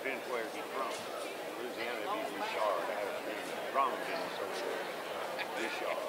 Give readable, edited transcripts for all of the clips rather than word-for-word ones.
Depends where he's from. Louisiana, he's Richard. I have wrong Dennis over there. Richard.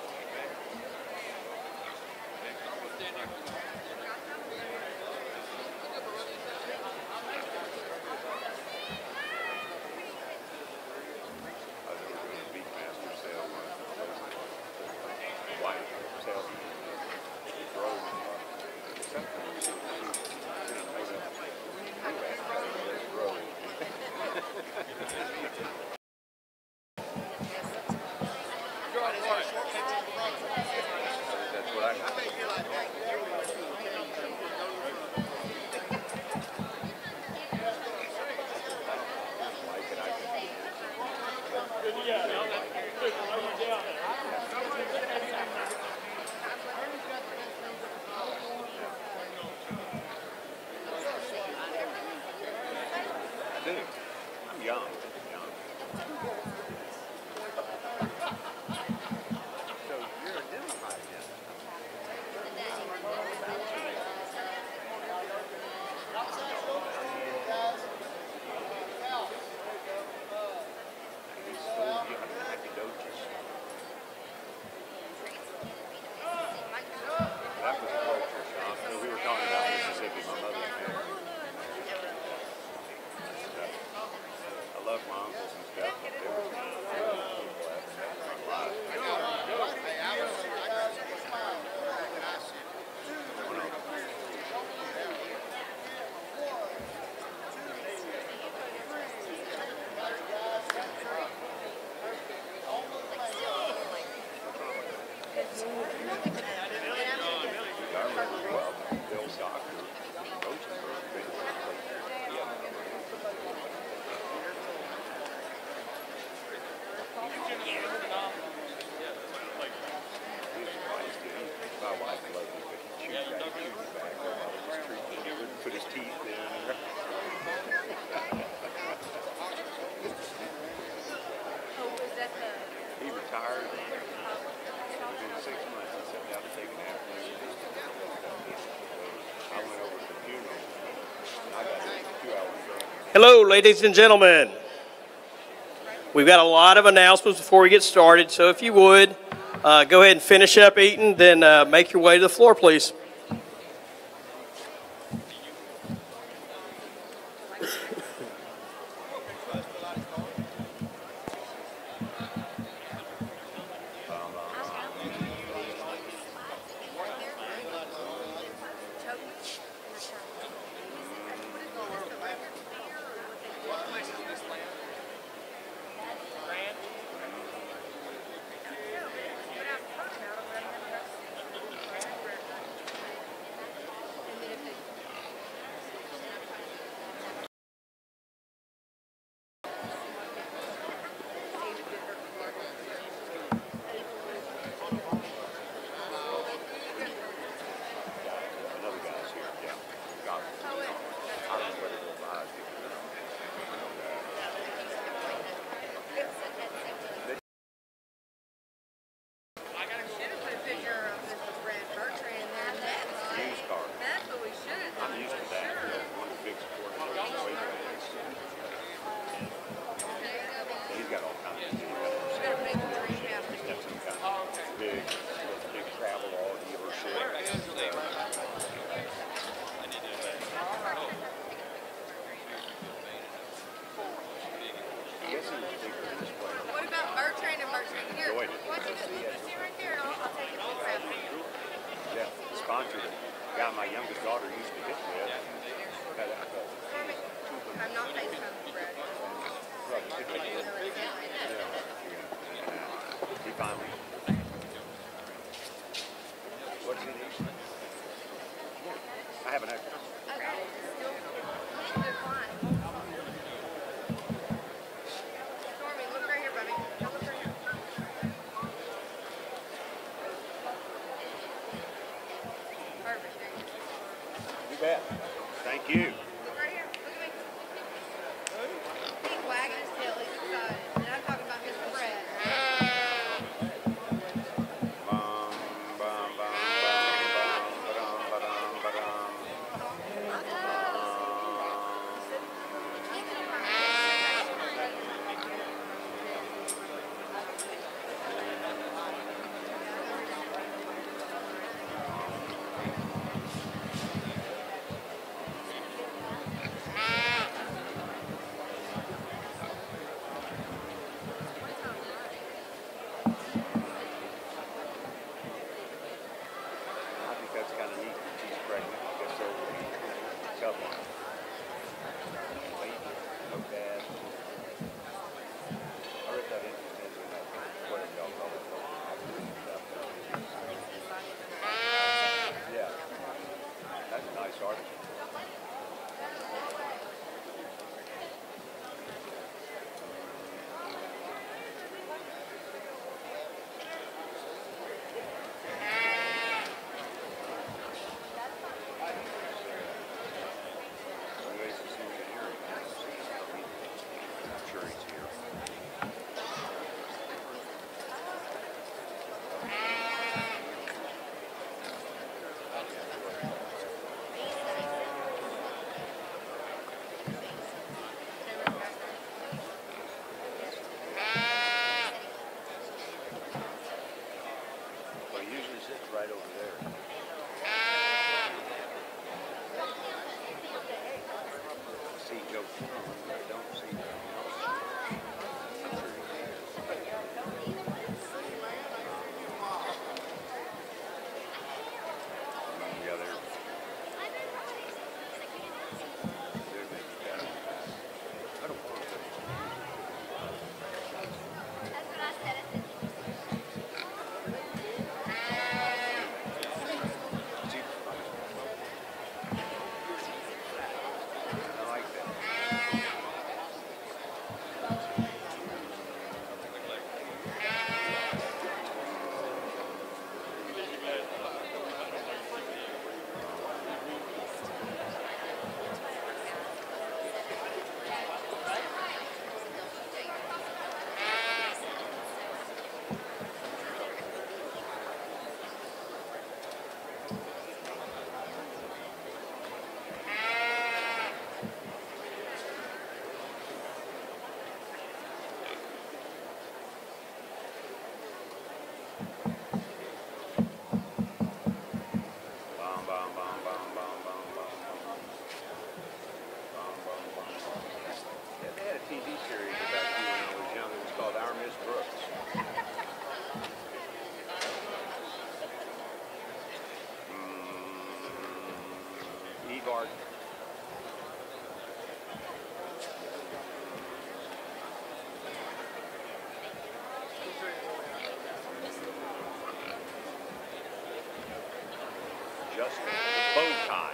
I'm young. So you're a Democrat, yeah? That was a culture shock. We were talking about Mississippi, my mother was there. I love my uncles and stuff. They were put his teeth in. He retired. In 6 months, he sat down to take an afternoon. I went over to the funeral. I got 2 hours. Hello, ladies and gentlemen. We've got a lot of announcements before we get started, so if you would, go ahead and finish up eating, then make your way to the floor, please. Sponsored it. The guy my youngest daughter used to hit with. I'm not FaceTime Brad. He finally. What's he need? I have an extra. Okay. They're fine. Stormy, look right here, buddy. Look right here. Perfect. There you go. You bet. Thank you. Look right here. Look at me. He's wagging his tail. He's excited. And I'm talking about Mr. Brad. adjust the bow tie.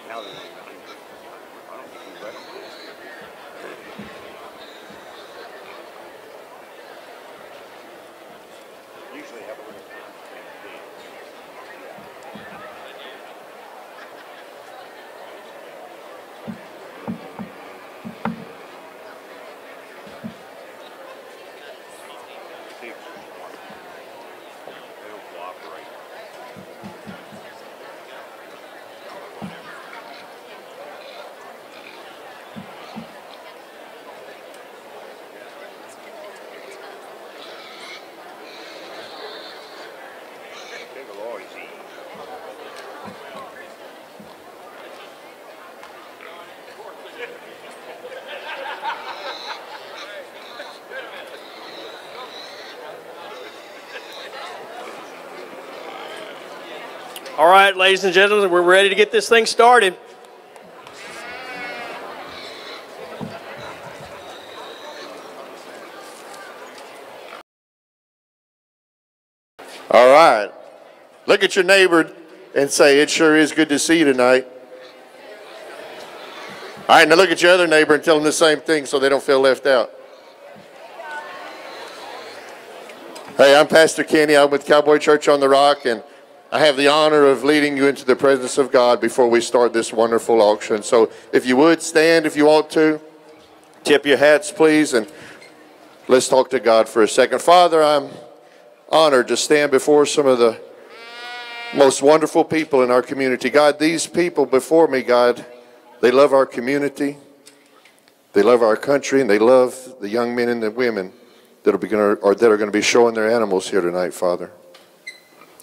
Now they're named Heifer. I don't think we read them. Usually have a little time to dance. Pigs are smart. They don't cooperate. Pig will always eat. All right, ladies and gentlemen, we're ready to get this thing started. All right. Look at your neighbor and say, it sure is good to see you tonight. All right, now look at your other neighbor and tell them the same thing so they don't feel left out. Hey, I'm Pastor Kenny. I'm with Cowboy Church on the Rock, and I have the honor of leading you into the presence of God before we start this wonderful auction. So if you would, stand if you want to. Tip your hats, please, and let's talk to God for a second. Father, I'm honored to stand before some of the most wonderful people in our community. God, these people before me, God, they love our community, they love our country, and they love the young men and the women that are going to be showing their animals here tonight, Father.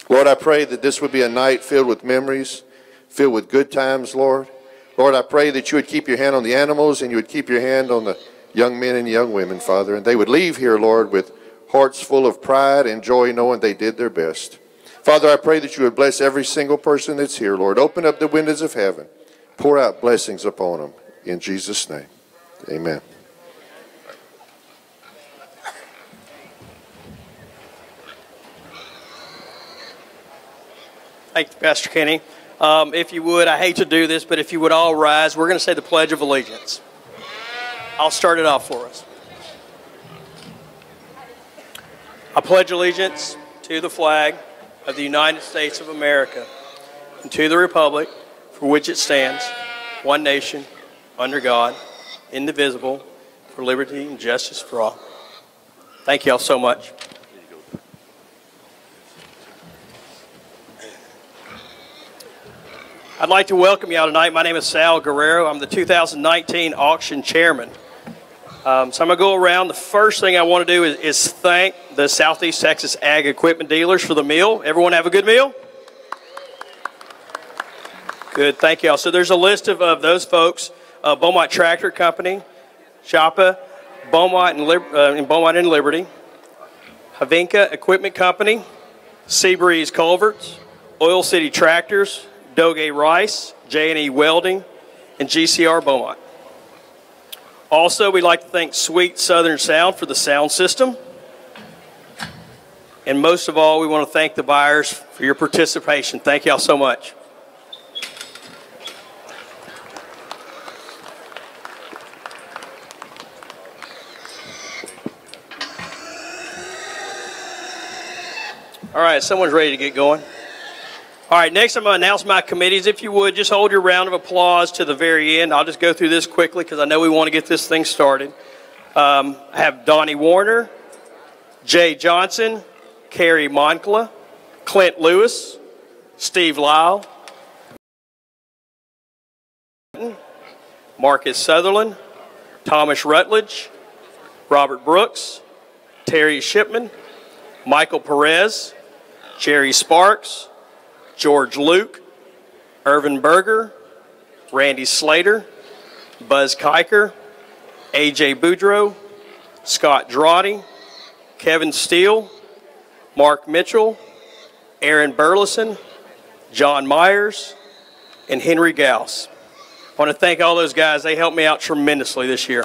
Lord, I pray that this would be a night filled with memories, filled with good times, Lord. Lord, I pray that you would keep your hand on the animals and you would keep your hand on the young men and young women, Father, and they would leave here, Lord, with hearts full of pride and joy knowing they did their best. Father, I pray that you would bless every single person that's here, Lord. Open up the windows of heaven. Pour out blessings upon them. In Jesus' name, amen. Thank you, Pastor Kenny. If you would, I hate to do this, but if you would all rise, we're going to say the Pledge of Allegiance. I'll start it off for us. I pledge allegiance to the flag of the United States of America and to the republic for which it stands, one nation, under God, indivisible, for liberty and justice for all. Thank you all so much. I'd like to welcome you all tonight. My name is Sal Guerrero. I'm the 2019 auction chairman. So I'm going to go around. The first thing I want to do is thank the Southeast Texas Ag Equipment Dealers for the meal. Everyone have a good meal? Good, thank y'all. So there's a list of those folks. Beaumont Tractor Company, Chapa, Beaumont and Liberty, Havinka Equipment Company, Seabreeze Culverts, Oil City Tractors, Doge Rice, J&E Welding, and GCR Beaumont. Also, we'd like to thank Sweet Southern Sound for the sound system. And most of all, we want to thank the buyers for your participation. Thank y'all so much. All right, someone's ready to get going. All right, next I'm going to announce my committees. If you would, just hold your round of applause to the very end. I'll just go through this quickly because I know we want to get this thing started. I have Donnie Warner, Jay Johnson, Carrie Moncla, Clint Lewis, Steve Lyle, Marcus Sutherland, Thomas Rutledge, Robert Brooks, Terry Shipman, Michael Perez, Jerry Sparks, George Luke, Irvin Berger, Randy Slater, Buzz Kiker, A.J. Boudreau, Scott Drawdy, Kevin Steele, Mark Mitchell, Aaron Burleson, John Myers, and Henry Gauss. I want to thank all those guys. They helped me out tremendously this year.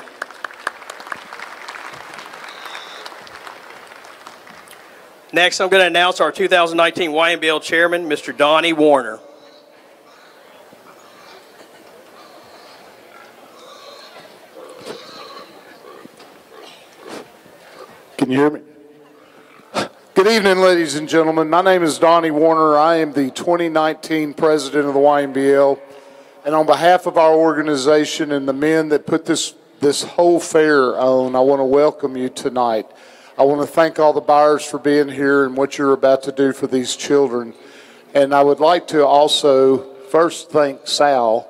Next, I'm going to announce our 2019 YMBL Chairman, Mr. Donnie Warner. Can you hear me? Good evening, ladies and gentlemen. My name is Donnie Warner. I am the 2019 president of the YMBL. And on behalf of our organization and the men that put this whole fair on, I want to welcome you tonight. I want to thank all the buyers for being here and what you're about to do for these children. And I would like to also first thank Sal.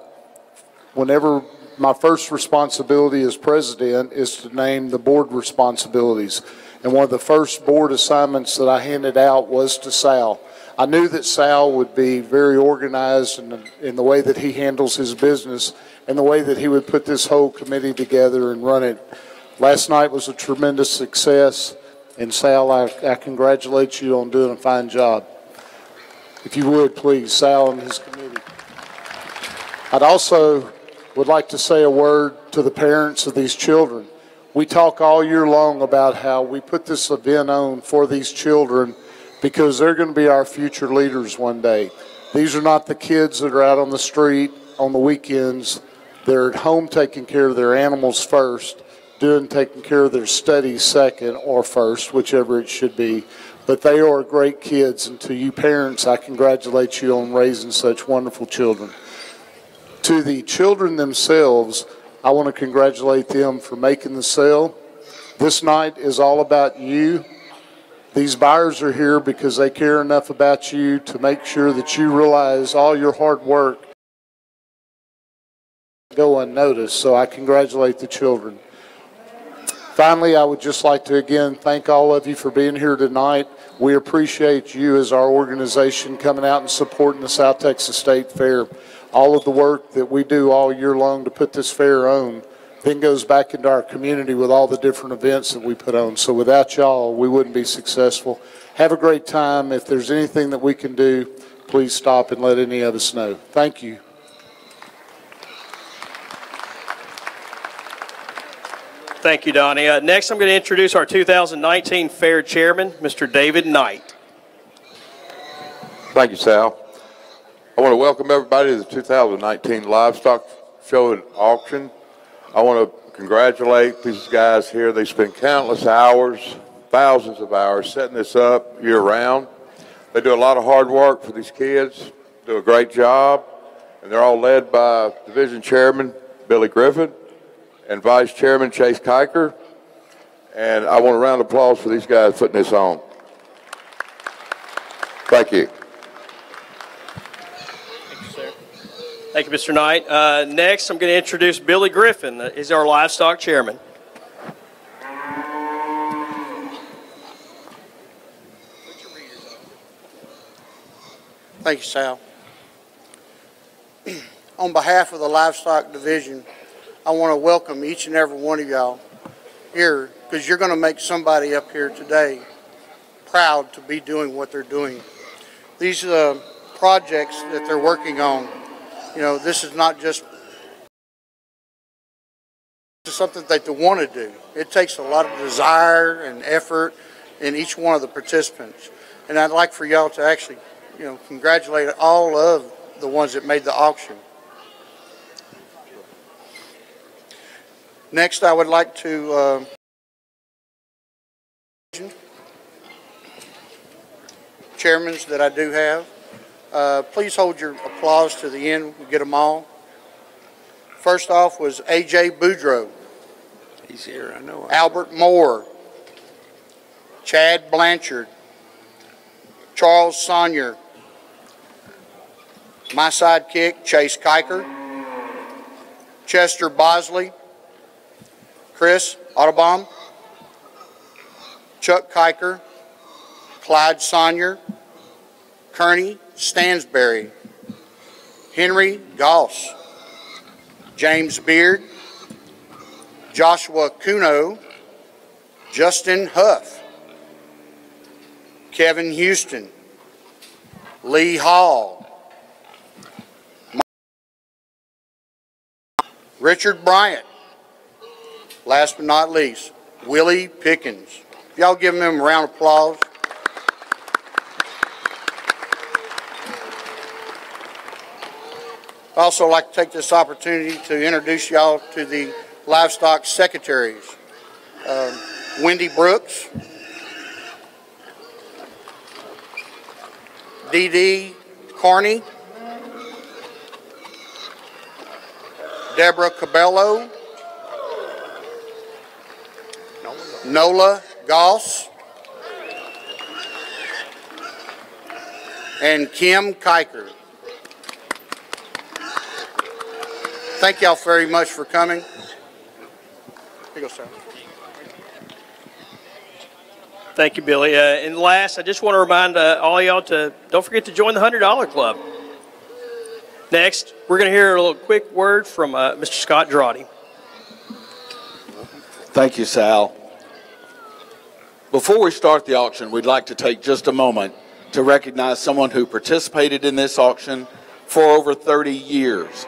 Whenever my first responsibility as president is to name the board responsibilities. And one of the first board assignments that I handed out was to Sal. I knew that Sal would be very organized in the way that he handles his business and the way that he would put this whole committee together and run it. Last night was a tremendous success, and Sal, I congratulate you on doing a fine job. If you would, please, Sal and his committee. I'd also would like to say a word to the parents of these children. We talk all year long about how we put this event on for these children because they're going to be our future leaders one day. These are not the kids that are out on the street on the weekends. They're at home taking care of their animals first, taking care of their studies second or first, whichever it should be. But they are great kids, and to you parents, I congratulate you on raising such wonderful children. To the children themselves, I want to congratulate them for making the sale. This night is all about you. These buyers are here because they care enough about you to make sure that you realize all your hard work go unnoticed. So I congratulate the children. Finally, I would just like to again thank all of you for being here tonight. We appreciate you as our organization coming out and supporting the South Texas State Fair. All of the work that we do all year long to put this fair on then goes back into our community with all the different events that we put on. So without y'all, we wouldn't be successful. Have a great time. If there's anything that we can do, please stop and let any of us know. Thank you. Thank you, Donnie. Next, I'm going to introduce our 2019 Fair Chairman, Mr. David Knight. Thank you, Sal. I want to welcome everybody to the 2019 Livestock Show and Auction. I want to congratulate these guys here. They spend countless hours, thousands of hours, setting this up year-round. They do a lot of hard work for these kids, do a great job, and they're all led by Division Chairman Billy Griffin and Vice Chairman Chase Kiker. And I want a round of applause for these guys putting this on. Thank you. Thank you, sir. Thank you, Mr. Knight. Next, I'm going to introduce Billy Griffin. He's our Livestock Chairman. Thank you, Sal. On behalf of the Livestock Division, I want to welcome each and every one of y'all here because you're going to make somebody up here today proud to be doing what they're doing. These projects that they're working on, you know, this is not just something that they want to do. It takes a lot of desire and effort in each one of the participants. And I'd like for y'all to actually, you know, congratulate all of the ones that made the auction. Next, I would like to chairmen that I do have. Please hold your applause to the end. We get them all. First off was A.J. Boudreaux. He's here, I know. Albert Moore. Chad Blanchard. Charles Sonyer. My sidekick, Chase Kiker. Chester Bosley. Chris Audubon. Chuck Kiker. Clyde Sonyer. Kearney Stansberry. Henry Goss. James Beard. Joshua Kuno. Justin Huff. Kevin Houston. Lee Hall. Richard Bryant. Last but not least, Willie Pickens. Y'all give him a round of applause. I'd also like to take this opportunity to introduce y'all to the livestock secretaries. Wendy Brooks, D.D. Carney, Deborah Cabello, Nola Goss, and Kim Kiker. Thank y'all very much for coming. Here you go, sir. Thank you, Billy. And last, I just want to remind all y'all to don't forget to join the $100 Club. Next, we're going to hear a little quick word from Mr. Scott Girardi. Thank you, Sal. Before we start the auction, we'd like to take just a moment to recognize someone who participated in this auction for over 30 years.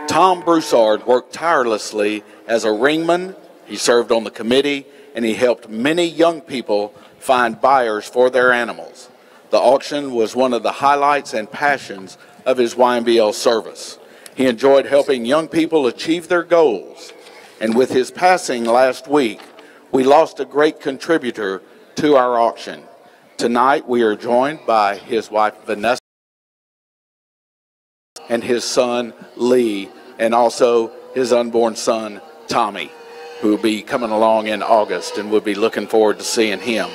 Tom Broussard worked tirelessly as a ringman. He served on the committee, and he helped many young people find buyers for their animals. The auction was one of the highlights and passions of his YMBL service. He enjoyed helping young people achieve their goals. And with his passing last week, we lost a great contributor to our auction. Tonight, we are joined by his wife, Vanessa, and his son, Lee, and also his unborn son, Tommy, who will be coming along in August, and we'll be looking forward to seeing him.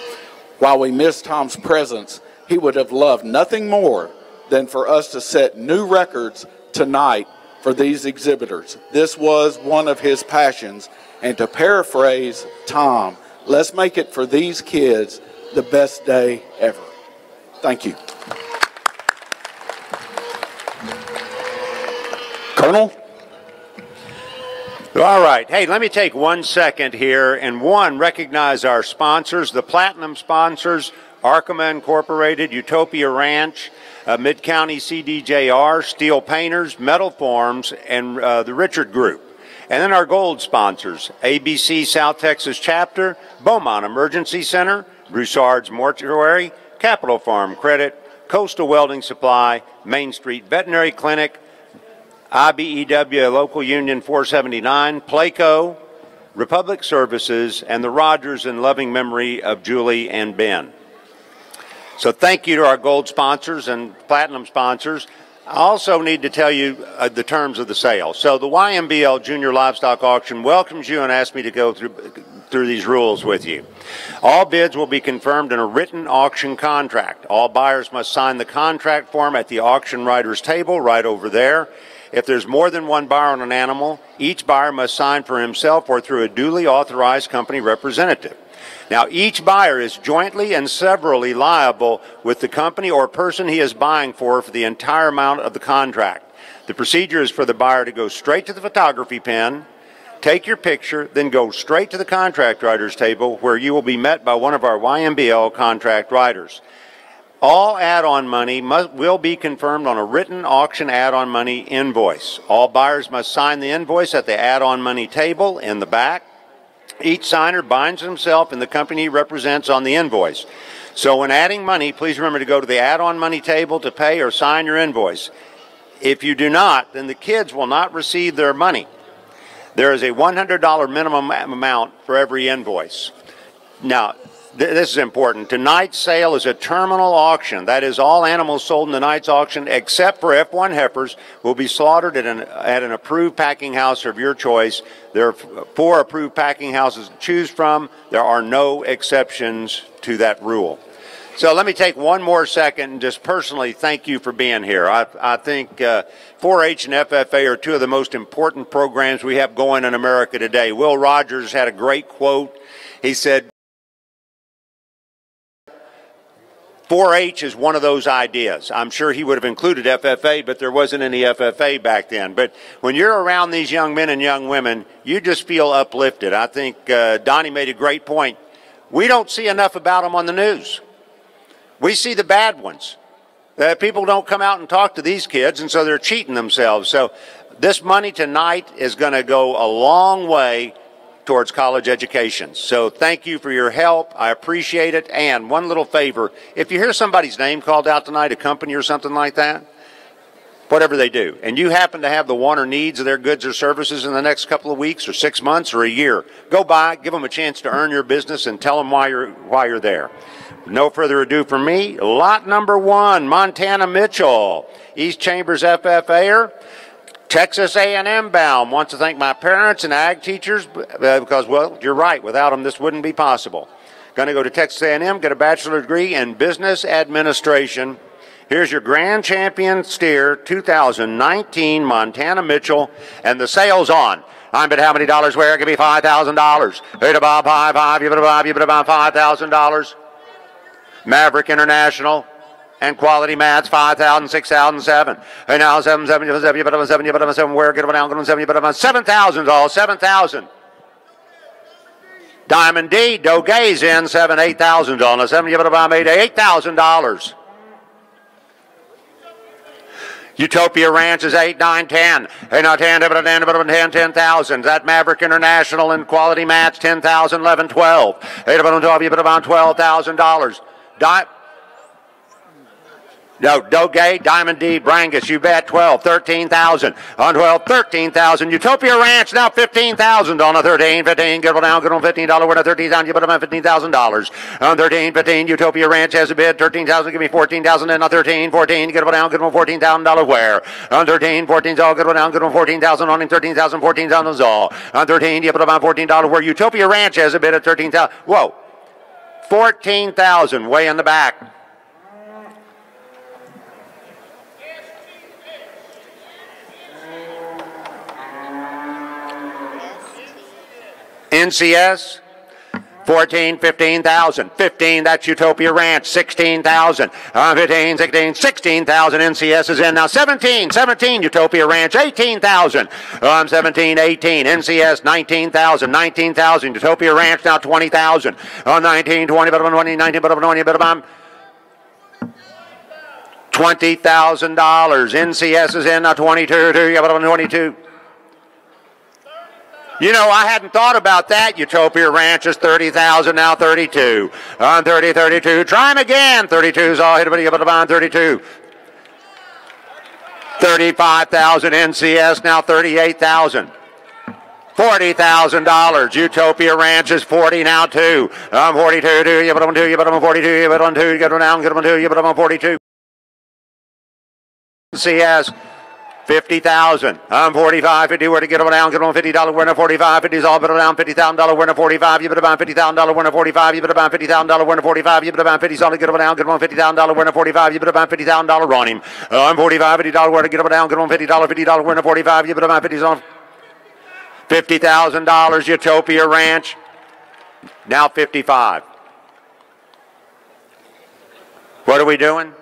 While we miss Tom's presence, he would have loved nothing more than for us to set new records tonight for these exhibitors. This was one of his passions, and to paraphrase Tom, let's make it for these kids the best day ever. Thank you. Colonel? All right. Hey, let me take 1 second here and recognize our sponsors, the Platinum sponsors, Arkema Incorporated, Utopia Ranch, Mid-County CDJR, Steel Painters, Metal Forms, and the Richard Group. And then our gold sponsors, ABC South Texas Chapter, Beaumont Emergency Center, Broussard's Mortuary, Capital Farm Credit, Coastal Welding Supply, Main Street Veterinary Clinic, IBEW Local Union 479, Placo, Republic Services, and the Rogers in loving memory of Julie and Ben. So thank you to our gold sponsors and platinum sponsors. I also need to tell you the terms of the sale. So the YMBL Junior Livestock Auction welcomes you and asks me to go through these rules with you. All bids will be confirmed in a written auction contract. All buyers must sign the contract form at the auction writer's table right over there. If there's more than one buyer on an animal, each buyer must sign for himself or through a duly authorized company representative. Now, each buyer is jointly and severally liable with the company or person he is buying for the entire amount of the contract. The procedure is for the buyer to go straight to the photography pen, take your picture, then go straight to the contract writer's table where you will be met by one of our YMBL contract writers. All add-on money will be confirmed on a written auction add-on money invoice. All buyers must sign the invoice at the add-on money table in the back. Each signer binds himself and the company he represents on the invoice. So when adding money, please remember to go to the add-on money table to pay or sign your invoice. If you do not, then the kids will not receive their money. There is a $100 minimum amount for every invoice. Now, this is important. Tonight's sale is a terminal auction. That is, all animals sold in tonight's auction, except for F1 heifers, will be slaughtered at an approved packing house of your choice. There are 4 approved packing houses to choose from. There are no exceptions to that rule. So let me take one more second and just personally thank you for being here. I think 4-H and FFA are 2 of the most important programs we have going in America today. Will Rogers had a great quote. He said, 4-H is one of those ideas. I'm sure he would have included FFA, but there wasn't any FFA back then. But when you're around these young men and young women, you just feel uplifted. I think Donnie made a great point. We don't see enough about them on the news. We see the bad ones. People don't come out and talk to these kids, and so they're cheating themselves. So this money tonight is going to go a long way towards college education. So thank you for your help. I appreciate it. And one little favor, if you hear somebody's name called out tonight, a company or something like that, whatever they do, and you happen to have the want or needs of their goods or services in the next couple of weeks or 6 months or a year, go by, give them a chance to earn your business, and tell them why you're there. No further ado from me. Lot number 1, Montana Mitchell, East Chambers FFA'er, Texas A&M bound. Wants to thank my parents and ag teachers because, well, you're right. Without them, this wouldn't be possible. Going to go to Texas A&M, get a bachelor's degree in business administration. Here's your grand champion steer, 2019 Montana Mitchell, and the sale's on. I'm bet how many dollars where? Give me $5,000. Hey, to Bob, five. You bet about $5,000. Maverick International and Quality Mats, 5,000, 6,000, 7. And now 7, you bet about 7, where? Get them down, get them 7, you bet about 7,000, all 7,000. Diamond D, Dogay's in, 7, 8,000 on the 7, you bet about $8,000. Utopia Ranch is 8, 9, 10. Hey, now 10, 10,000. That Maverick International and Quality Mats, 10,000, 11, 12. Hey, 12, you bet about $12,000. No, Dogay, Diamond D, Brangus, you bet 12, 13,000. On 12, 13,000. Utopia Ranch, now 15,000 on a 13, 15. Good one down, good on $15 winner, 13,000. You bet about $15,000. On 13, 15. Utopia Ranch has a bid, 13,000. Give me 14,000. And on 13, 14. Good one down, good one $14,000 where? On 13, 14's all, good one down, good one 14,000. On him, 13,000, 14,000 is all. On 13, you bet about $14 where? Utopia Ranch has a bid at 13,000. Whoa, 14,000 way in the back. NCS, 14, 15,000. 15, that's Utopia Ranch, 16,000. 15, 16, 16,000. NCS is in now. 17, Utopia Ranch, 18,000. 17, 18. NCS, 19,000. 19,000. Utopia Ranch now 20,000. 19, 20, but 20, 19, but 20, but $20,000. NCS is in now. 22, 22. You know, I hadn't thought about that. Utopia Ranch is 30,000, now 32. On 30, 32. Try him again. 32's all hit about 32. 35,000 NCS, now 38,000. $40,000. Utopia Ranch is 40 now too. 42, 2, you put on 2, you put on 42, you put on 2, you get on down, get on 2, you put on 42. NCS. 50,000. 45, 50. Where to get them down? Get on $50 winner. 45, 50 is all but down. $50,000 winner. 45. You bet about $50,000 winner. 45. You bet about $50,000 winner. 45. You bet about 50 solid. Get them down. Get on $50,000 winner. 45. You bet about $50,000 on him. 45, $50 winner. Get them down. Get on $50 winner. 45. You bet about 50 on $50,000. Utopia Ranch. Now 55. What are we doing?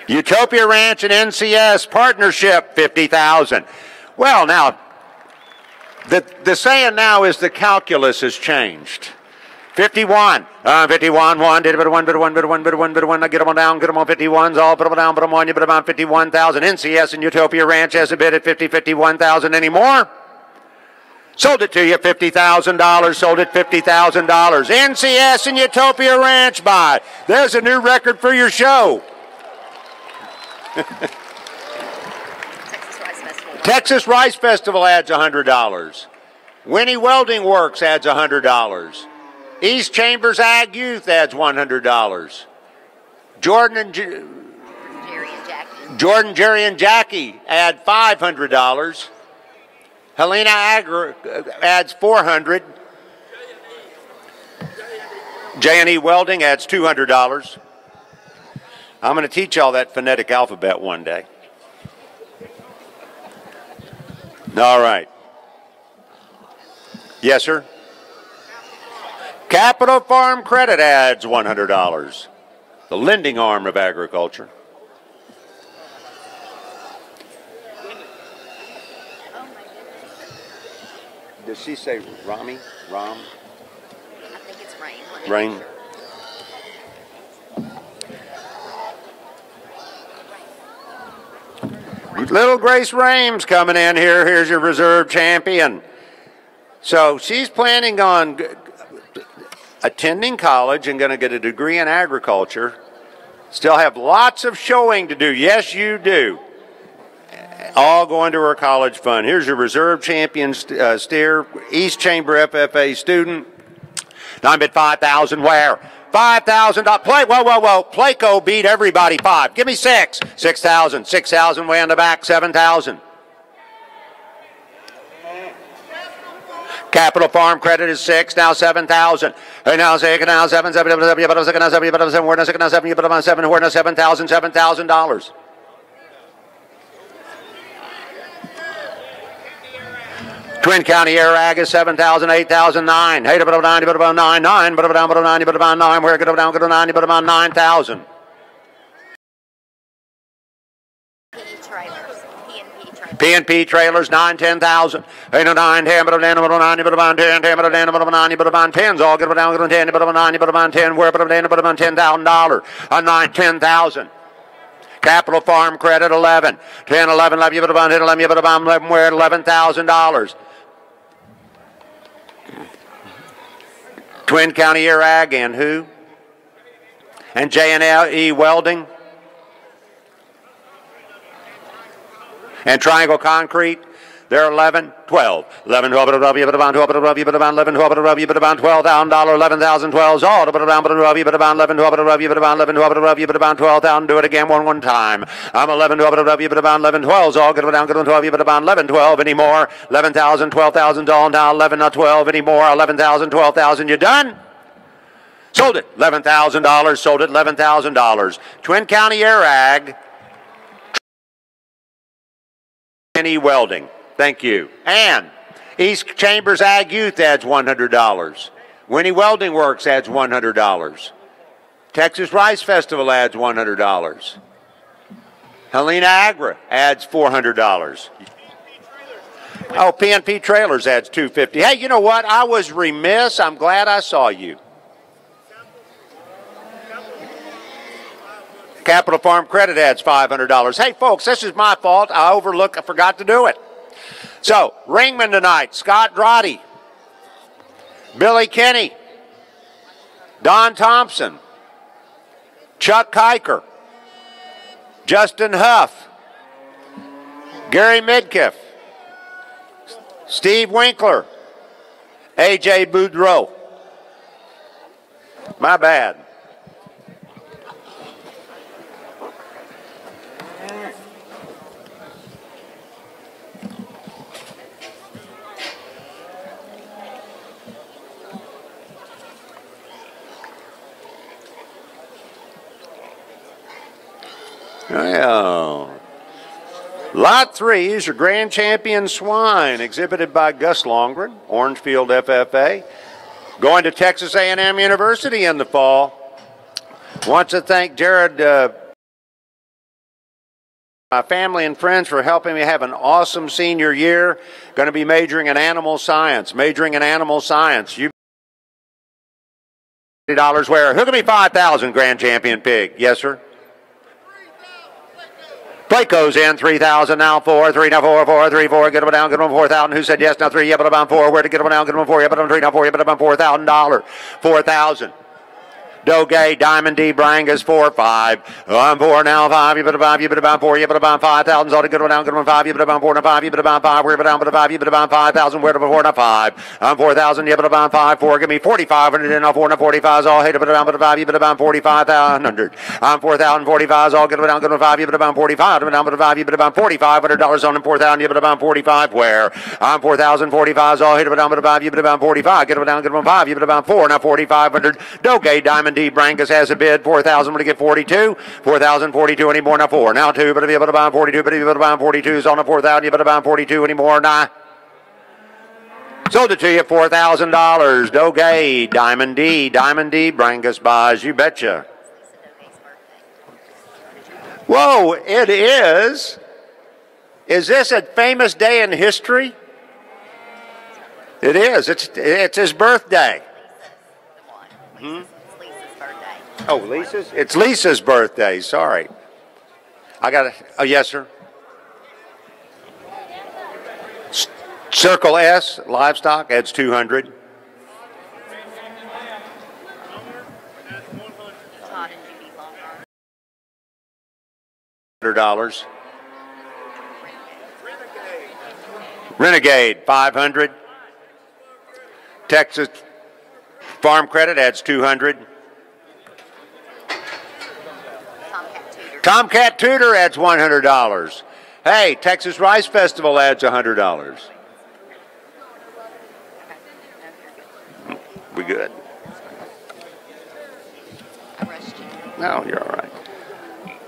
Utopia Ranch and NCS partnership, 50,000. Well, now, the saying now is the calculus has changed. 51. 51, 1, did a bit of 1, bit of 1, bit of 1, bit of 1, bit of 1. Get them all down, get them on 51s, all put them down, put them on. You put them on 51,000. NCS and Utopia Ranch has a bid at 51,000 anymore. Sold it to you, $50,000. Sold it $50,000. NCS and Utopia Ranch buy. There's a new record for your show. Texas Rice Festival adds $100. Winnie Welding Works adds $100. East Chambers Ag Youth adds $100. Jordan, Jerry, and Jackie add $500. Helena Agri adds $400. J&E Welding adds $200. I'm going to teach y'all that phonetic alphabet one day. All right. Yes, sir? Capital Farm Credit adds $100. The lending arm of agriculture. Does she say Rami? Ram? I think it's Rain. Rain. Little Grace Rames coming in here. Here's your reserve champion. So she's planning on attending college and going to get a degree in agriculture. Still have lots of showing to do. Yes, you do. All going to her college fund. Here's your reserve champion steer, East Chamber FFA student. 9-bid 5,000. Where? $5,000. Play. Whoa. Placo beat everybody. 5. Give me 6. 6,000. 6,000 way on the back. 7,000. Capital Farm Credit is 6. Now 7,000. And now 6. Now 7. 7. 7. 7. 7. 7. 7. 7. Where now 7. 7. 7. Where now 7,000. $7,000. Twin County Air Ag is 7,000, 8,000, 9. 8 about 9, about 9, 9, but about 9, about 9. Where go down, go to 9, but about 9,000. P&P trailers, 9, 10,000. 8, 9, 10, but about 9, but about 10, 10, but about 9, but about 10s. All get down, go to 10, but about 9, but about 10. Where about 10, but about $10,000. On 9, 10,000. Capital Farm Credit, 11. 10, 11, 11, but about 10, 11, but about 11. Where $11,000. Twin County Air Ag and who? And J&E Welding. And Triangle Concrete, they're 11, 12. 11, 12, but about 12, but about 11, 12, but about $12,000, 11,012 all, but about 11, 12, but about 11, 12, but about 12,000. Do it again one time. I'm 11, 12, but about 11, 12 all, get down, get 12, but about 11, 12 anymore. 11,000, 12,000 all now, 11, not 12 anymore. 11,000, 12,000. You done? Sold it. $11,000. Sold it. $11,000. Twin County Air Ag. J&E Welding. Thank you. And East Chambers Ag Youth adds $100. Winnie Welding Works adds $100. Texas Rice Festival adds $100. Helena Agri adds $400. Oh, P&P Trailers adds $250. Hey, you know what? I was remiss. I'm glad I saw you. Capital Farm Credit adds $500. Hey, folks, this is my fault. I forgot to do it. So, Ringman tonight, Scott Drotty, Billy Kenny, Don Thompson, Chuck Kiker, Justin Huff, Gary Midkiff, Steve Winkler, A.J. Boudreau. My bad. Well, Lot 3 is your Grand Champion Swine, exhibited by Gus Longren, Orangefield FFA. Going to Texas A&M University in the fall. Want to thank Jared, my family and friends, for helping me have an awesome senior year. Going to be majoring in animal science. You $50 where? Who can be 5,000 Grand Champion Pig? Yes, sir. Plate goes in, 3,000, now 4, 3, now 4, 4, 3, 4, get them down, get them 4,000. Who said yes? Now 3, yeah, but I'm 4. Where to get them down, get them 4, yeah, but I'm 3, now 4, yeah, but I'm $4,000. 4,000. Dogay, Diamond D, Brangus, 4, 5. I'm 4 now, 5, you better buy, you better buy 4, you better buy 5,000. So to get them down, get them 5, you better buy 4, now 5, you better buy 5, where down, but 5, you better buy 5,000, where to 4, now 5. I'm 4,000, you better buy 5, 4, give me 4,500, and now 4, now 45s, all hate it, but down, but 5, you better buy 45,100. I'm 4,000, 45s, all get them down, get them 5, you better buy 45, but down, but 5, you better buy $4,500 on them, 4,000, you better buy 45, where? I'm 4,000, 45s, all hate it, but down, but 5, you better buy 45, get them down, get them 5, you better buy 4, now 4,500. Dogay, Diamond D, Brangus has a bid, 4,000, going to get 42, 4,042 anymore, now 4, now 2, but be able to buy 42, but be able to buy 42s on the 4,000, you better buy 42 anymore, now. Sold it to you, $4,000. Dogay, Diamond D, Brangus buys, you betcha. Whoa, it is. Is this a famous day in history? It is. It's his birthday. Hmm? Oh, Lisa's? It's Lisa's birthday. Sorry. I got it. Oh, yes, sir. Circle S, Livestock, adds 200. $100. Renegade, 500. Texas Farm Credit adds 200. Tomcat Tudor adds $100. Hey, Texas Rice Festival adds $100. We good? No, you're all right.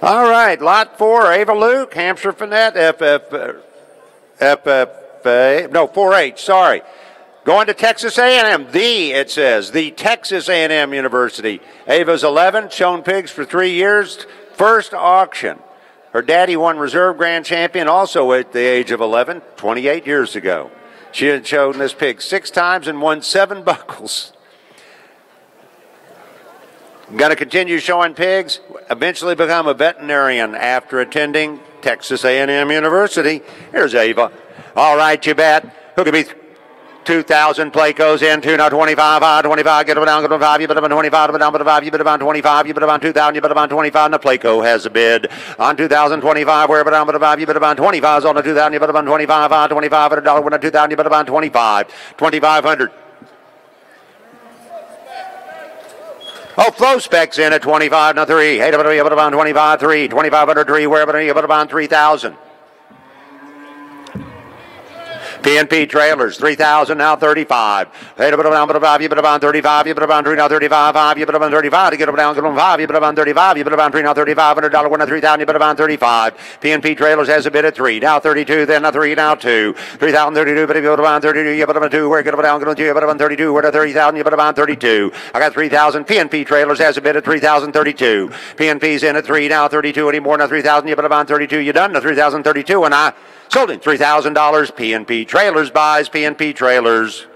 All right, Lot 4, Ava Luke, Hampshire Finette, FFA, no, 4H, sorry. Going to Texas A&M, it says, the Texas A&M University. Ava's 11, shown pigs for 3 years, first auction. Her daddy won Reserve Grand Champion also at the age of 11, 28 years ago. She had shown this pig 6 times and won 7 buckles. Going to continue showing pigs, eventually become a veterinarian after attending Texas A&M University. Here's Ava. All right, you bet. Who could be 2,000, play goes in, 2, now 25, 25, get them down, get them 5, you better buy 25, but down, but 5, you better buy 25, you better buy 2,000, you better buy 25, and the Placo has a bid on 2,025, where but down, but 5, you better buy 25s on the 2,000, you better buy 25, 25 at $1, when the 2,000, you better buy 25, 2,500. Oh, Flow Specs in at 25, now 3. Hey, you better buy 25, 3, 2,500, 3, where but you better buy 3,000. P&P Trailers, 3,000, now 35. Hey, you better buy 5, you better buy 35, you better buy 3, now 35, 5, you better buy 35, to get them down, get them 5, you better buy 35, you better buy 3, now $3,500, when the 3,000, you better buy 35. P&P Trailers has a bid at 3, now 32, then now 3, now 2. 3,032, but if you better buy 32, you better buy 2, where get them down, get them 2, you better buy 32, where the 30,000, you better buy 32. I got 3,000. P&P Trailers has a bid at 3,032. P&P's in at 3, now 32 anymore, now 3,000, you better buy 32, you done, now 3,032, and I sold him $3,000. P&P Trailers buys, P&P Trailers.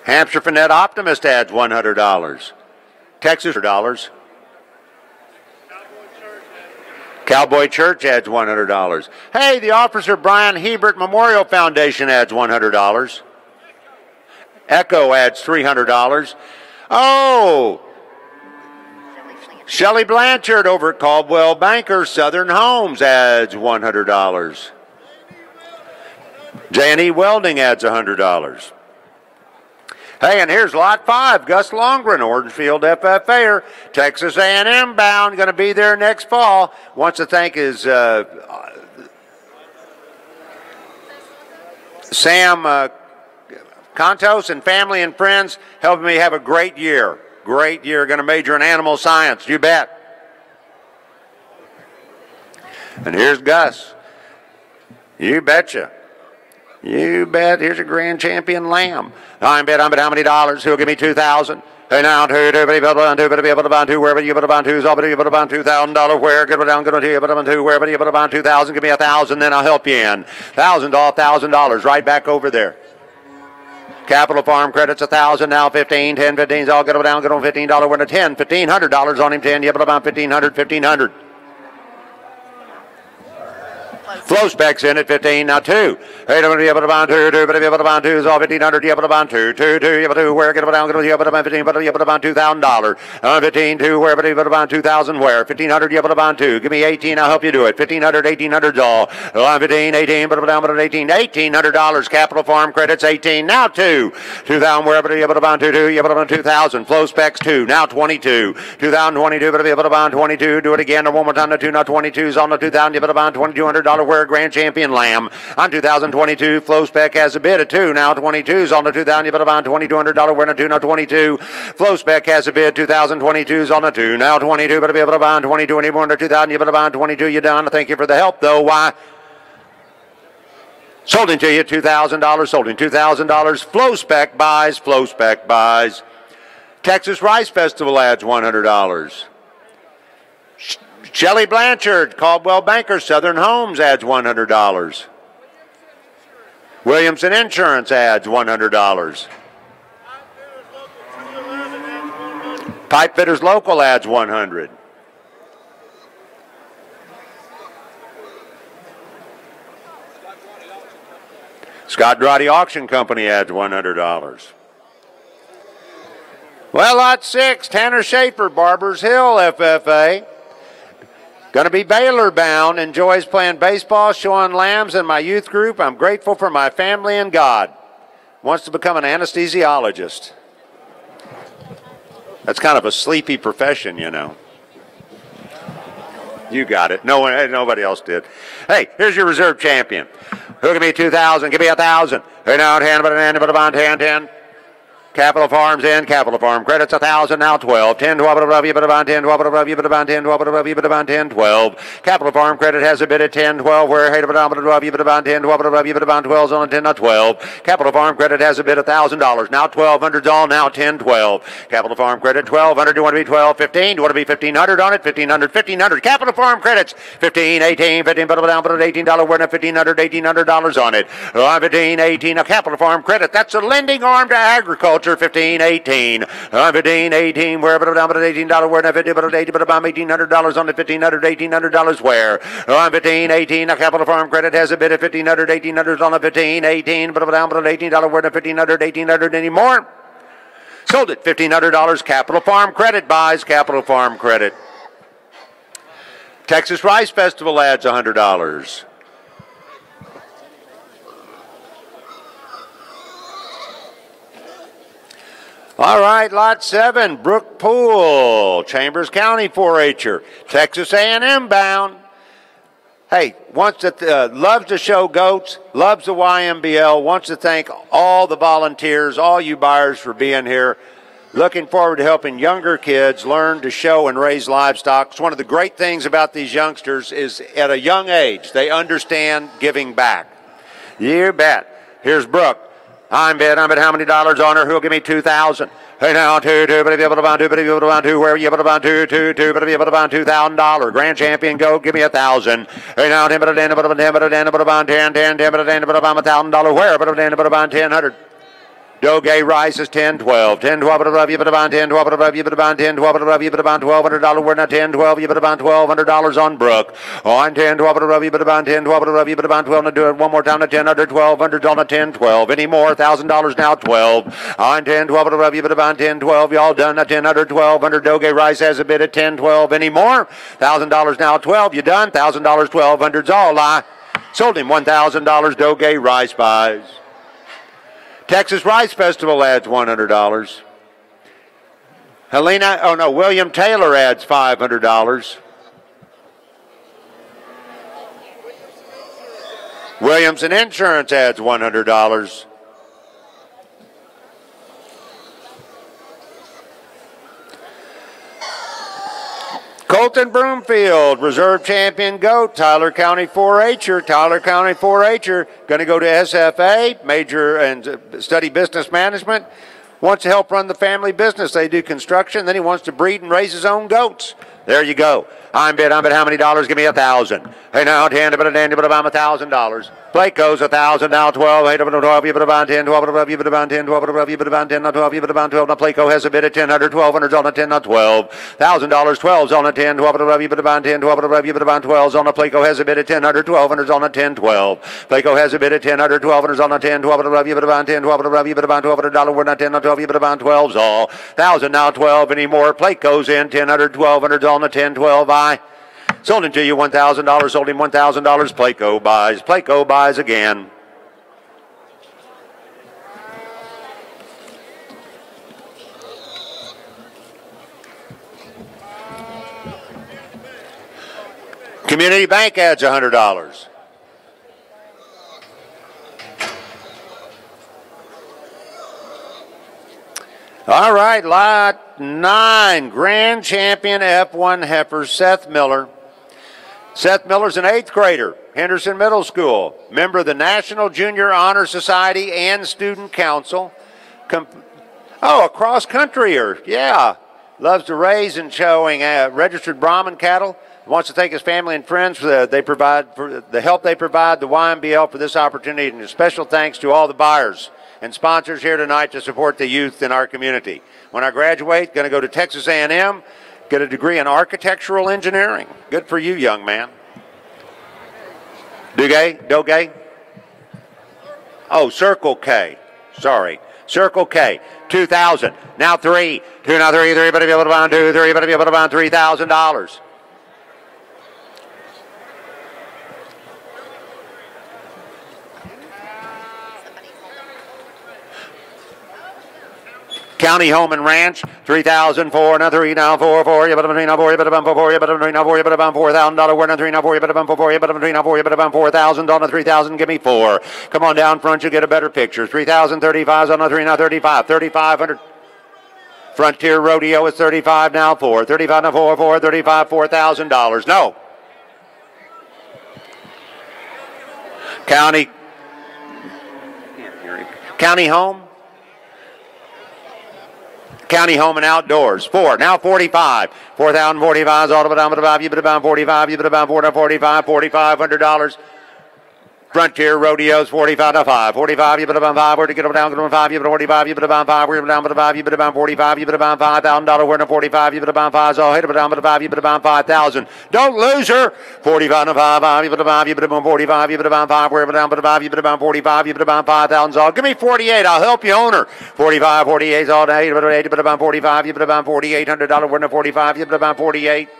Hampshire Finette Optimist adds $100. Texas dollars. Cowboy Church adds $100. Hey, the Officer Brian Hebert Memorial Foundation adds $100. Echo adds $300. Oh, Shelley Blanchard over at Caldwell Banker Southern Homes adds $100. J&E Welding adds $100. Hey, and here's Lot 5, Gus Longren, Orangefield FFA, Texas A&M bound, going to be there next fall. Wants to thank his Sam Contos and family and friends helping me have a great year. Great year. Going to major in animal science. You bet. And here's Gus. You betcha. You bet. Here's a grand champion lamb. I'm bet how many dollars? Who'll give me $2,000? Hey now, two, wherever you able to bond $2,000, all able to bond $2,000. Where? Get down, go to you, able to bond $2,000. Wherever you able to bond $2,000, give me $1,000, then I'll help you in. $1,000, right back over there. Capital Farm credits $1,000 now, 15, 10, 15's all get down, get on $15. We're at 10, $1,500 on him, 10. You able to bond 1,500, 1,500. Flow specs in at 15, now 2. Hey, don't be able to bond 2, but if you able to bond 2 is all 1,500, you able to bond 2, 2, you able to where, get down, you able to bond 15, but you able to bond $2,000. 15, 2, where, but you able to bond 2,000, where? 1,500, you able to bond 2. Give me 18, I'll help you do it. 1,500, 1,800's all. 15, 18, but down, but 18, $1,800. Capital Farm credits 18, now 2. 2,000, where, but you able to bond 2, you able to bond 2,000. Flow specs 2, now 22. 2,022, but if you able to bond 22, do it again, or one more time, the 2, now 22's on the 2,000, you able to bond $2,200, where, grand champion lamb. On 2022, Flow Spec has a bid of 2. Now 22's on the 2,000. You better bond $2,200. We're in a 2. Now 22. Flow Spec has a bid. 2022's on the 2. Now 22. Better be able to bond 22 anymore under 2,000. You better bond 22. You're done. Thank you for the help, though. Why? Sold him to you. $2,000. Sold him $2,000. Flow Spec buys. Flow Spec buys. Texas Rice Festival adds $100. Shelley Blanchard, Caldwell Banker, Southern Homes adds $100. Williamson Insurance adds $100. Pipe Fitters Local adds $100. Scott Droddy Auction Company adds $100. Well, lot 6, Tanner Schaefer, Barbers Hill, FFA. Going to be Baylor bound. Enjoys playing baseball, showing lambs in my youth group. I'm grateful for my family and God. Wants to become an anesthesiologist. That's kind of a sleepy profession, you know. You got it. Nobody else did. Hey, here's your reserve champion. Who give me 2,000? Give me 1,000. Hey, now 10, but a bond 10. Capital Farms in. Capital Farm credits 1,000, now 12. 10, 12, above you, but about 10, 12, above you, but about 10, 12, above you, but about 10, 12. Capital Farm credit has a bid at 10, 12. Where hey, but above you, but about 10, 12, above you, but about 12's on 10, now 12. Capital Farm credit has a bid at $1,000. Now 1,200's all, now 10, 12. Capital Farm credit 1,200. Do you want to be 12, 15? Do you want to be 1,500 on it? 1,500, 1,500. Capital Farm credits 15, 18, 15, but down, but $18. We're at $1,500, $1,800 on it. 15, 18. A Capital Farm credit. That's a lending arm to agriculture. 15, 18. 15, 18, where but down but $18, where not 50, but 80, but about $1,800 on the $1,500, $1,800 where. 15, 18, a Capital Farm credit has a bid of $1,500, $1,800 on the 15, 18, but down but $18, where not $1,500, $1,800 anymore. Sold it, $1,500. Capital Farm credit buys. Capital Farm credit. Texas Rice Festival adds $100. All right, lot 7, Brook Pool, Chambers County 4-H'er, Texas A&M bound. Hey, loves to show goats, loves the YMBL, wants to thank all the volunteers, all you buyers for being here. Looking forward to helping younger kids learn to show and raise livestock. It's one of the great things about these youngsters is at a young age, they understand giving back. You bet. Here's Brooke. I'm bet how many dollars on her? Who'll give me 2,000? Hey now, 2, but if you able to bond 2, but if you able to bond 2, where are you able to bond 2, but if you able to bond $2,000. Grand champion, go, give me 1,000. Hey now, 10, but a 10, but a 10, but a 10, but a bond 10, 10, 10, but a 10, but a bond $1,000. Where? But a 10, but a bond 1,000. Doge Rice is 10, 12. 10, 12, but above you, but about 10, 12, but above you, but about 10, 12, but above you, but about $1,200. We're not 10, 12, you, but about $1,200 on Brook. On 10, 12, but above you, but about 10, 12, but above you, but about 12. Now do it one more time to 10, under 1,200 on a 10, 12. Any more? $1,000 now, 12. On 10, 12, but above you, but about 10, 12. Y'all done at 10, under 1,200. Doge Rice has a bid at 10, 12. Any more? $1,000 now, 12. You done? $1,000, 1,200's all. I sold him $1,000. Doge Rice buys. Texas Rice Festival adds $100. William Taylor adds $500. Williamson Insurance adds $100. Colton Broomfield, reserve champion goat, Tyler County 4-H'er. Tyler County 4-H'er, going to go to SFA, major and study business management. Wants to help run the family business. They do construction. Then he wants to breed and raise his own goats. There you go. I'm bid how many dollars? Give me $1,000. Hey, now, 10, but I'm $1,000. Blake goes 1,000, now 12, 8, 12, you put about 10, 12, you put about 10, 12, you put about 10, not 12, you put about 12. Now, Placo has a bid at 10, 100, 1,200's on a 10, not 12. $1,000, 12's on a 10, 12, you put about 10, 12, you put about 12's on a Placo has a bid at 10, 100, 1,200's on a 10, 12. Placo has a bid at 10, 100, 1,200's on a 10, 12, you put about 10, 12, you put about $1,200, we're not 10, not 12, you put about 12's all. 1,000, now 12 anymore. Placo's in, 10, 100, 1,200's on a 10, 12, I. Sold him to you $1,000, sold him $1,000. Placo buys. Placo buys again. Community Bank adds $100. All right, lot 9, grand champion F1 heifer, Seth Miller. Seth Miller's an 8th grader, Henderson Middle School, member of the National Junior Honor Society and Student Council. A cross-countryer, yeah. Loves to raise and showing registered Brahman cattle. Wants to thank his family and friends for the help they provide the YMBL for this opportunity. And a special thanks to all the buyers and sponsors here tonight to support the youth in our community. When I graduate, going to go to Texas A&M. Get a degree in architectural engineering. Good for you, young man. Doge? Oh, Circle K. Sorry. Circle K. 2,000. Now 3. 2, now 3. 3, but be able to buy 2. 3, but be able to buy $3,000. County Home and Ranch, 3,004, now 3, now 4, 4, you better between now 4, you better bump 4, you better between now 4, you better bump $4,000, we're now 3, now 4, you better bump 4, you better between now 4, you better bump $4,000 on a 3,000, give me 4. Come on down front, you'll get a better picture. 3,035 on a 3, now 35, 3,500. Frontier Rodeo is 35, now 4, 35, now 4, 4, 35, $4,000. No. County Home. County Home and Outdoors, 4. Now 45. 4,045 is all about 5. You put about 45. You put about 45. $4,500. Frontier Rodeos, 45 to 5. 45, you put about 5. Where to get down to 5? You put 45. You put about 5. We're down to 5. You put about 45. You put about $5,000. We're to 45. You put about 5. So hit about 5. You put about 5,000. Don't lose her. 45 to 5. You put about 5. You put about 45. You put about 5. We're down to 5. You put about 45. You put about 5,000. So give me 48. I'll help you own her. 45, 48 all day. You put about 45. You put about $4,800. We're to 45. You put about 48.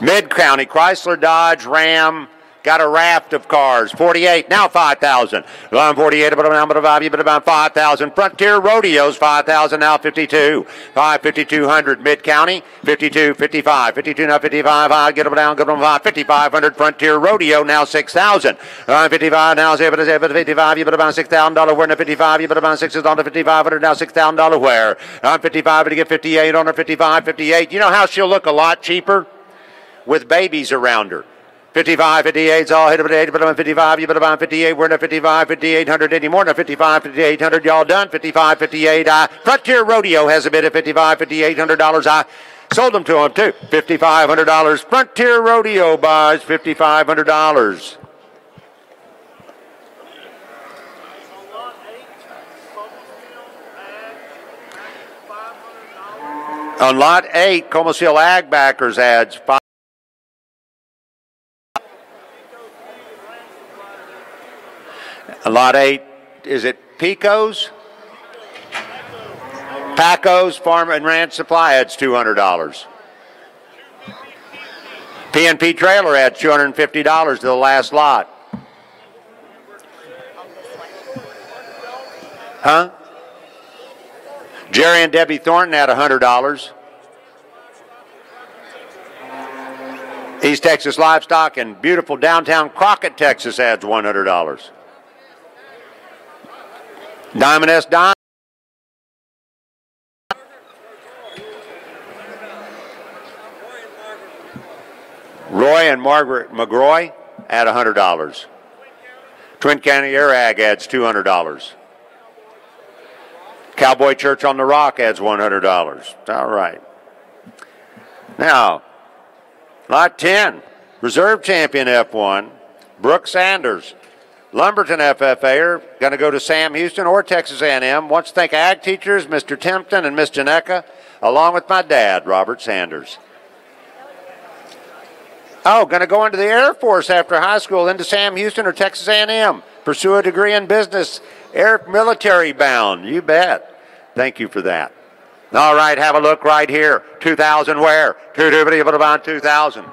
Mid-County, Chrysler, Dodge, Ram, got a raft of cars. 48, now 5,000. 48, about you put about 5,000. Frontier Rodeos, 5,000, now 52. 5,200. Mid-County, 52, 55. 52, now 55. I get them down, get them 5. 5,500. Frontier Rodeo, now 6,000. 55, now 55. You put about $6,000. We're in the 55. You put about 6 on the 5,500. Now $6,000 where? On 55 to get 58 on her 55, 58. You know how she'll look a lot cheaper? With babies around her. 55, 58's all hit about 8, but on 55, you put about 58, we're in a 55, 5,800 anymore, no 55, 5,800, y'all done, 55, 58, Frontier Rodeo has a bid of 55, $5,800, I sold them to him too, $5,500, Frontier Rodeo buys $5,500. On lot 8, Comasville Ag Backers adds 5. Lot 8, is it Pico's? Paco's Farm and Ranch Supply adds $200. PNP Trailer adds $250 to the last lot. Huh? Jerry and Debbie Thornton add $100. East Texas Livestock and beautiful downtown Crockett, Texas adds $100. Diamond S. Diamond. Roy and Margaret McGroy add $100. Twin County Air Ag adds $200. Cowboy Church on the Rock adds $100. All right. Now, lot 10, reserve champion F1, Brooke Sanders. Lumberton FFA are going to go to Sam Houston or Texas A&M. Wants to thank ag teachers, Mr. Timpton and Miss Janeka, along with my dad, Robert Sanders. Oh, going to go into the Air Force after high school, into Sam Houston or Texas A&M. Pursue a degree in business, military bound. You bet. Thank you for that. All right, have a look right here. 2,000 where? 2,000.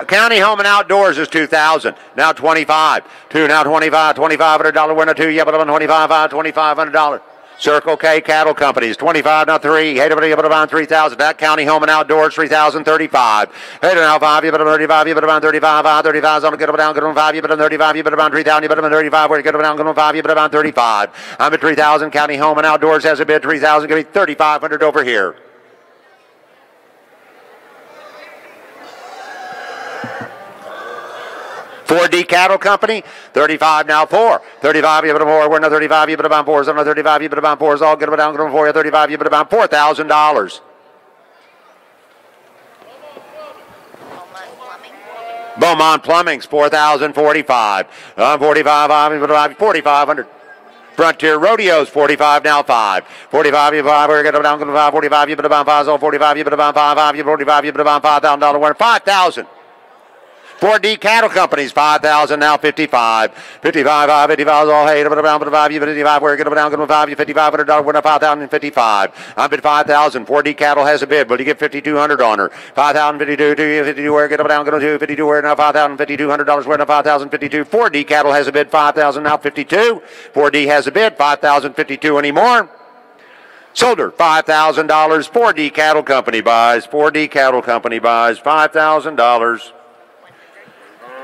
County Home and Outdoors is 2,000. Now 25. Now $2,500 winner 2. Yeah, but $2,500. Circle K Cattle Companies 25 now 3. Hey, about 3,000. That County Home and Outdoors 3,035. Hey, now 5. You better 35. You better about 35. 35 on get down. Get on 5. You better 35. You better about 3,000. You better about 35. Where you get down. Get on 5. You better about 35. I'm at 3,000. County Home and Outdoors has a bid 3,000. Give me 3,500 over here. Ford D Cattle Company, 35 now 4. 35, you put 4. We're no 35, you put about 4. So no 35, you put about 4. All get down, get on 4. 35, you put about $4,000. Beaumont Plumbing's 4,045. 45, you put about 4,500. Frontier Rodeos, 45 now 5. 45, you put about 5. We're going down, get 5. 45, you put about 5. So 45, you put about 5. You 45, you put about $5,000 winner. 5,000. 4D Cattle Companies, 5,000 now 55. 55, 55, all hey, put around 5, you 55, we're going down, get 5, you $5,500 winner, 5,055. I'm bid 5,000. 4D Cattle has a bid, but you get 5,200 on her. 5,052, 52, we're going down, get 2, 52, we're now $5,200 winner, 5,052. 4D Cattle has a bid, 5,000 now 52. 4D has a bid, 5,052 anymore. Sold her $5,000. 4D Cattle Company buys. 4D Cattle Company buys $5,000.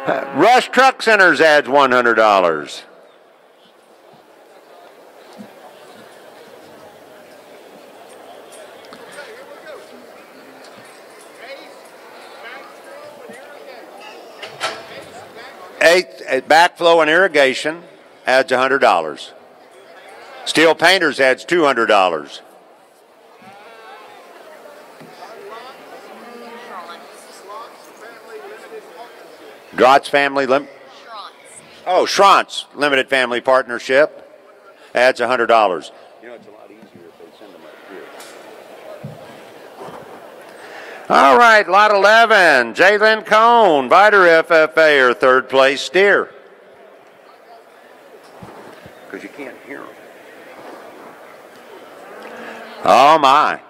Rush Truck Centers adds $100. Backflow and irrigation adds $100. Steel Painters adds $200. Drotz Family Schrantz Limited Family Partnership adds $100. You know, it's a lot easier if they send them up here. All right, lot 11. Jalen Cone, Viter FFA, or third place steer. Because you can't hear them. Oh, my.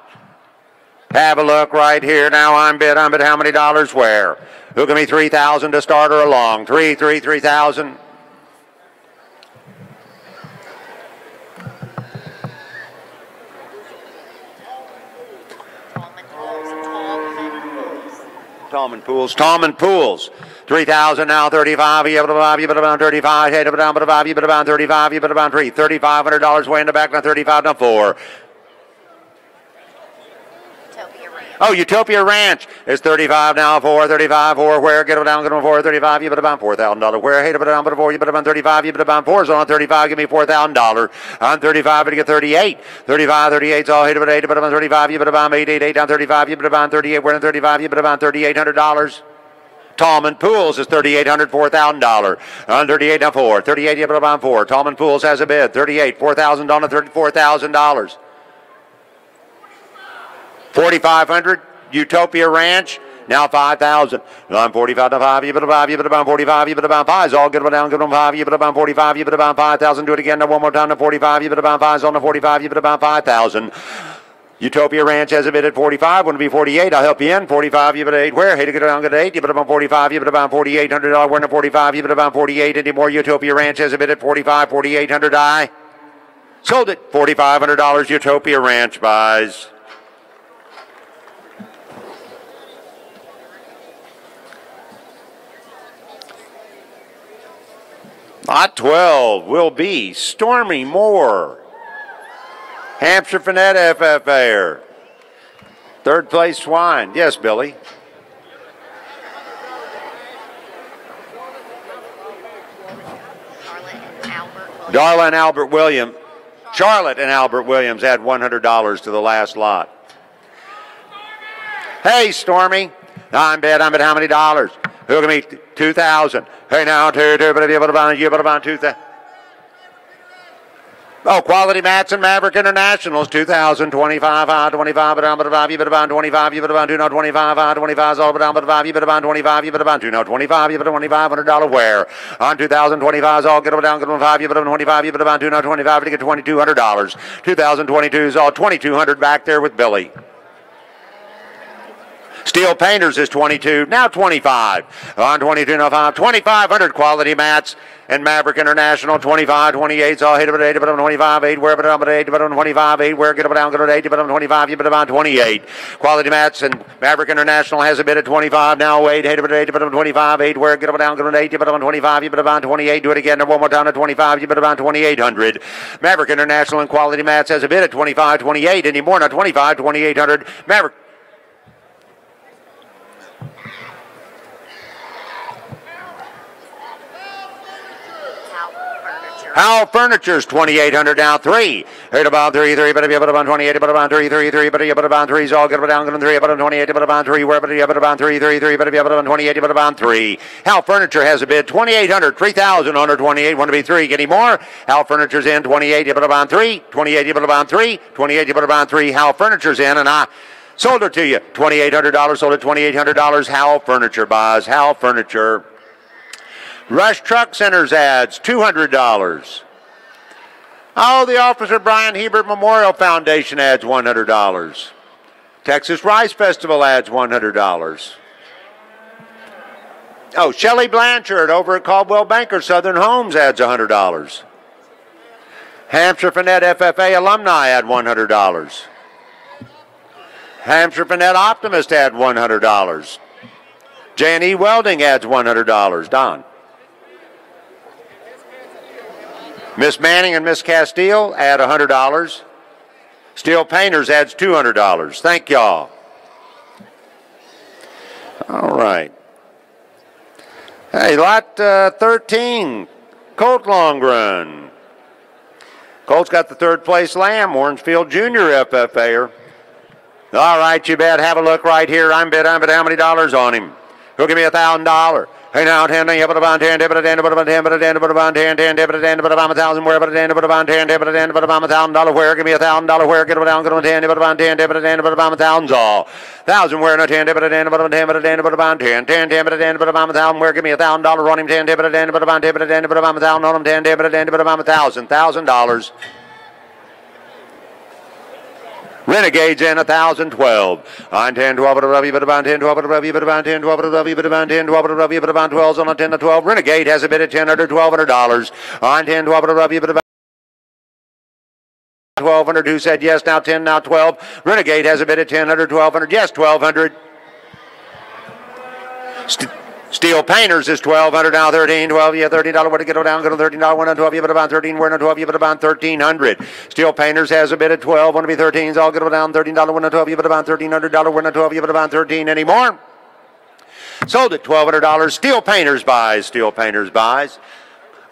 Have a look right here. Now I'm bid how many dollars where? Who give me 3,000 to start her along? 3,000. Tallman Pools. 3,000 now 35. You put about 35. Hey, put down, put 5. You put about 35. You put about 3. $3,500 way in the back. Now 35 now 4. Oh, Utopia Ranch is 35 now 4. 35 4. Where? Get it down. Get on 4. 35. You put about $4,000. Where? Hey, put it down. Put 4. You put about 35. You put about 4. So on 35, give me $4,000. On 35, but you get 38. 35, 38. So hey, put 8. Put about 35. You put about 8. 8 down 35. You put about 38. We're on 35. You put about $3,800. Tallman Pools is $3,800, $4,000. On 38 now 4. 38. You put about 4. Tallman Pools has a bid. 38. $4,000 on $34,000. 4,500, Utopia Ranch, now 5,000. I'm 45 to 5, you put about 5, you put about 45, you put about 5. All get down, get on 5, you put about 45, you put about 5,000. Do it again, now one more time to 45, you put about 5. On the 45, you put about 5,000. Utopia Ranch has a bid at 45. Wouldn't it be 48? I'll help you in. 45, you put 8. Where? Hey, to get down, get 8. You put about 45, you put about $4,800. We're in 45, you put about 48. Anymore. Utopia Ranch has a bid at 45, $4,800. I sold it. $4,500. Utopia Ranch buys. Lot 12 will be Stormy Moore. Hampshire Finette FFA. Third place Swine. Yes, Billy. Darla and Albert Williams. Charlotte and Albert Williams add $100 to the last lot. Hey, Stormy. I'm bet how many dollars? Who can me? 2,000. Hey, now, but you about 2,000. Oh, Quality Mats and Maverick Internationals, 2,000, 25, 25, but down, but about, you bet about 25, you bet about 2, now 25, 25 is all but down, but about, you bet about 25, you bet about 2, now 25, you bet $2,500 wear. On 2,025 is all, get them down, get them 5, you bet 25, you bet about 2, now 25 to get $2,200. 2,022 is all, 2,200 back there with Billy. Steel Painters is 22, now 25. On 22, now 5, 2,500 Quality Mats and Maverick International, 25, 28, all hit about 8, but 25, 8, where, but 8, but 25, 8, where, get about 8, but 25, you bet about 28. Quality Mats and Maverick International has a bid at 25, now 8, hit about 8, but 25, 8, where, get about 8, you bet about 25, you bet about 28, do it again, one more time at 25, you bet about 2,800. Maverick International and Quality Mats has a bid at 25, 28, anymore, now 25, 2,800. Maverick. Howell Furniture's 2,800 now 3. Hit about 3, 3, but about 28, but about 3, 3, 3, but about 3 is all good, but down 3, but 28, but about 3, where, but about 3, 3, 3, but about 28, but about 3. Howell Furniture has a bid 2,800, 3,000 under 28, want to be 3. Any more? Howell Furniture's in 28, but about 3, 28, but about 3, 28, but about 3. Howell Furniture's in, and I sold it to you. $2,800, sold it $2,800. Howell Furniture buys. Howell Furniture. Rush Truck Centers adds $200. Oh, the Officer Brian Hebert Memorial Foundation adds $100. Texas Rice Festival adds $100. Oh, Shelley Blanchard over at Caldwell Banker Southern Homes adds $100. Hampshire Finette FFA alumni add $100. Hampshire Finette Optimist add $100. J&E Welding adds $100. Don. Miss Manning and Miss Castile add $100. Steel Painters adds $200. Thank y'all. All right. Hey, lot 13, Colt Long Run. Colt's got the third place lamb, Orangefield Jr. FFA. All right, you bet. Have a look right here. I'm bet how many dollars on him? Who'll give me $1,000? Hey now, 10, but about 10, but about 10, but about 10, but about 10, 10, but about 1,000, where, but 10, but about 10, but about $1,000, where, give me $1,000, where, get it down, get it 10, but about 10, but about 1,000 all. 1,000, where, no 10, but 10, but about 10, but 10, but about 10, 10, but about 1,000, where, give me $1,000 on him, 10, but 10, but about 10, but about 1,000 on him, 10, but about $1,000. Renegades in 1,012. On 10, 12, but about 10, 12, but about 10, 12, but about 10, 12, but about 12 on a 10 to 12. Renegade has a bid at $1,000 $1,200. On 10, 12, but about 1,200. Who said yes? Now 10, now 12. Renegade has a bid at $1,000 $1,200. Yes, 1,200. Steel Painters is $1,200 now 13, 12, yeah, $13. Where to get it down? Go to $13. 1 on 12, you bet about 13. Where on 12, you bet about 1,300. Steel Painters has a bid at 12. Want to be 13s? I'll get it down $13. 1 on 12, you bet about $1,300. 1 on 12, you bet about 13 anymore. Sold at $1,200. Steel Painters buys. Steel Painters buys.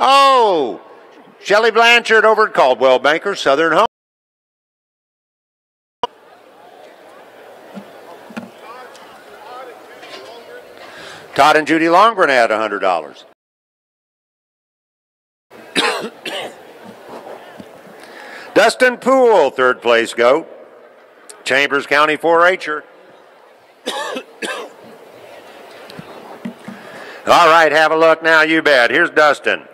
Oh, Shelley Blanchard over at Caldwell Banker Southern Home. Todd and Judy Longren add $100. Dustin Poole, third place goat. Chambers County 4-H'er. All right, have a look now, you bet. Here's Dustin,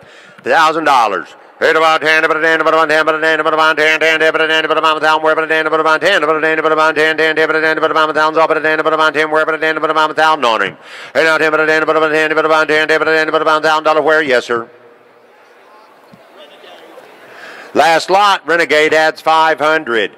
$1,000. Hit about 10, but about 10, but about 10, but about 10, 10, but about 1,000, where, but 10, but about 10, but 10, but about 10, 10, but about 1,000, all but 10, but about 10, where, but 10, but about 1,000 on him. Hey now 10, but 10, but about 10, but about 10, but about $1,000 where? Yes, sir. Last lot, Renegade adds 500.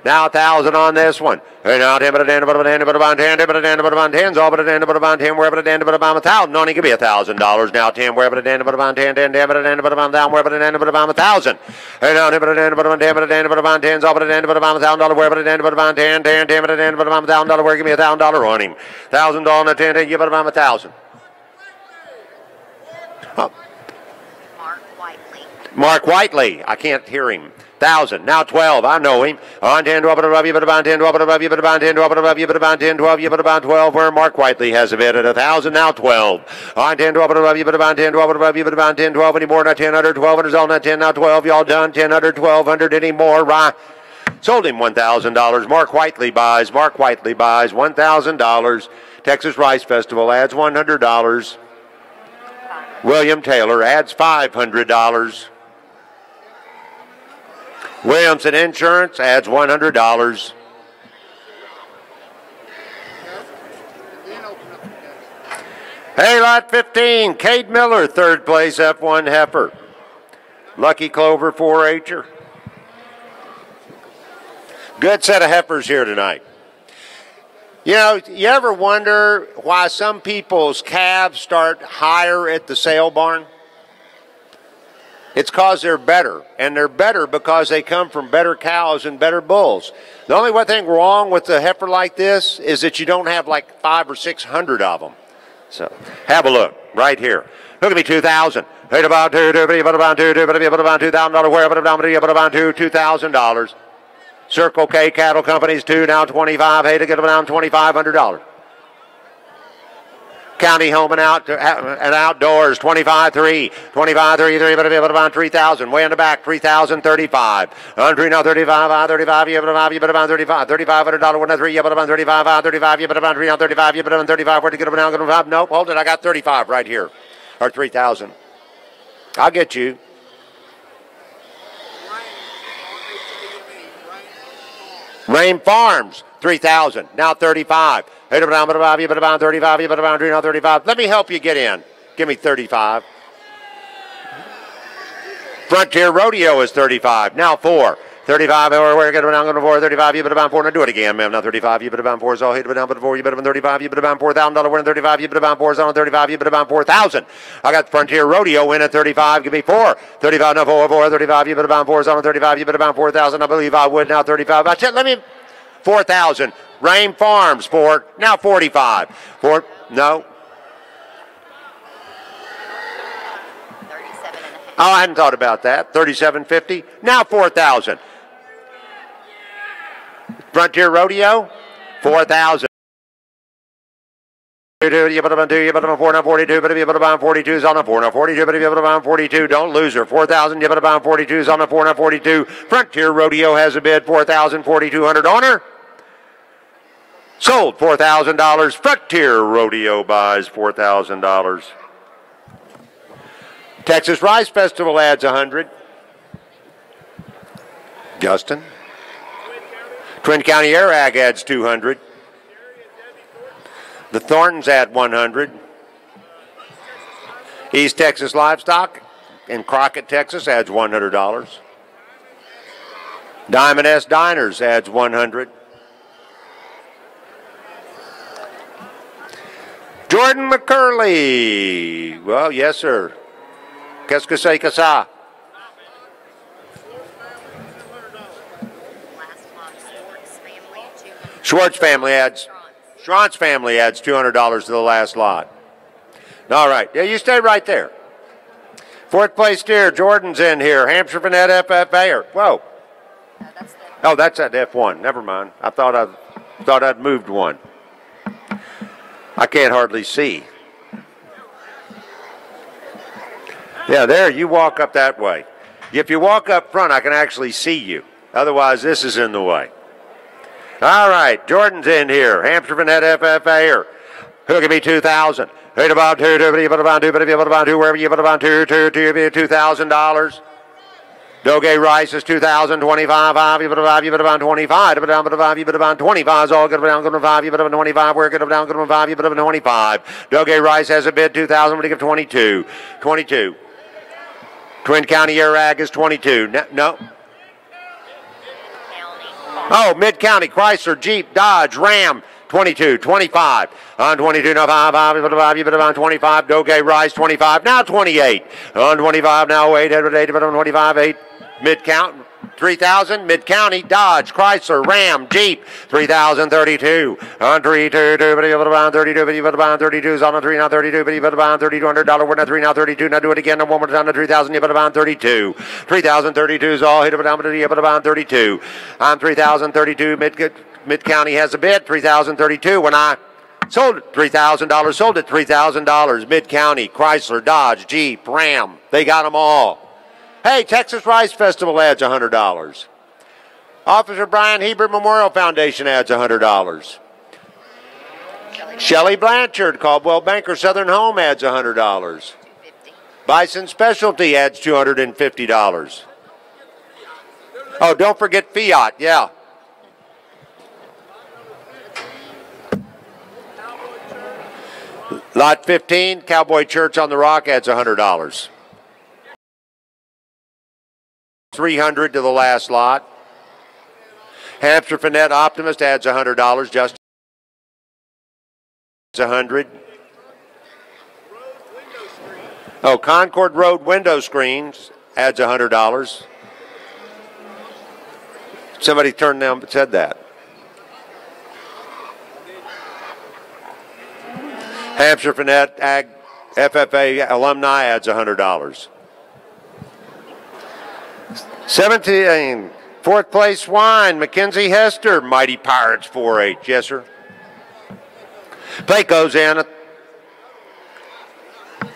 Now 1,000 on this one. Hey, now 10, but a 10, but a 10, but a 10, but a 10, but a 10, all but a 10, but a 10, where but a 10, but a 1,000. Only could be $1,000. Now 10, where but a 10, but a 10, 10, 10, but a 10, but a 1,000, where but a 10, but a 1,000. Hey, now 10, but a 10, but a 10, but a 10, but a 10, all but a 10, but a $1,000, where but a 10, but a 10, 10, 10, but a 10, but a $1,000, where give me $1,000 on him. $1,000 on a 10, 10, give it about 1,000. Oh. Mark Whiteley. I can't hear him. 1,000. Now 12. I know him. On 10, 12, but above you, but about 10, 12, but above you, but about 10, 12, but above you, but about 10, 12, you, but about 12, where Mark Whiteley has a bid at 1,000. Now 12. On 10, 12, but above you, but about 10, 12, but above you, but about 10, 12, any more? Now 10, 100, 1200, all not 10, now 12. Y'all done? 10, 100, 1200, any more? Right. Sold him $1,000. Mark Whiteley buys. Mark Whiteley buys $1,000. Texas Rice Festival adds $100. William Taylor adds $500. Williamson Insurance adds $100. Hey, lot 15, Cade Miller, third place, F1 Heifer. Lucky Clover 4-H'er. Good set of heifers here tonight. You know, you ever wonder why some people's calves start higher at the sale barn? It's because they're better, and they're better because they come from better cows and better bulls. The only one thing wrong with a heifer like this is that you don't have like 500 or 600 of them. So have a look right here. Look at me, 2,000. Hey, about $2,000, where about $2,000. Circle K Cattle Companies 2 now 25. Hey, to get them down $2,500. County Home and Outdoors, 25-3, 25-3, but about 3,000. Way in the back, 3,035. Under now 35, 35, you but about 35, $3,500, 1 3, you but about 35, 35, you but about 3 now 35, you but about 35. Where to get them down? Nope, hold it, I got 35 right here, or 3,000. I'll get you. Rain Farms, 3,000, now 35. Hey, but about you, but about 35, you but about 3, now 35. Let me help you get in. Give me 35. Frontier Rodeo is 35, now 4. 35, where get down, going to 4, 35, you but about 4. Now do it again, ma'am. Now 35, you but about 4 is all hit, but down, but 4, you but about 35, you but about $4,000 win, 35, you but about 4 is on 35, you but about 4,000. I got Frontier Rodeo win at 35, give me 4. 35, no 4, 35, you but about 4 is on 35, you but about 4,000. I believe I would now 35. I said, let me 4,000. Rain Farms for now 45. For no. 37.5. Oh, I hadn't thought about that. 37.50. Now 4,000. Frontier Rodeo, 4,000. You put them on 2, you put them on 4, now 42, but if you put them on 42 is on a 4, now 42, but if you put them on 42, don't lose her. 4,000, you put them on 42 is on a 4, now 42. Frontier Rodeo has a bid, 4,000, 4,200 on her. Sold $4,000. Frontier Rodeo buys $4,000. Texas Rice Festival adds 100. Justin. Twin County Air Ag adds 200. The Thorntons add 100. East Texas Livestock in Crockett, Texas adds $100. Diamond S Diners adds 100. Jordan McCurley. Well, yes, sir. Qu'est-ce que c'est que ça? Schwartz family adds $200 to the last lot. All right. Yeah, you stay right there. Fourth place steer, Jordan's in here. Hampshire Vanette FFA. Whoa. Oh, that's at F1. Never mind. I thought I'd moved one. I can't hardly see. Yeah, there, you walk up that way. If you walk up front, I can actually see you. Otherwise, this is in the way. All right, Jordan's in here. Hampshire Vanette FFA. Who can be 2,000? Who about 2, but you put about 2, but if you put about 2, wherever you put about 2, $2,000. Doge Rice is 2,025. 5, you put about 5, you put about 25. Put down, put 5, you put about 25. Is all good down, good 5, you put about 25. Where good down, good 5, you put about 25. Doge Rice has a bid 2,000, but he give 22. 22. Twin County Air Ag is 22. No. Oh, Mid-County, Chrysler, Jeep, Dodge, Ram, 22, 25. On 22, now 5, you put on 25. Doge, Rise, 25. Now 28. On 25, now 8, 8, put on 25, 8. Mid-County, 3,000. Mid-County, Dodge, Chrysler, Ram, Jeep, 3,032. On 3, 2, 2, but you put on 32, but you put on 32. On a 3, now 32, but you put on $3,200. We're now 3, now 32. Now do it again. Now one more time to 3,000. You put on 32. 3,032 is all. Hit it down, but you put on 32. On 3,032, Mid-County has a bid, 3,032. When I sold it, $3,000, sold it $3,000. Mid-County, Chrysler, Dodge, Jeep, Ram, they got them all. Hey, Texas Rice Festival adds $100. Officer Brian Hebert Memorial Foundation adds $100. Shelley Blanchard, Caldwell Banker Southern Home adds $100. Bison Specialty adds $250. Oh, don't forget Fiat, yeah. Lot 15, Cowboy Church on the Rock adds $100. 300 to the last lot. Hampshire Finette Optimist adds $100. Just 100. Oh, Concord Road Window Screens adds $100. Somebody turned down said that. Hampshire Finette Ag FFA alumni adds $100. 17, fourth place Swine, Mackenzie Hester, Mighty Pirates 4-H. Yes, sir. Plate goes in.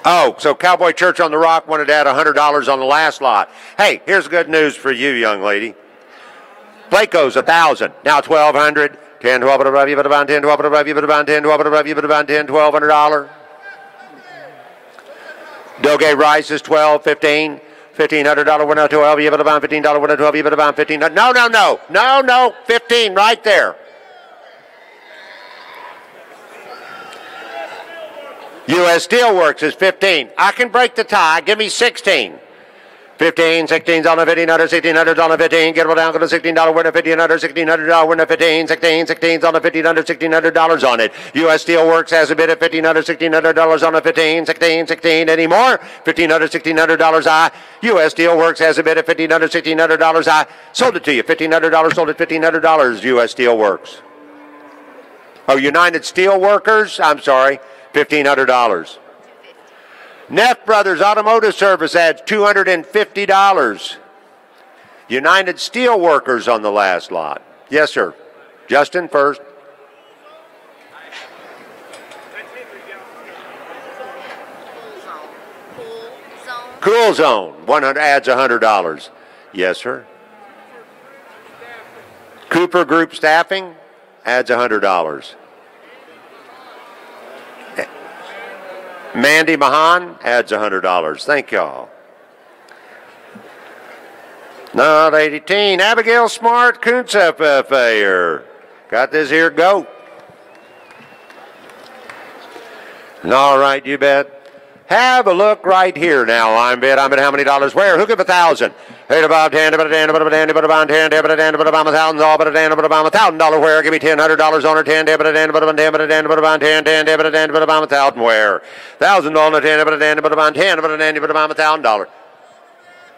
Oh, so Cowboy Church on the Rock wanted to add $100 on the last lot. Hey, here's good news for you, young lady. Plate goes 1,000. Now 1,200. 10, 12, but above you, but about 10, 12, but above you, but about 10, 12, but above you, but about 10, $1,200. Doge Rice is 12, 15. $1,500 winner, 12, you put about $15 winner, 12, you put about $15. No, 15 right there. U.S. Steelworks is 15. I can break the tie. Give me 16. 15, 16's on the 1,500, 1,600's on the 15. Get it down to the $16 winner, $1,500, $1,600 winner, 15, 16's on the $1,500, $1,600 on it. U.S. Steelworks has a bid at $1,500, $1,600 on the 15, 16 anymore. $1,500, $1,600 I. U.S. Steelworks has a bid at $1,500, $1,600 I. Sold it to you, $1,500, sold it $1,500, U.S. Steelworks. Oh, United Steelworkers, I'm sorry, $1,500. Neff Brothers Automotive Service adds $250. United Steelworkers on the last lot. Yes, sir. Justin first. Cool Zone 100 adds $100. Yes, sir. Cooper Group Staffing adds $100. Mandy Mahan adds $100. Thank y'all. Not 18. Abigail Smart, Kuntz FFA. Got this here goat. All right, you bet. Have a look right here now. I'm at how many dollars? Where? Who give 1,000? 8 about 10, about 10, about 10, about 10, about 10, about 1,000, all but a 10, about $1,000 where? Give me $100 on her 10, about 10, about 10, about 10, about 10, 10, about 10, about 1,000 where? $1,000 on 10, about 10, about 10, about 10, about $1,000.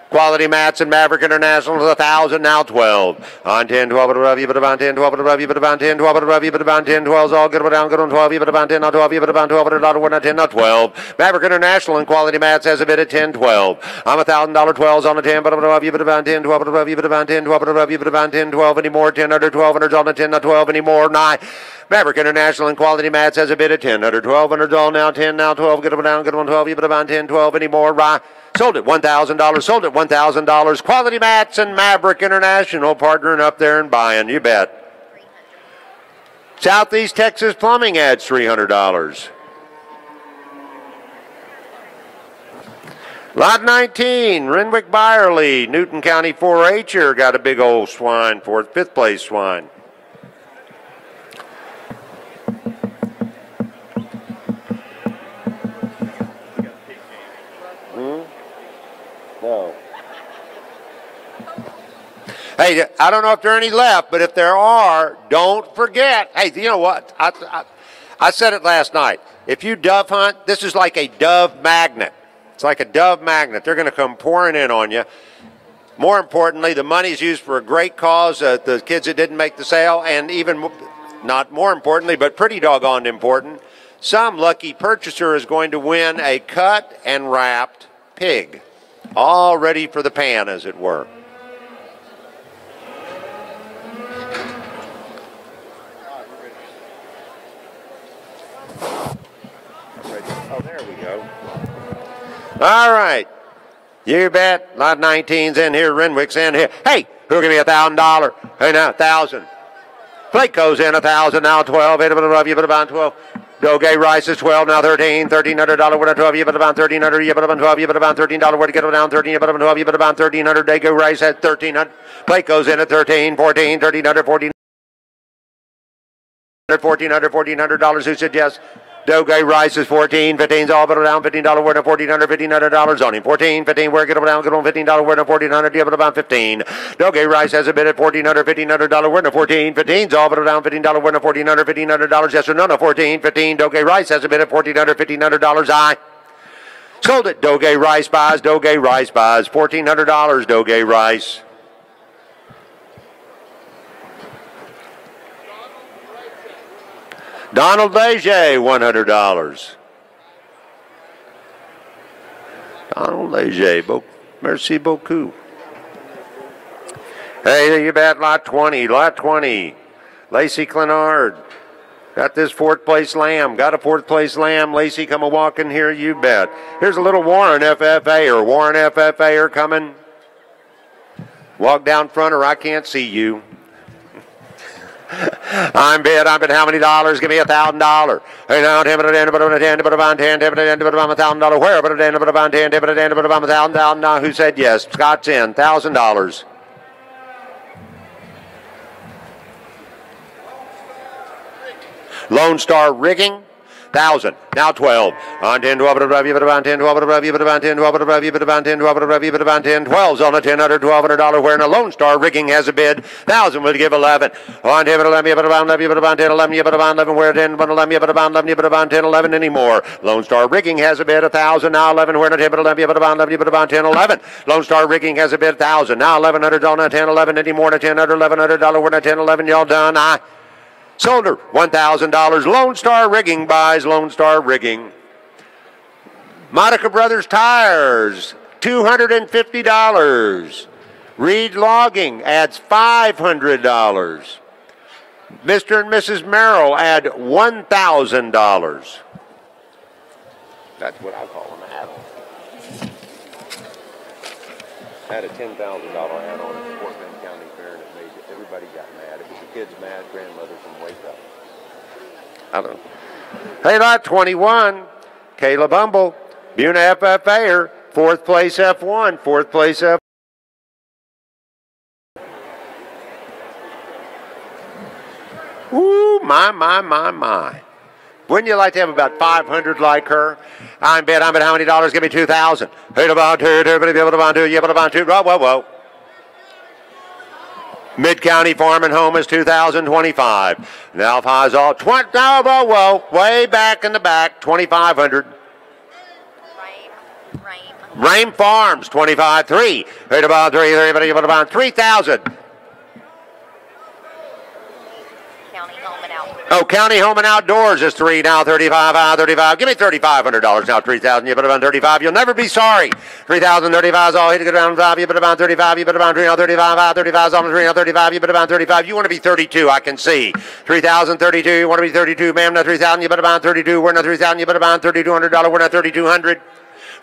Quality Mats and Maverick International is 1,000, now 12. On 10, 12, but above you, but about 10, 12, but above you, but about 10, 12, but above you, but about 10, 12 is all good, but down, good on 12, you, but about 10, not 12, you, but about 12, $100, we're not 10, not 12. Maverick International and Quality Mats has a bid at 10, 12. I'm $1,000, 12s on the 10, but above you, but about 10, 12, but above you, but about 10, 12, but above you, but about 10, 12 anymore, 10 under 1200's on the 10, not 12 anymore, 9. Maverick International and Quality Mats has a bid at 10, under 1200's all now 10, now 12, good on down, good on 12, you, but about 10, 12 anymore, right? Sold it $1,000. Sold it $1,000. Quality Mats and Maverick International partnering up there and buying. You bet. Southeast Texas Plumbing adds $300. Lot 19, Renwick Byerly, Newton County 4-H'er got a big old swine for it, 5th place swine. No. Hey, I don't know if there are any left, but if there are, don't forget. Hey, you know what? I said it last night. If you dove hunt, this is like a dove magnet. It's like a dove magnet. They're going to come pouring in on you. More importantly, the money is used for a great cause, the kids that didn't make the sale, and even not more importantly, but pretty doggone important, some lucky purchaser is going to win a cut and wrapped pig, all ready for the pan, as it were. Oh, there we go. All right. You bet. A lot of 19s in here. Renwick's in here. Hey, who'll give me $1,000? Hey, now, 1,000. Blake goes in 1,000, now 12. You put about 12. Doge Rice is 12, now 13. $1,300 winner 12. You put about 1,300. You put about 12. You put about $13 where to get it down 13. You put about 12. You put about 1,300. Doge Rice at 1,300. Blake goes in at 13, 14, 1,300, 14. $1,400. Who said yes? Doge Rice is 14, 15's all but down, $15 word of $1,400 on him. 14, 15, where get down, get on $15 word of $1,400, give it about 15. Doge Rice has a bid at $1,400 word of 14, 15's all but down, $15 word of $1,400, yes or no, 14, 15. Doge Rice has a bid at $1,400, I sold it. Doge Rice buys, $1,400, Doge Rice. Donald Leger, $100. Donald Leger, merci beaucoup. Hey, you bet, lot 20. Lacey Clenard. Got this fourth place lamb. Lacey, come a walking here, you bet. Here's a little Warren FFA coming. Walk down front or I can't see you. I'm bid how many dollars? Give me $1,000. Hey, now, $10, $1,000. Where? $1,000. Who said yes? Scott's in. $1,000. Lone Star Rigging. 1,000. Now 12. On 10, 12, 10, 12, 10, 12, 10, 12, 10, 12, 10, 12's on a $1,000, $1,200 where in a Lone Star Rigging has a bid. 1,000 would give 11. On 10, 11, 10, 11, where 10, 11, 10, 11 anymore. Lone Star Rigging has a bid 1,000, now 11, where in a 10, 11, 10, 11. Lone Star Rigging has a bid 1,000, now 1,100 on a 10, 11 anymore, $10, $1,100 where in a 10, 11, y'all done. Sold her $1,000. Lone Star Rigging buys Lone Star Rigging. Monica Brothers Tires, $250. Reed Logging adds $500. Mr. and Mrs. Merrill add $1,000. That's what I call an add-on. Had a $10,000 add-on at the Fort Bend County Fair, and it made everybody got mad. It was the kids mad, grandmothers from Wake Up. I don't know. Hey, lot 21, Kayla Bumble, Buna FFA, fourth place F1, fourth place F. Ooh, my. Wouldn't you like to have about 500 like her? I'm bet how many dollars? Give me 2,000. Hey, about two, whoa. Mid-County Farm and Home is 2025. Now Alpha's all 20. Whoa. Way back in the back, 2,500. Rame Farms, 25.3. Hey, about 3,000. Oh, County Home and Outdoors is 3 now, 35. Give me $3,500 now, 3,000. You put about 35. You'll never be sorry. 3,000, 35 is all hit to go down 5. You put about 35. You put about 3 now, 35. 35 is on 3 now, 35. You put about 35. You want to be 32, I can see. 3,000, 32. You want to be 32, ma'am. Now 3,000. You put about 32. We're now 3,000. You put about $3,200. We're now 3,200.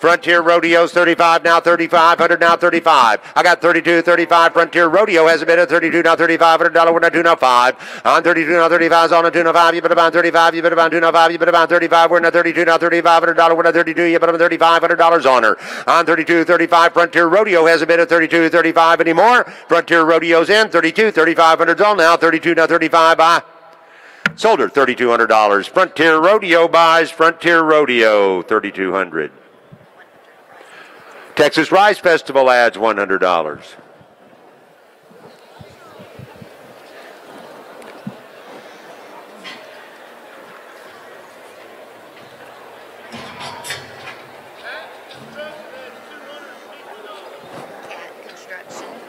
Frontier Rodeo's 35 now, 3,500 now, 35. I got 32, 35. Frontier Rodeo has a bid of 32 now, $3,500. We're not 2 now 5. On 32 now, 35 is on a 2 now 5. You put about 35. You put about 2 now 5. You put about 35. We're not 32 now, $3,500. We're not 32. You put about $3,500 on her. On 32, 35. Frontier Rodeo has a bid of 32, 35 anymore. Frontier Rodeo's in 32, 3,500's on now, 32 now, 35. Bye. Sold her $3,200. Frontier Rodeo buys Frontier Rodeo $3,200. Texas Rice Festival adds $100.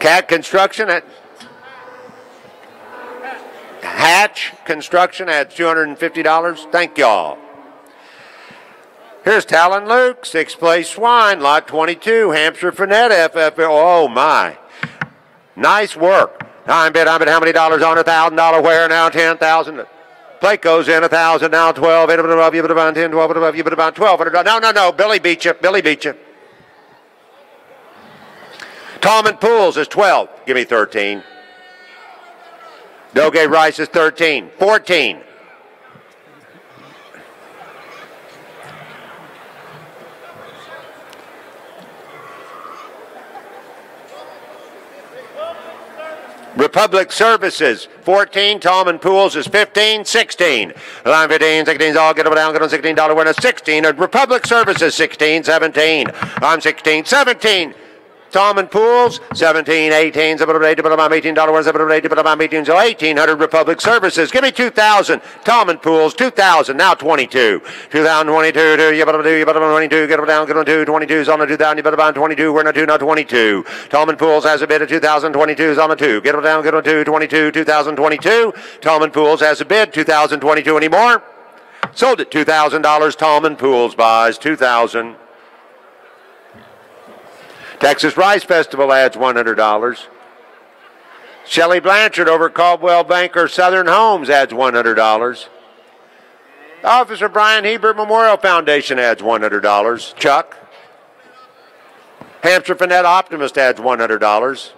Cat Construction at Hatch Construction adds $250. Thank y'all. Here's Talon Luke, 6th place Swine, lot 22, Hampshire Finette, FF. Oh, my. Nice work. I'm bet how many dollars on $1,000 where now? 10,000. Plate goes in 1,000 now 12. You put about 10, 12. You put about 1,200. No. Billy beat you. Tallman Pools is 12. Give me 13. Doge Rice is 13. 14. Republic Services, 14. Tallman Pools is 15. 16. Line 15. 16's all get down. Get on $16 winner. 16. Republic Services, 16. 17. I'm 16. 17. Tallman Pools, 17. 18. $18 winner. 1800 Republic Services. Give me 2,000. Tallman Pools, 2,000. Now 22. 2022. You better 22. Get down. Get on 2. 22's on the 2,000. You better buy 22. We're not 2. Not 22. Tallman Pools has a bid of 2022's on the 2. Get down. Get on 2. 22. 2022. Tallman Pools has a bid. 2022 anymore. Sold at $2,000. Tallman Pools buys 2,000. Texas Rice Festival adds $100. Shelley Blanchard over at Caldwell Banker Southern Homes adds $100. Officer Brian Hebert Memorial Foundation adds $100. Chuck. Hampshire Finette Optimist adds $100.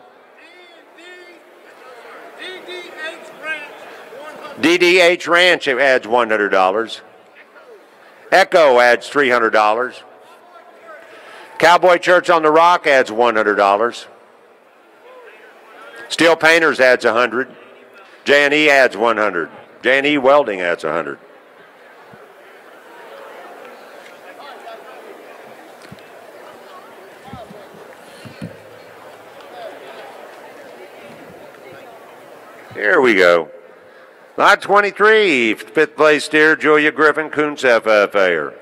DDH Ranch adds $100. Echo adds $300. Cowboy Church on the Rock adds $100. Steel Painters adds $100. J&E adds $100. J&E Welding adds $100. Here we go. Lot 23, 5th place steer, Julia Griffin, Kuntz FFA.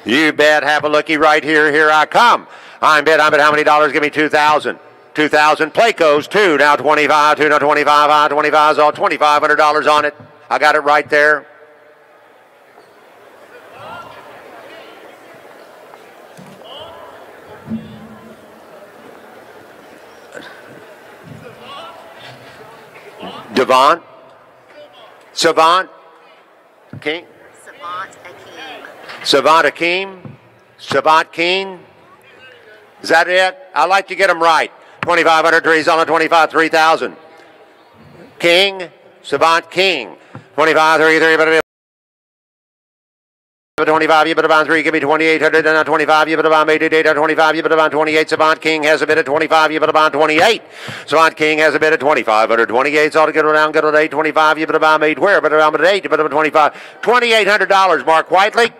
You bet. Have a looky right here. Here I come. I'm bet how many dollars? Give me 2,000. 2,000. Plate goes 2. Now 25. 2 now 25. 25's all $2,500 on it. I got it right there. Devon. Savant. King. Savant Akeem. Savant Keen. Is that it? I like to get them right. 2,500 trees on a 25, 3,000. King. Savant King. 25, 3, 25, you put about 3, give me 2,800, and 25, you put about 88, 25, you put about 28. Savant King has a bid at 25, you put about 28. Savant King has a bid at 2,500, 28, all to get around, get at 8, 25, you put about 8, where? But around at 8, you put about 25, $2,800, Mark Whiteley.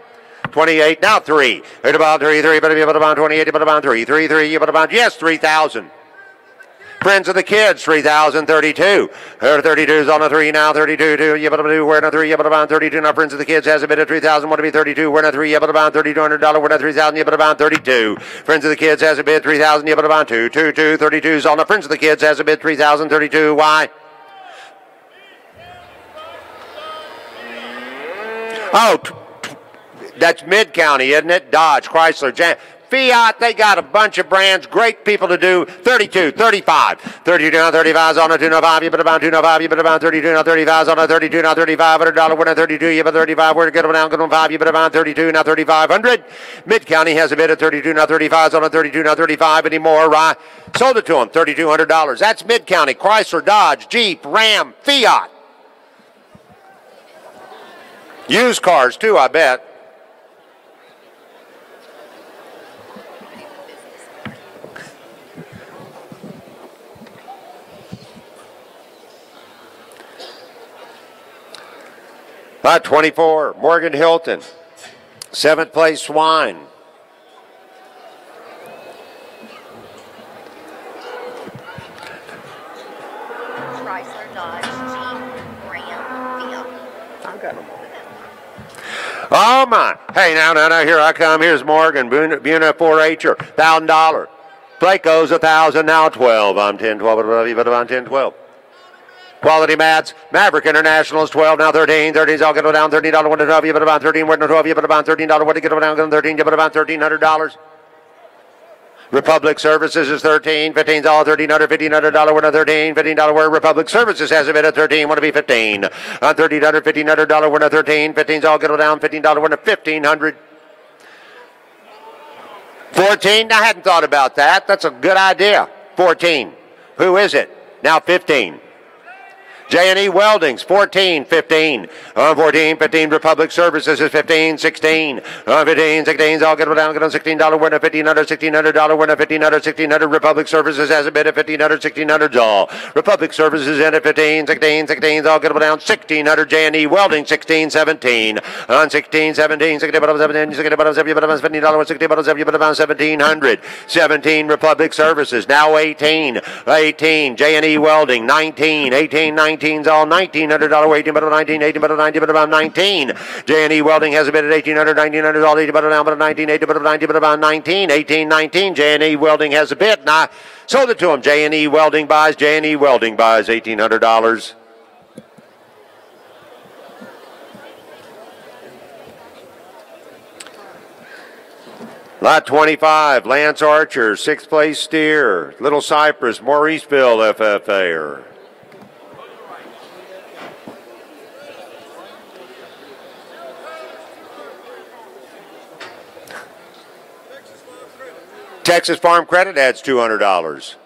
28, now 3. Hit about 3, but you put about 28, you put about 3, 3, you put about, yes, 3,000. Friends of the Kids, 3,032. 32's on a 3 now, 32, 2. You put about 2, we're in a 3, you put about 32. Now Friends of the Kids has a bid of 3,000, want to be 32, we're in a 3, you put about $3,200, we're in a 3,000, you put about 32. Friends of the Kids has a bid 3,000, you put about 2, 32's on the Friends of the Kids has a bid 3,032. Why? Oh, that's Mid-County, isn't it? Dodge, Chrysler, Fiat, they got a bunch of brands, great people to do. 32, 35. 32 now, 35's on a 205, you put about 205, you put about 32 now, 35's on a 32 now, $3,500 winner, 32, you put 35, we're to get them down, get them 5, you put about 32 now, 3,500. Mid-County has a bid of 32 now, 35's on a 32 now, 35 anymore, right? Sold it to them, $3,200. That's Mid-County, Chrysler, Dodge, Jeep, Ram, Fiat. Used cars too, I bet. Lot 24, Morgan Hilton, 7th place Swine. Chrysler, Dodge, Jeep, Ram, Fiat. I got them all. Oh my! Hey, now, here I come. Here's Morgan, Buna 4-H'er, $1,000. Placo's 1,000, now 12. I'm 10, 12, but I'm 10, 12. Quality mats. Maverick International is 12, now 13. 13's all get down. $13, one to 12, you but about 13, one to 12, you but about $13, what to get down, 13, you but about $1,300. Republic Services is 13. 15's all $1,300, $1,500, one to 13. $15 where Republic Services has a bid at 13, want to be 15. $1,300, $1,500, one to 13. 15's all get down. $15, one to $1,500. 14, I hadn't thought about that. That's a good idea. 14. Who is it? Now 15. J&E Welding's 14, 15. 14, 15. Republic Services is 15, 16. 15, 16's all get down, $16, winner, $1,500, $1,600, winner, $1,500, $1,600. Republic Services has a bid at $1,500, $1,600 all. Republic Services in at 15, 16, 16's all get down, $1,600. J&E Welding, 16, 17. On 16, 17, 60, but 17, 60, but $70, 60, but $1,700. 17, Republic Services, now 18. 18, J&E Welding, 19, 18, 19's all $1,900, 18, but 19, 18, but 19, but about 19. J&E Welding has a bid at $1,800, 1,900, all 80, but now, but 19, 80, but 90, but about 19, 18, 19. J&E Welding has a bid, and I sold it to him. J&E Welding buys, J&E Welding buys $1,800. Lot 25, Lance Archer, 6th place steer. Little Cypress, Mauriceville, FFA. Texas Farm Credit adds $200.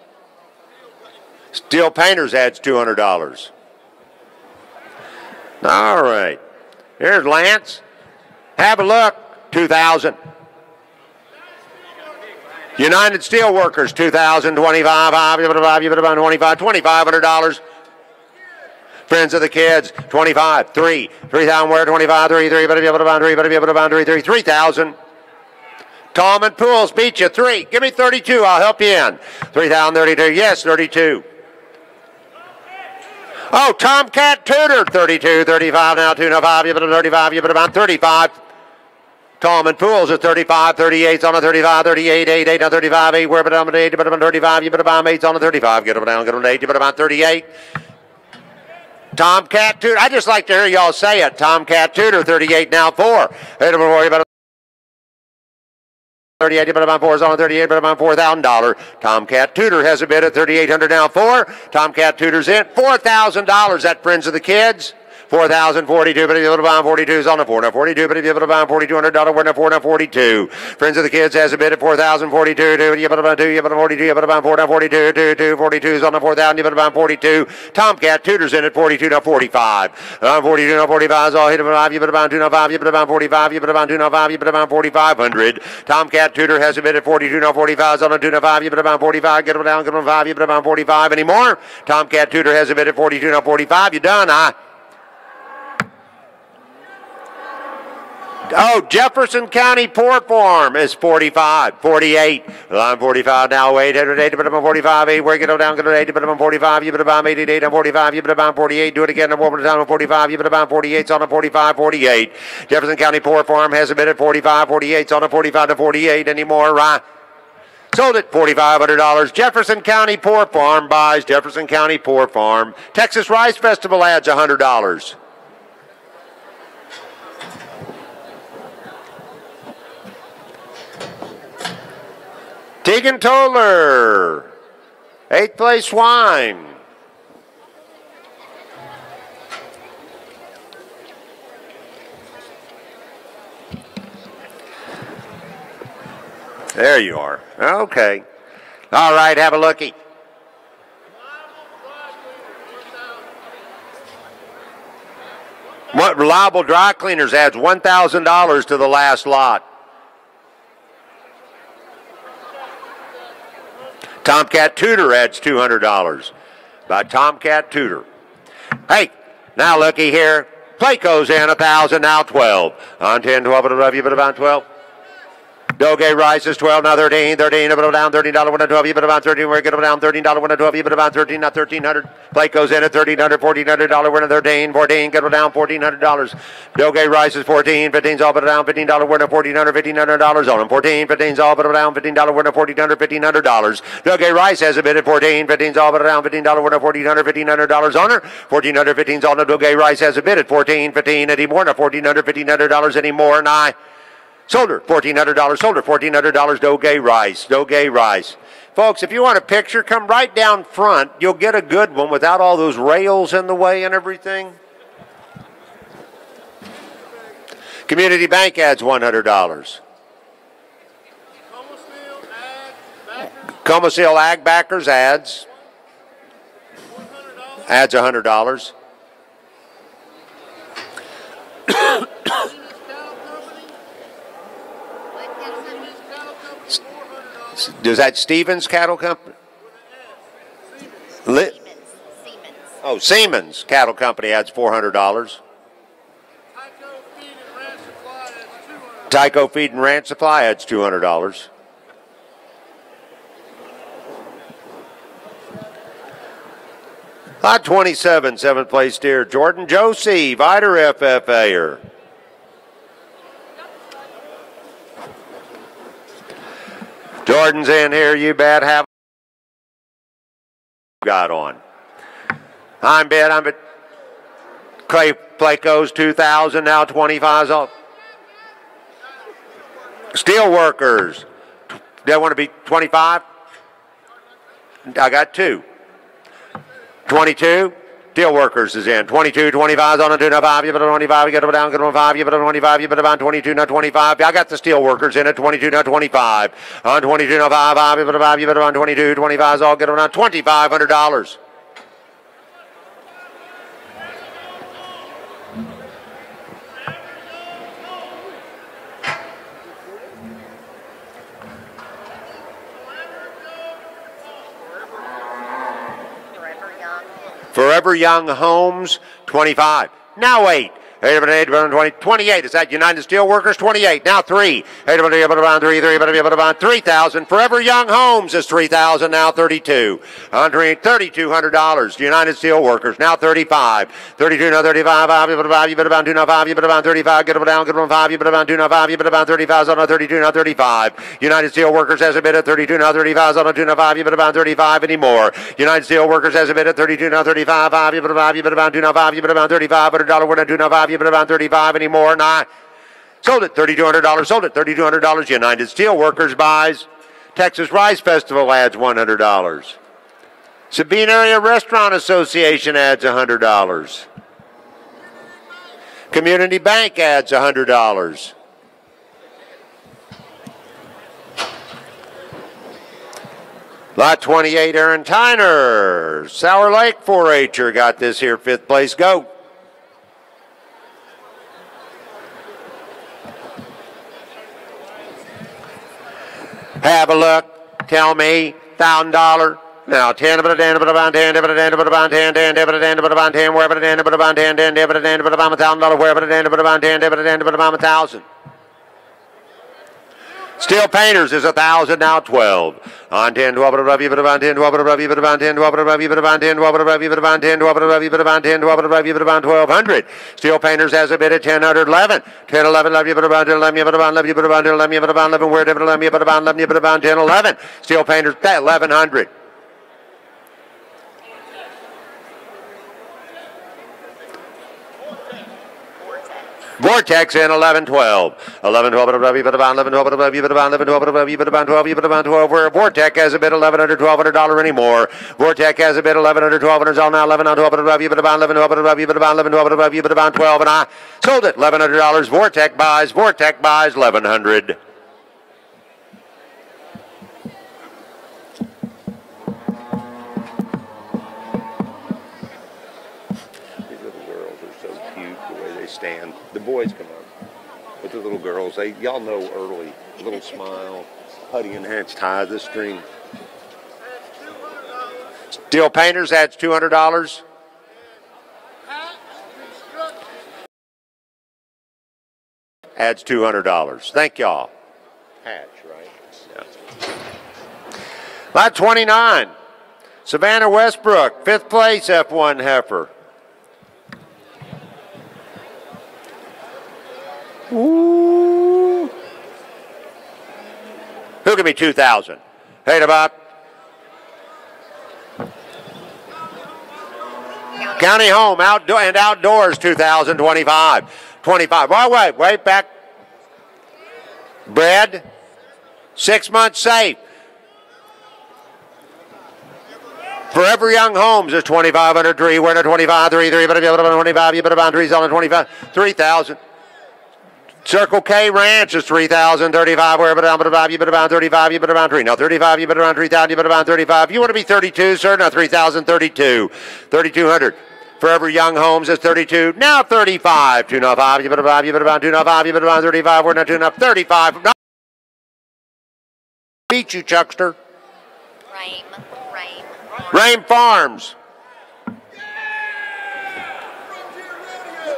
Steel Painters adds $200. All right. Here's Lance. Have a look. $2,000. United Steelworkers, $2,000, $2,500. Friends of the Kids, 25, 3. 3,000 where 25, 3, 3, but be able to bound 3, but be able to bound 3, 3, 3,000. Tallman Pools beat you, 3. Give me 32, I'll help you in. 3,032, yes, 32. Oh, Tomcat Tudor, 32, 35 now, 205, you better 35, you better about 35. Tallman Pools at 35, 38's on a 35, 38, 8, 8 on 35, 8, where but I'm at 8, but I'm 35, you better buy 8's on a 35, get them down, get them 8, you better about 38. Tomcat Tudor, I just like to hear y'all say it. Tomcat Tudor, 38 now, 4. 8 before you better 38, but about 4 is on 38, but about $4,000. Tomcat Tudor has a bid at 3,800 now, 4. Tomcat Tudor's in $4,000. That Friends of the Kids. 4,042, but if you're able to buy 42 is on a 4 now 42, but if you're able to buy $4,200, we're in a 4 now 42. Friends of the Kids has a bid at 4,042, you're able to buy 2, you're able to 42, you're able to buy 4 now 42, 42 is on a 4,000, you're able to buy 42. Tomcat Tudor's in at 42 now 45. 42 now 45 is all hit at 5, you're able to buy 2 now 5, you're able to buy 45, you're able to buy 2 now 5, you're able to buy 4,500. Tomcat Tudor has a bid at 42 now 45 is on a 2 now 5, you're able to buy 45, get them down, get them 5, you're able to buy 45 anymore. Tomcat Tudor has a bid at 42 now 45, you're done, Oh, Jefferson County Pork Farm is 45, 48. Line 45 now, 880, but I'm 45, 8. Where you go down, go to 80, but I'm 45. You better buy 88, I'm 45. You better buy 48. Do it again, I'm one more time, I'm 45. You better buy 48, on a 45, 48. Jefferson County Pork Farm has a bid at 45, 48. On a 45 to 48 anymore, right? Sold it $4,500. Jefferson County Pork Farm buys Jefferson County Pork Farm. Texas Rice Festival adds $100. Tegan Toller, 8th place Swine. There you are. Okay. All right, have a looky. What Reliable Dry Cleaners adds $1,000 to the last lot. Tomcat Tudor adds $200 by Tomcat Tudor. Hey, now looky here. Placo's in 1,000, now 12. On 10, 12, but above you, but about 12. Doge rice is 12, now 13, 13, up and down, $13 winner 12, you put about 13, we're going down $13 winner 12, you put about 13, now 1300. Plate goes in at $1,300, $1,400 winner 13, 14, get down $1,400. Doge rice is 14, 15's all but down, $15 winner, $1,400 on him. 14, 15's all but down, $15 winner, $1,400. Doge rice has a bid at 14, 15's all but down, $15 winner, $1,400 on her. 1400, 15's all, Doge rice has a bid at 14, 15 anymore, now $1,400 anymore, and I sold her $1,400, sold her $1,400, Doge rice, Doge rice. Folks, if you want a picture, come right down front. You'll get a good one without all those rails in the way and everything. Community Bank adds $100. Comasil Ag Backers adds $100. Is that Stevens Cattle Company? Siemens Cattle Company adds $400. Tyco Feed and Ranch Supply adds $200. Lot 27, 7th place steer, Jordan Josie, Vider FFA'er. Jordan's in here, you bet. Have got on. I'm at Clay plate goes 2,000, now 25's off. Steel workers, they want to be 25? I got 2. 22. Steel workers is in. 22, 25's on a 2, now 5. You put a 25, you get it down, get it 5. You put a 25, you put it on 22, now 25. I got the steel workers in at 22, now 25. On 22, now 5, you put a 5, you put it on 22, 25's all, get it on $2,500. Forever Young Homes, 25. Now 8. 28. Is that United Steelworkers? 28. Now 3. 3,000. Forever Young Homes is 3,000. Now 32. $3,200. United Steelworkers. Now 35. 32. Now 35. You put about 2. Now 5. You put about 35. Get it down. Get it 5. You put about 2. Now 5. You put about 35. On a 32. Now 35. United Steelworkers has a bid at 32. Now 35. On a 2. Now 5. You put about 35 anymore. United Steelworkers has a bid at 32. Now 35. 5. You put about 2. Now 5. You put about 35. $100 winner. 2. Now 5. You put about 35 anymore. And I sold it $3,200. Sold it $3,200. United Steelworkers buys. Texas Rice Festival adds $100. Sabine Area Restaurant Association adds $100. Community Bank adds $100. Lot 28, Aaron Tyner. Sour Lake 4-H'er got this here 5th place goat. Have a look. Tell me. $1,000. Now 10 about 10 about 10 about 10 about 10 10 about 10 about 10 where about 10 about 10 10 about 10 about $1,000 where about 10 about 10 about 10 about 1,000. Steel Painters is 1,000 now 12. On 10 12 above you but about 10 12 above you but about 10 12 above you but about 10 12 above you but about 10 12 above you but about 10 12 above you but about 1,200. Steel Painters has a bid at 1011. 10 11 love you but about 11 you but about 11 you but about 11 you but about 11 where did 11 you but about 11 you but about 10 11. Steel Painters 1,100. Vortex in 11-12. 11-12 above you, but about 11-12 above you, but about 11-12 above you, but about 12 you, but about 12. Where Vortex has a bid $1,100, $1,200 anymore. Vortex has a bid $1,100, $1,200 all now 11-12 above you, but about 11-12 above you, but about 11-12 above you, but about 12. And I sold it $1,100. Vortex buys 1,100. Stand. The boys come up, but the little girls, y'all know early, little smile, putty enhanced tie this string. Steel Painters adds $200. Adds $200. Thank y'all. hatch, right? Yeah. Lot 29, Savannah Westbrook, 5th place, F1 Heifer. Ooh. Who give me 2,000? Hey, Bob. County home, outdoor and outdoors, 2025. 25. Wait, back. Bread, 6 months safe. Forever Young Homes is 2,500. We're in 25, 3, but if you have 25, you better buy 3 on 25, 3,000. Circle K Ranch is 3,000, 35, where about 5, you better buy 35, you better buy 3. No, 35, you better buy 3,000, you better buy 35. You want to be 32, sir? No, 3,032. 3,200. Forever Young Homes is 32. Now 35. 205, you better buy, you better buy 205, you better buy 35. We're not 205, 35. No. Beat you, Chuckster. Rame Farms.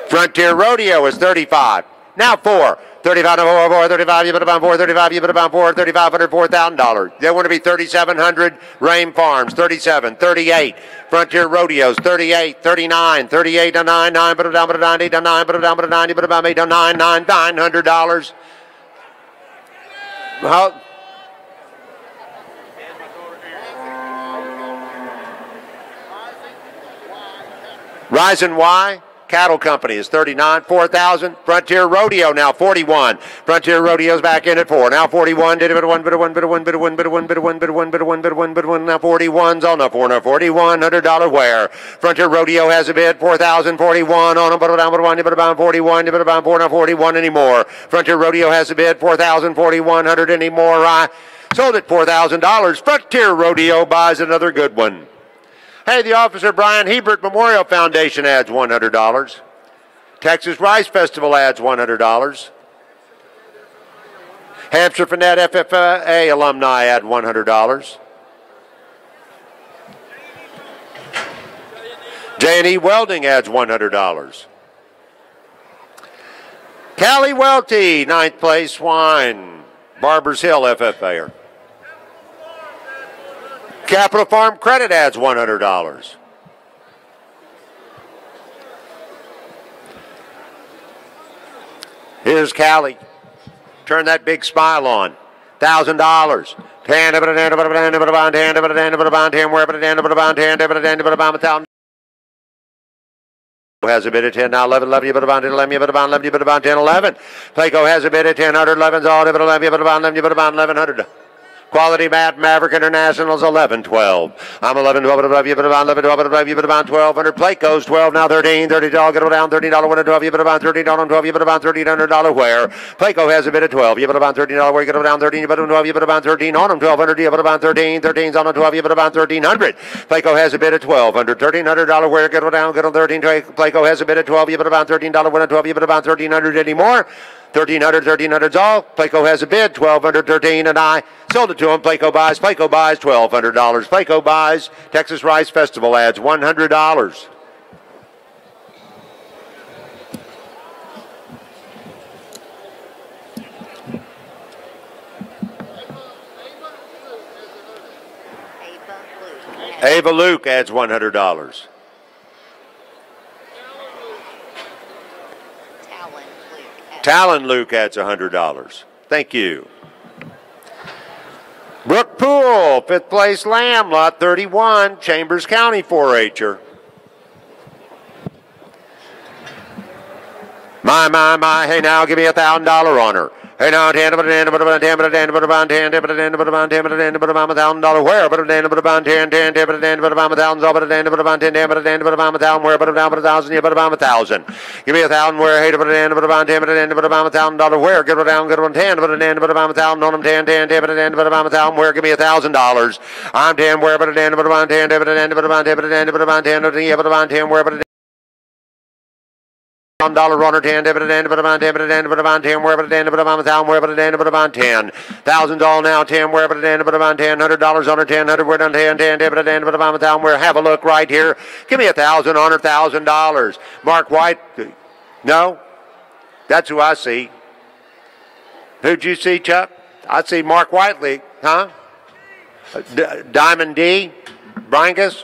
Frontier Rodeo is 35. Now 4. 35, no, 4, 35, you better buy 4, 35, you better buy 4, 3,500, $4,000. They want to be 3,700, Rame Farms, 37, 38, Frontier Rodeos, 38, 39, 38 to 9, 9, put it down, put it down, 8 to 9, put it down, put it down, you put it down, 8 to 9, $900. Well, Rising Y Cattle Company is 39, 4,000. Frontier Rodeo now 41. Frontier Rodeo's back in at 4. Now 41. Did it 1, bit of 1, bit of 1, bit of 1, bit of 1, bit of 1, bit of 1, bit of 1, bit of 1, bit of 1. Now 41's on the 4. Now $4,100 where. Frontier Rodeo has a bid 4,041 on them. Put it down, put it on. You put it down 41. You put it down 4. Now 41 anymore. Frontier Rodeo has a bid 4,041 anymore. I sold it $4,000. Frontier Rodeo buys another good one. Hey, the Officer Brian Hebert Memorial Foundation adds $100. Texas Rice Festival adds $100. Hampshire Finette FFA alumni add $100. J&E Welding adds $100. Callie Welty, 9th place, Swine. Barbers Hill FFA. Capital Farm Credit adds $100. Here's Callie. Turn that big smile on. $1,000. Has a bid at 10 now 11 11 you better bond 10 11 you better bond 11 you better bond 10 11. Placo has a bid at 10 100 11's all you better bond 11 you better bond 1100. Quality Matt Maverick International's 11 12. I'm 11 12 above you, but about 11 12 above you, but about 1,200. Placo's 12 now 13 $30. Get it down $30 1 12 you, but about $13 on 12 you, but about $1,300 where. Placo has a bid at 12 you, but about $13 where you get it down 13 you, but 12 you, but about 13 on them 1,200 you, but about 13 13's on 12 you, but about 1,300. Placo has a bid at 1,200 $1,300 where get it down get on 13. Placo has a bid at 12 you, but about $13 1 12 you, but about 1,300 anymore. 1,300's all. Placo has a bid, 1,213, and I sold it to him. Placo buys, $1,200. Placo buys, Texas Rice Festival adds $100. Ava Luke adds $100. Talon Luke adds $100. Thank you. Brook Pool, 5th place Lamb, lot 31, Chambers County 4-H'er. My, hey now, give me $1,000 on her. Hey now, $1,000 where? But $1,000, yeah, but $1,000. Give me $1,000 where? Hey, but $1,000 where? Get it down, get it on 10, but $1,000 on them 10, but $1,000 where? Give me $1,000. I'm 10 where? But $10, but $10, yeah, but $10 where? But $1 runner 10 dividend but about 10 but about 10 where but $10 but about 1,000 where but $10 but about 10 thousands all now 10 where but $10 but about $100 on her 10 100 where done 10 dividend but about 1,000 where have a look right here give me $1,000 on her $1,000 Mark White no that's who I see. Who'd you see, Chuck? I see Mark Whiteley, huh? Diamond D, Brangus.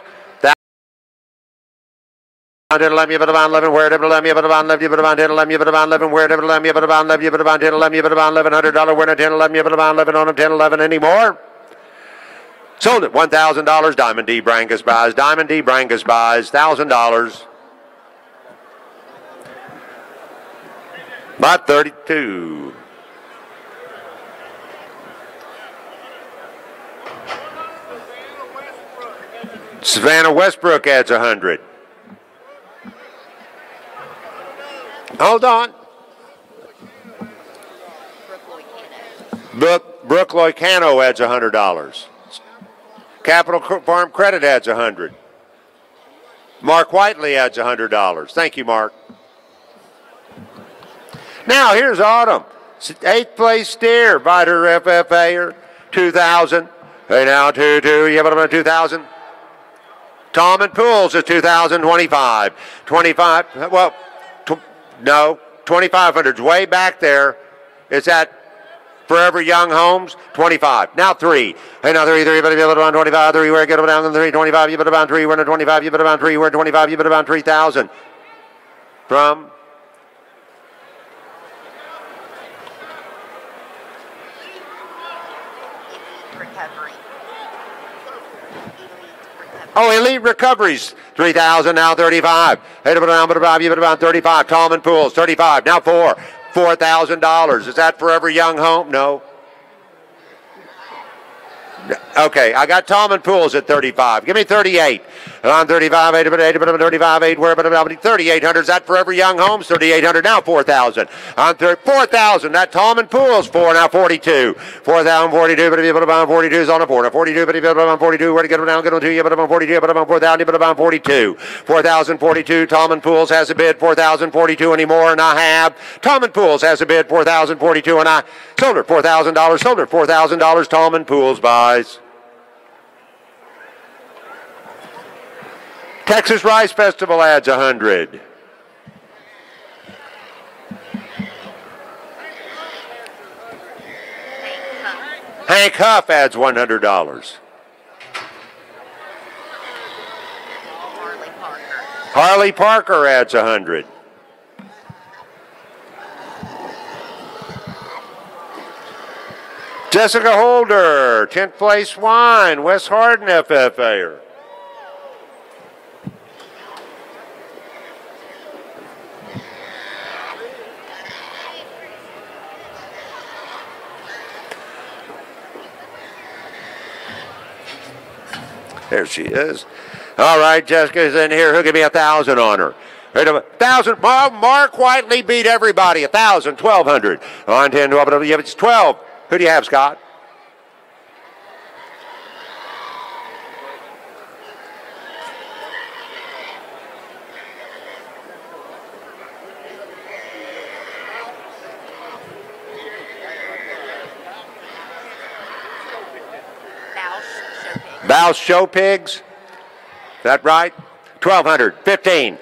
Where did let me but about 11? Where did let me but about 11? You but about 10, let me but about 11. Where did let me but about 11? You but about 10, let me but about $1,100. Where did 10, let me but about 11 on them 10, 11 anymore? Sold it. $1,000. Diamond D Brangus buys. Diamond D Brangus buys. $1,000. By 32. Savannah Westbrook adds 100. Hold on. Brooke Loicano adds $100. Capital Farm Credit adds 100. Mark Whiteley adds $100. Thank you, Mark. Now here's Autumn. 8th place steer, Vider FFA, 2,000. Hey now 2-2. You have it 2,000. Tom and Pools is 2,025. 25. Well. No, 2,500's way back there. It's at Forever Young Homes, 25. Now 3. Hey, now 3, you better be able to run 25. 3, where get down to 3, 25. You better bound 3, we're 25. You better bound 3, we're 25. You better bound 3,000. From Recovery. Elite Recoveries, 3,000, now 35. Hey, you better bound 35. Tom and Pools, 35. Now 4. $4,000. Is that Forever Young Home? No. Okay, I got Tom and Pools at 35. Give me 38. On 35, 35, 8, where about 3,800. Is that Forever Young Homes? 3,800, now 4,000. On 4,000, that Tom and Pools, 4, now 42. 4,042, but if you put about 42 is on a 4. Now 42, but if you put about 42, where to get them down, get them to you, but about 42, but about 4,000, but about 42. 4,042, Tom and Pools has a bid, 4,042 anymore, and I have. Tom and Pools has a bid, 4,042, and I sold her $4,000, sold her $4,000, Tom and Pools buys. Texas Rice Festival adds 100. Hank Huff adds $100. Harley Parker adds 100. Jessica Holder, 10th place Swine, West Hardin FFA. There she is. All right, Jessica's in here. Who'll give me 1,000 on her? 1,000. Mark Whiteley beat everybody. 1,000, 1,200. On 10, 12, yeah, it's 12. Who do you have, Scott? Bouse Show Pigs. Is that right? 1,200. 15.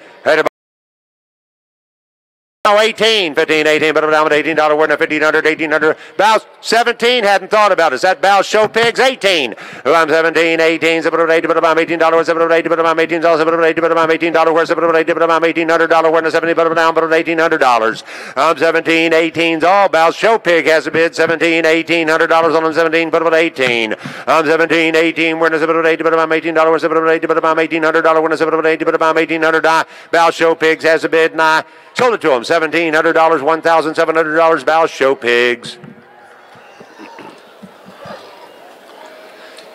No, 18, 15, 18, but down with $18 word, $1,500, $1,800. Bouse 17, hadn't thought about it. Is that Bouse Show Pigs? 18. I'm 17, 18, $18, but about $18, $780, but about $18, $780, but about $18, where $780, but about $1,800, word, $70, but down, but $1,800. I'm 17, 18's all. Bouse Show Pig has a bid, 17, $1,800 on them, 17, but about 18. I'm 17, 18, where $780, but about $18, $780, but about $1,800, where $780, but about $1,800. Bouse Show Pigs has a bid, and I sold it to him. $1,700, $1,700, Bouse Show Pigs.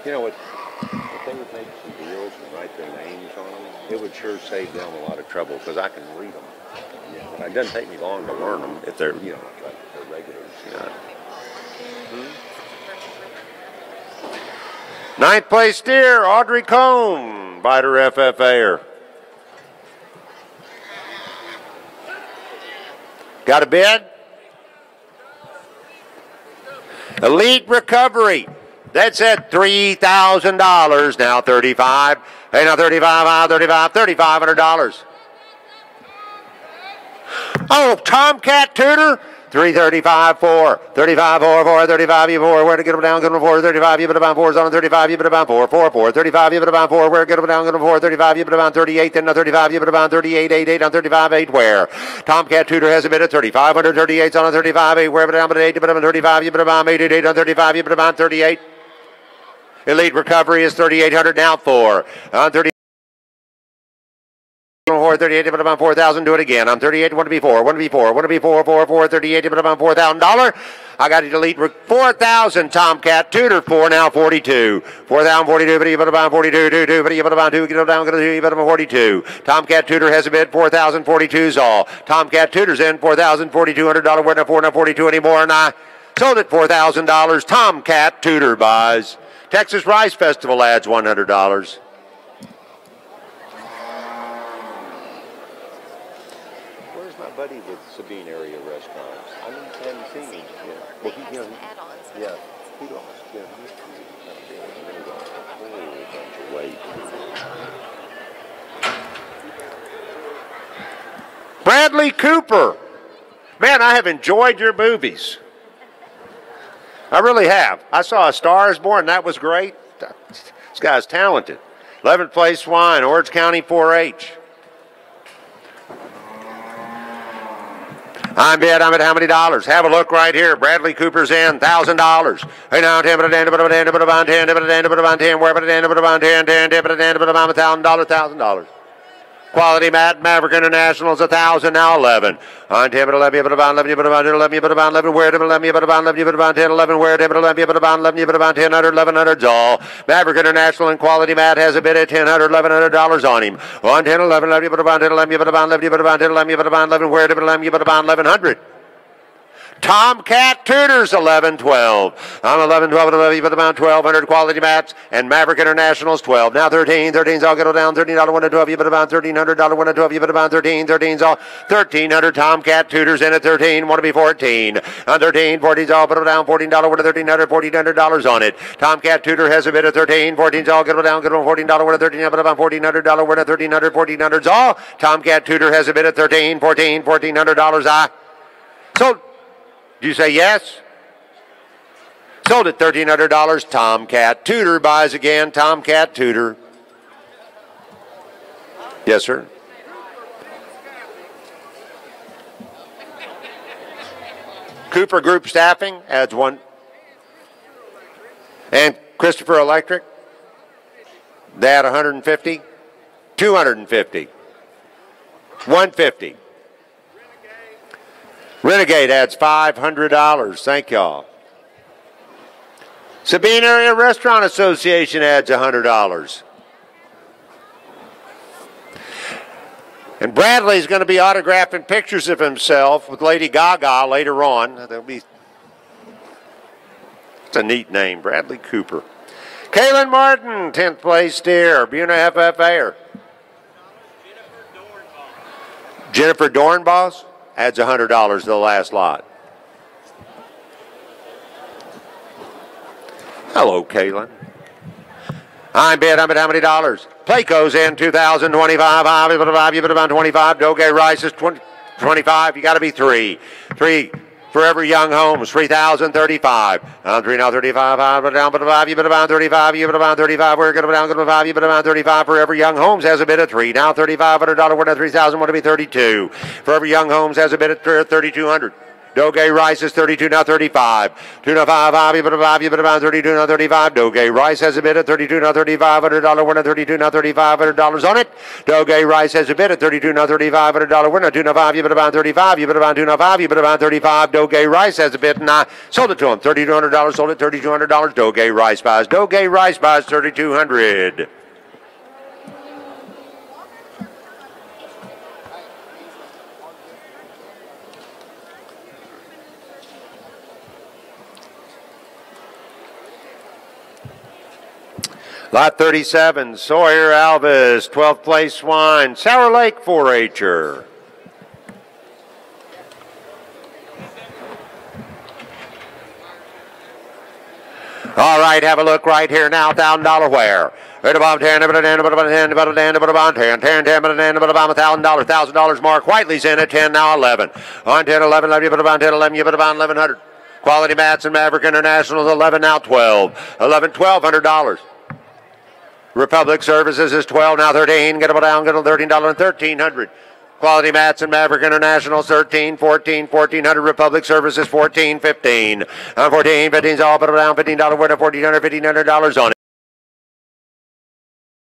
You know what? If they would make some deals and write their names on them, it would sure save them a lot of trouble because I can read them. Yeah. It doesn't take me long to learn them if they're, you know, like they're regulars. You know. Ninth place steer, Audrey Cohn, Vider FFA. Got a bid? Elite Recovery. That's at $3,000. Now 35. Hey, now 35, $3,500. Oh, Tomcat Tutor, 335, 4, 35, 4, 4, 35, you 4, where to get them down, get them 4, 35, you put about 4, on 35, you put about 4, 4, 4, 35, you put about 4, where to get them down, get them 4, 35, you put about 38, then 35, you put about 38, 8, 8 on 35, 8, where? Tomcat Tudor has a bid at 3,500, 38 on a 35, 8, where, but down, but 8, you put about 35, you put about 8, 8 on 35, you put about 38. Elite Recovery is 3,800, now 4, on 30. 38, but about 4,000. Do it again. I'm 38. Want to be 4. Want to be 4. Want to be 4. 4. 4. 38, but about $4,000. I got it elite 4,000. Tomcat Tudor 4 now 42. 4,042. But about 42. 2. But about 2. Get it down. Get it about 42. Tomcat Tudor has a bid 4,042's all. Tomcat Tudor's in $4,042. We're not 4 now 42 anymore, and I sold it $4,000. Tomcat Tudor buys. Texas Rice Festival adds $100. Buddy with Sabine area restaurants. I mean, haven't seen him yet. Well, he, you know, yeah, he lost. Yeah, he's a bunch of weight. Bradley Cooper. Man, I have enjoyed your movies. I really have. I saw A Star Is Born. That was great. This guy's talented. 11th place Swine, Orange County 4-H. I'm at how many dollars? Have a look right here. Bradley Cooper's in $1,000. Hey now, 10, but 10, but 10, but 10, but 10, but 10, where but 10, but 10, 10, but 10, but $1,000, $1,000. Quality Matt Maverick International is 1,000 now 11. On 10, but 11, but about 11, but about 11, but about 11, where but 11, but about 11, but about 10, 11, where but 11, but about 11, but about 10, 1,100's all. Maverick International and Quality Matt has a bid at $1,000, $1,100 on him. On 10, 11, 11, but about 10, 11, but about 11, but about 10, 11, but about 11, where but 11, but about 1,100. Tomcat Tudor's 11, 12. I'm 11, 12, 11, but about 1,200 Quality Mats, and Maverick International's 12. Now 13, 13's all go down, $13, 1 to 12, you but about $1,300, 1 to 12, you but about 13, 13's all, 1,300 Tomcat Tudor's in at 13, want to be 14. On 13, 14's all, put it down, $14, 1 to $1,300, $1,400 on it. Tomcat Tudor has a bid at 13, 14's all, get it down, $14, 1 to 13, but about $1,400, 1 to $1,300, $1,400's all. Tomcat Tudor has a bid at 13, $1,400. So, did you say yes? Sold at $1,300. Tomcat Tudor buys again. Tomcat Tudor. Yes, sir. Cooper Group Staffing adds 1. And Christopher Electric, they add 150. 250. 150. Renegade adds $500. Thank y'all. Sabine Area Restaurant Association adds $100. And Bradley's going to be autographing pictures of himself with Lady Gaga later on. It's a neat name, Bradley Cooper. Kaylin Martin, 10th place steer, Buna FFA. Jennifer Dornbos adds $100 to the last lot. Hello, Kaylin. I'm at how many dollars? Playco's in 2025. You put about 25. Doge Rice is 25. You got to be 3. 3. Forever Young Homes, 3,035. On 3 now, 35. But down, but 5. You put about 35. You put about 35. We're going to down, go to 5. You put about 35. Forever Young Homes has a bid at 3. Now $3,500. We're at 3,000. Want to be 32. Forever Young Homes has a bid at 3,200. Doge Rice is 32 now 35. 2 now 5. You put about 32 now 35. Doge Rice has a bid at 32 now $3,500. We're at 32 now $3,500 on it. Doge Rice has a bid at 32 now $3,500. We're not 2 now 5. You put about 35. You put about 2 now 5. You put about 35. Doge Rice has a bid and I sold it to him. $3,200. Sold it $3,200. Doge Rice buys. Doge Rice buys $3,200. Lot 37, Sawyer Alvis, 12th place Swine, Sour Lake 4-H'er. All right, have a look right here now. $1,000 where? Right above 10, about 10, about 10, about 10, about 10, 10, 10, about 10, about $1,000. $1,000 Mark Whiteley's in at 10, now 11. On 10, 11, 11, you put about 10, 11, you put about 1,100. Quality Mats and Maverick International's 11, now 12. 11, $1,200. Republic Services is 12, now 13. Get about down, get on $13 and 1,300. Quality Mats and Maverick International 13, 14, 1,400. Republic Services 14, 15. 14, 15's all put it down, $15 worth of $1,400 on it.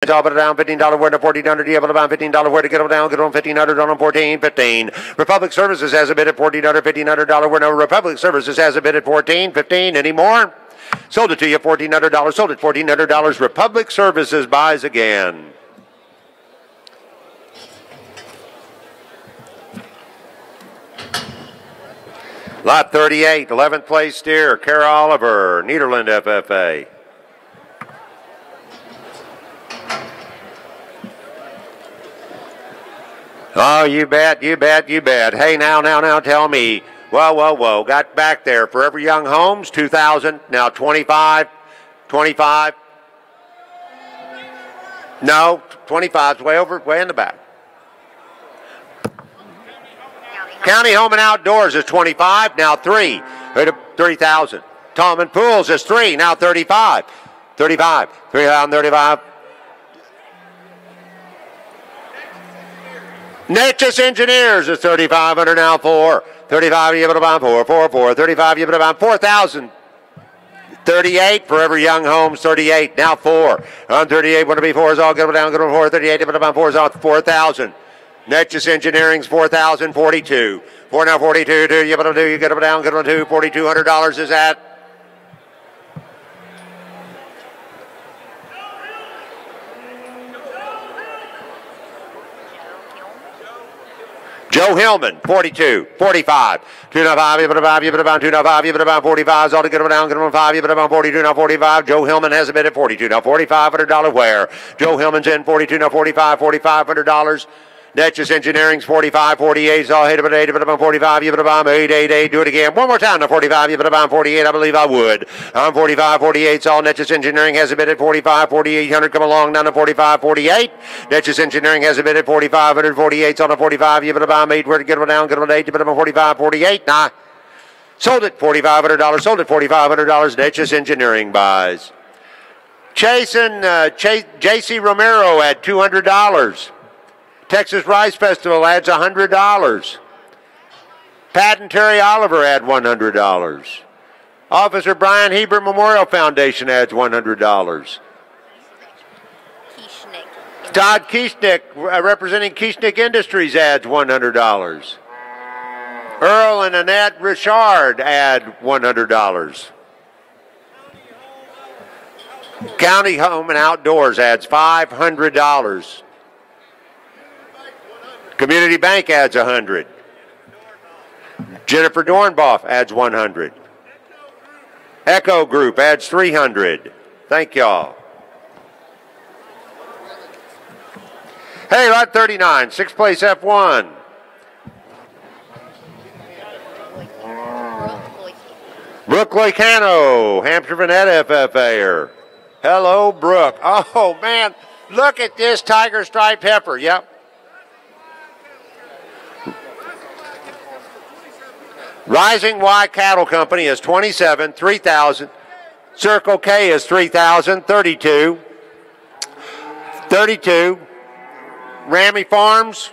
It's all put it down, $15 worth of $1,400. You have about $15 worth to get them down, get on $1,500 on them, 14, 15. Republic Services has a bid at $1,400, $1,500 worth. No, Republic Services has a bid at 14, 15. Any more? Sold it to you, $1,400. Sold it $1,400. Republic Services buys again. Lot 38, 11th place steer, Kara Oliver, Nederland FFA. Oh, you bet, you bet, you bet. Hey, now, tell me. Whoa. Got back there. Forever Young Homes, 2,000. Now 25. 25. No, 25's way in the back. County Home and Outdoors is 25, now 3. 30,000. Tallman Pools is 3, now 35. 35. 335. Natchez Engineers is 3,500, now 4. 35, you put about 4. 35, you put about 4,000. 38, Forever Young Homes, 38, now 4. On 38, want to be 4 is all good down, good on 4. 38, you put about 4 is all 4,000. Natchez Engineering's 4,042. 4 now 42. 2. You put them 2. You get them down. Get them 2. $4,200 is that. Joe Hillman, 42, 45. 295, you put about 5, you put about 295, you put about 45. All to get them down, get them 5, you put about 42, now 45. Joe Hillman has a bid at 42, now $4,500 where? Joe Hillman's in 42, now 45, $4,500. Natchez Engineering's 45, 48. All hit about 8, you put about 45, you put about 8. Do it again. One more time, now 45, you put about 48. I believe I would. On 45, 48. All Natchez Engineering has a bid at 45, 4,800. Come along down to 45, 48. Natchez Engineering has a bid at 4,500, 48. On the 45, you put about 8. Where to get them down, get them 8. You put about 45, 48. Nah. Sold it $4,500. Sold it $4,500. Natchez Engineering buys. J.C. Romero at $200. Texas Rice Festival adds $100. Pat and Terry Oliver add $100. Officer Brian Hebert Memorial Foundation adds $100. Todd Kieschnick, representing Kieschnick Industries, adds $100. Earl and Annette Richard add $100. County Home and Outdoors adds $500. Community Bank adds $100. Jennifer Dornboff adds $100. Echo Group adds $300. Thank y'all. Hey, lot 39, 6th place F1. Brooke Loicano, Hampshire Vanetta FFA'er. Hello, Brooke. Oh, man, look at this tiger striped heifer. Yep. Rising Y Cattle Company is 27, 3,000. Circle K is 3,000, 32. 32. Ramey Farms.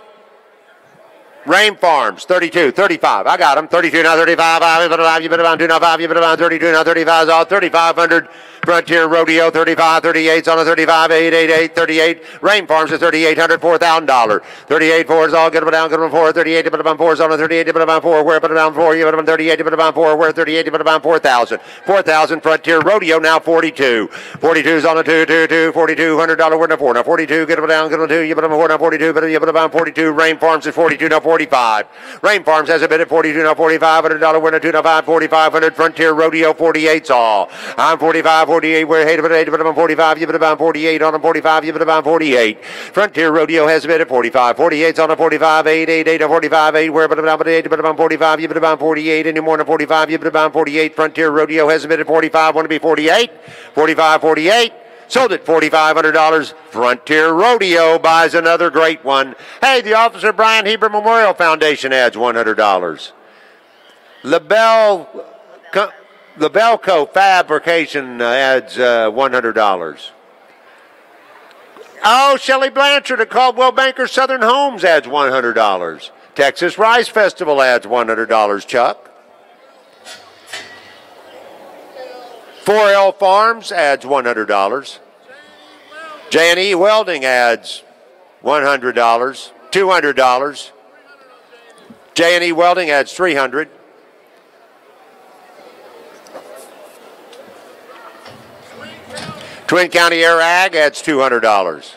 Rame Farms, 32, 35. I got them. 32, now 35. You put about 2, now 5. You put about 32, now 35 is all 3,500. Frontier Rodeo, 35, 38's on a 35, 888, 38. Rame Farms is 3,800, $4,000. 38, 4 is all good, but down, good on 4. 38, you put about 4 is on a 38, you put about 4. Where put about 4, you put about 38, you put about 4. Where 38, you put about 4,000. 4,000 Frontier Rodeo, now 42. 42 is on a 2, $4,200 worth of 4. Now 42, get them down, get on 2. You put them 4, now 42, but you put about 42. Rame Farms is 42, now 45. Rame Farms has a bid at 42, now $4,500 worth of 2, now 5, 4,500. Frontier Rodeo, 48's all. I'm 45. 48, we're headed about 45, you bid about 48 on a 45, you bid about 48. Frontier Rodeo has a bid at 45, 48's on a 45, 8 on 45, 8, we're about 8, but about 45, you bid about 48, any more than 45, you bid about 48. Frontier Rodeo has a bid at 45, want to be 48, 45, 48. Sold at $4,500. Frontier Rodeo buys another great one. Hey, the Officer Brian Heber Memorial Foundation adds $100. LaBelco Fabrication adds $100. Oh, Shelley Blanchard at Caldwell Banker Southern Homes adds $100. Texas Rice Festival adds $100, Chuck. 4L Farms adds $100. J&E Welding adds $100, $200. J&E Welding adds $300. Twin County Air Ag adds $200.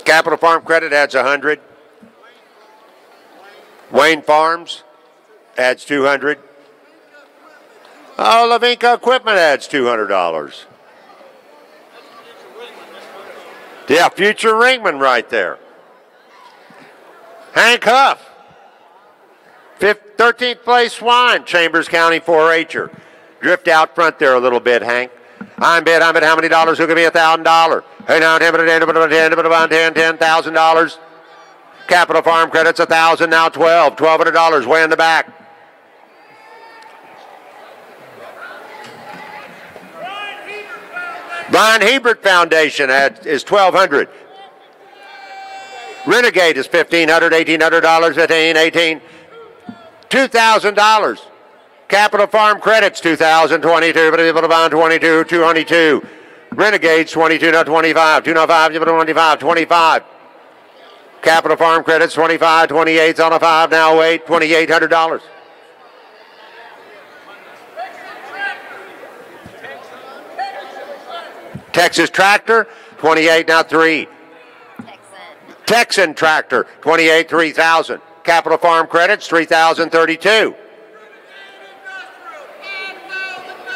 Capital Farm Credit adds $100. Wayne Farms adds $200. Oh, Lavinka Equipment adds $200. Yeah, future ringman right there. Hank Huff. 13th place Swine, Chambers County 4-H'er. Drift out front there a little bit, Hank. I'm bid how many dollars? Who could be $1,000? Hey, now $10,000. Capital Farm Credits $1,000, now $1,200 way in the back. Brian Hebert Foundation is $1,200. Renegade is $1,500, $1,800, 15, 18. $2,000. Capital Farm Credits, $2,022, but able to buy 22, 222. Renegades, 22, not 25. 205, you put 25, 25. Capital Farm Credits, 25, 28's on a 5, now 8, $2,800. Texas Tractor, 28, now 3. Texan Tractor, 28, 3,000. Capital Farm Credits, 3,032.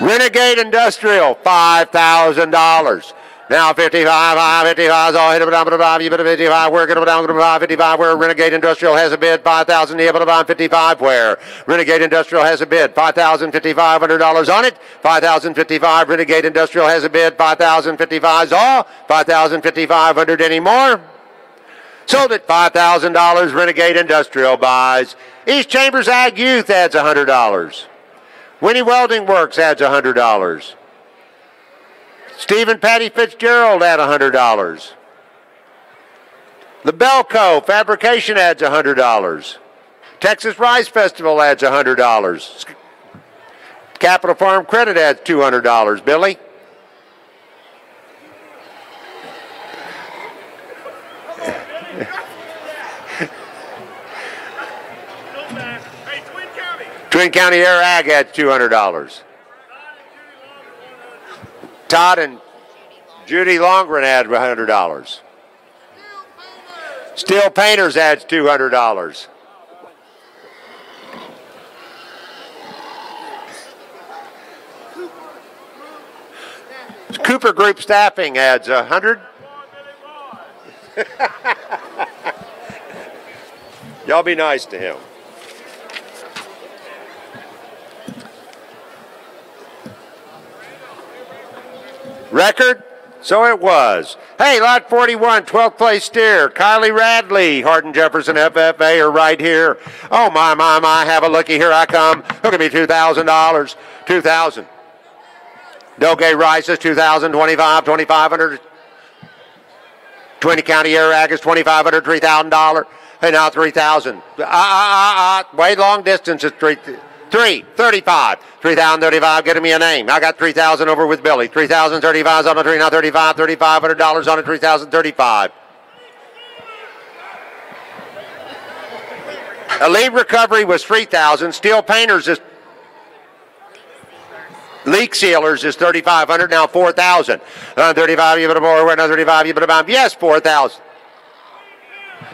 Renegade Industrial, $5,000. Now 55, 55 all hit about 5, you bid 55, we're going to down to 55, where Renegade Industrial has a bid, 5,000, you bid about 55, where Renegade Industrial has a bid, $5,500 on it, 5,055, Renegade Industrial has a bid, 5,055 all, 5,500 anymore. Sold at $5,000, Renegade Industrial buys. East Chambers Ag Youth adds $100. Winnie Welding Works adds $100. Stephen Patty Fitzgerald adds $100. LaBelco Fabrication adds $100. Texas Rice Festival adds $100. Capital Farm Credit adds $200. Billy? Twin County Air Ag adds $200. Todd and Judy Longren add $100. Steel Painters adds $200. Cooper Group Staffing adds $100. Y'all be nice to him. Record? So it was. Hey, lot 41, 12th place steer. Kylie Radley, Hardin Jefferson FFA are right here. Oh, my, have a looky. Here I come. Look at me, $2,000. $2,000. Doge Rice is $2,000, 25, 2,500. Twin County Air Ag is $2,500, $3,000. Hey, now $3,000. Way long distance is 335. 3,035, getting me a name. I got 3,000 over with Billy. 3,035 on a tree, now 35, $3,500 on a 3,035. Elite Recovery was 3,000. Steel Painters is Leak Sealers is 3,500, now 4,000. 35, you put a more, another 35, you put a bomb. Yes, 4,000.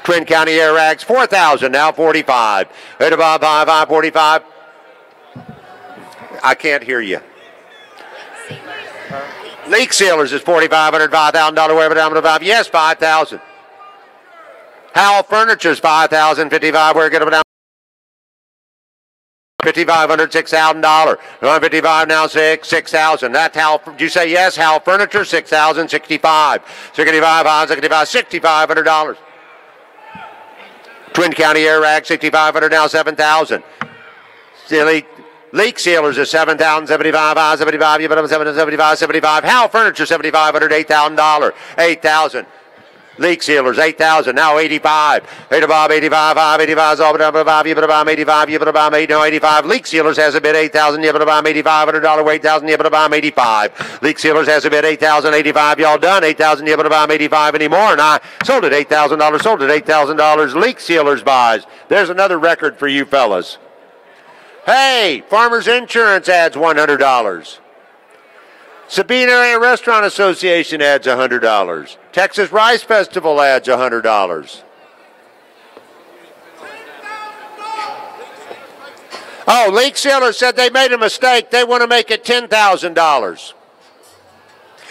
Twin County Air Rags, 4,000, now 45. 45, 45. I can't hear you. Leak sealers is $4,500, $5,000. Where down to 5? Yes, 5,000. Howell Furniture's 5,000, 55. Where get it down? 5,500, $6,000. 155 now, 6,000. That's Howell. Did you say yes? Howell Furniture, 6,000, 65. 65, 65, $6,500. Twin County Air Rack, 6,500 now, 7,000. Leak sealers is 7,000, 75, 75. You put them 75, 75. Howell Furniture, 7,500, $8,000. 8,000. Leak sealers, 8,000. Now 85. 85, 85, 5, 85. All but 5. You put a bomb 85. You put a bomb 8. No 85. Leak sealers has a bid 8,000. You put a bomb $8,500. 8,000. You put a bomb 85. Leak sealers has a bid 8,000. 85. Y'all done 8,000. You put a bomb 85 anymore. And I sold it $8,000. Sold it $8,000. Leak sealers buys. There's another record for you fellas. Hey, Farmers Insurance adds $100. Sabine Area Restaurant Association adds $100. Texas Rice Festival adds $100. Oh, Leak Sealer said they made a mistake. They want to make it $10,000.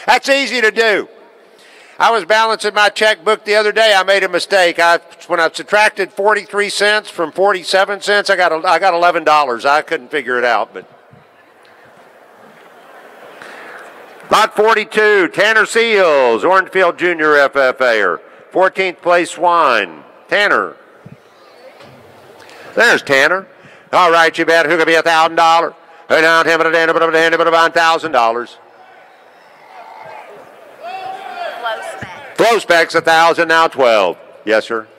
That's easy to do. I was balancing my checkbook the other day. I made a mistake. When I subtracted 43 cents from 47 cents, I got $11. I couldn't figure it out, but. Lot 42, Tanner Seals, Orangefield Junior FFA, 14th place Swine. Tanner. There's Tanner. All right, you bet. Who could be $1,000? Who down $1,000? Flow specs 1,000, now 12. Yes, sir.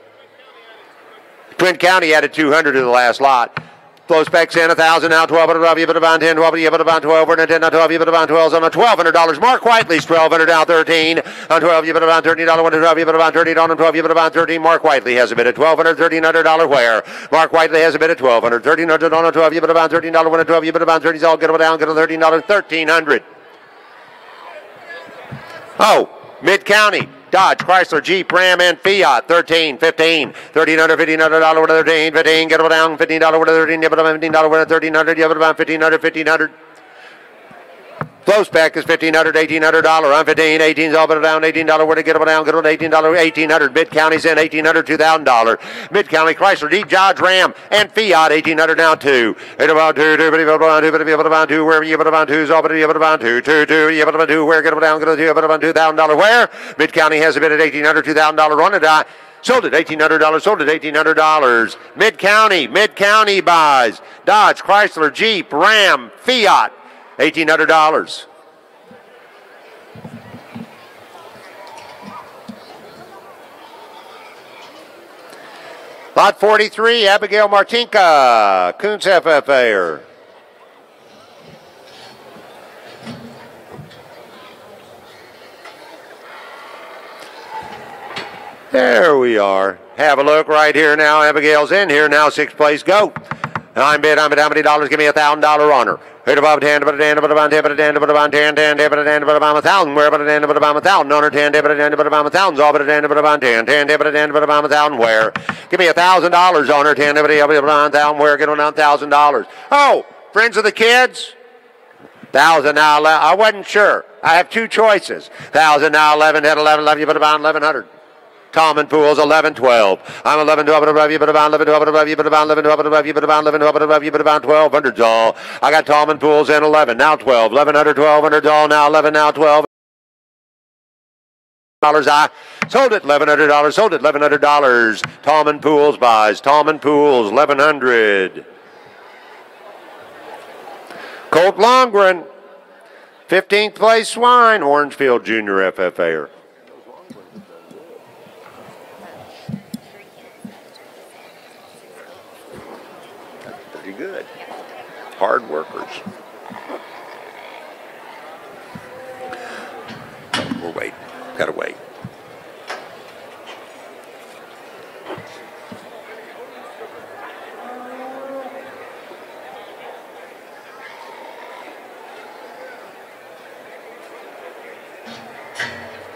Twin County added 200 to the last lot. Flow specs in 1,000, now 12. You put about 10, 12. You put about 12. And 10, now 12. You put about 12 on $1,200. Mark Whiteley's 1,200, now 13. On 12, you put about $13. 1 to 12. You put about 13 on 12. You put about 13. Mark Whiteley has a bid at $1,200, $1,300 where? Mark Whiteley has a bid at $1,200, $1,300 on 12. You put about $13. 1 to 12. You put about 30. All get it down. Get a $13, $1,300. Oh, Mid County. Dodge, Chrysler, Jeep, Ram, and Fiat, 13, 15, $1,300, $1,500 with a 13, 15, get it down, $15 with a 13, you put about $15 with a 1,300, you put about $1,500, $1,500. Flow spec is $1,500, $1,800 on 15, 18's all but down, $18 where to get it down, get it $18, $1,800. Mid County's in $1,800, $2,000. Mid County, Chrysler, Jeep, Dodge, Ram, and Fiat, $1,800 now 2. It's about 2, 2, but you put about 2, wherever you put about 2's all but you put about 2, 2, 2, you put about 2, where get it down, get it 2, put about $2,000 where? Mid County has a bid at $1,800, $2,000 on it. Sold it $1,800, sold it $1,800. Mid County buys Dodge, Chrysler, Jeep, Ram, Fiat, $1,800. Lot 43, Abigail Martinka, Coons FFA. There we are. Have a look right here now. Abigail's in here now. 6th place, go. I'm bid how many dollars? Give me $1,000 on her. Hit above 10, but a 10, but about 10, but a 10, but about 10, 10, but a 10, but about 1,000. Where but a 10, but about 1,000 on her 10, but a 10, but about 1,000. All but a 10, but about 10, 10, but a 10, but about 1,000. Where? Give me $1,000 on her 10, but a 1,000. Where? Get on $1,000. Oh, friends of the kids. 1,000 now. I wasn't sure. I have two choices. 1,000 now. 11, 10, 11, 11. You put about 1,100. Tom and Pools 11, 12. I'm 11, 12, above you, but about 11, 12, above you, but about 11, 12, above you, but about 11, 12, above you, but about 1,200 all. I got Tom and Pools in 11, now 12, 1,100, 1,200 all, now 11, now 12. I sold it $1,100, sold it $1,100. Tom and Pools buys, Tom and Pools 1,100. Colt Longren, 15th place Swine, Orangefield Junior FFA. Good. Hard workers. We're waiting. Gotta wait.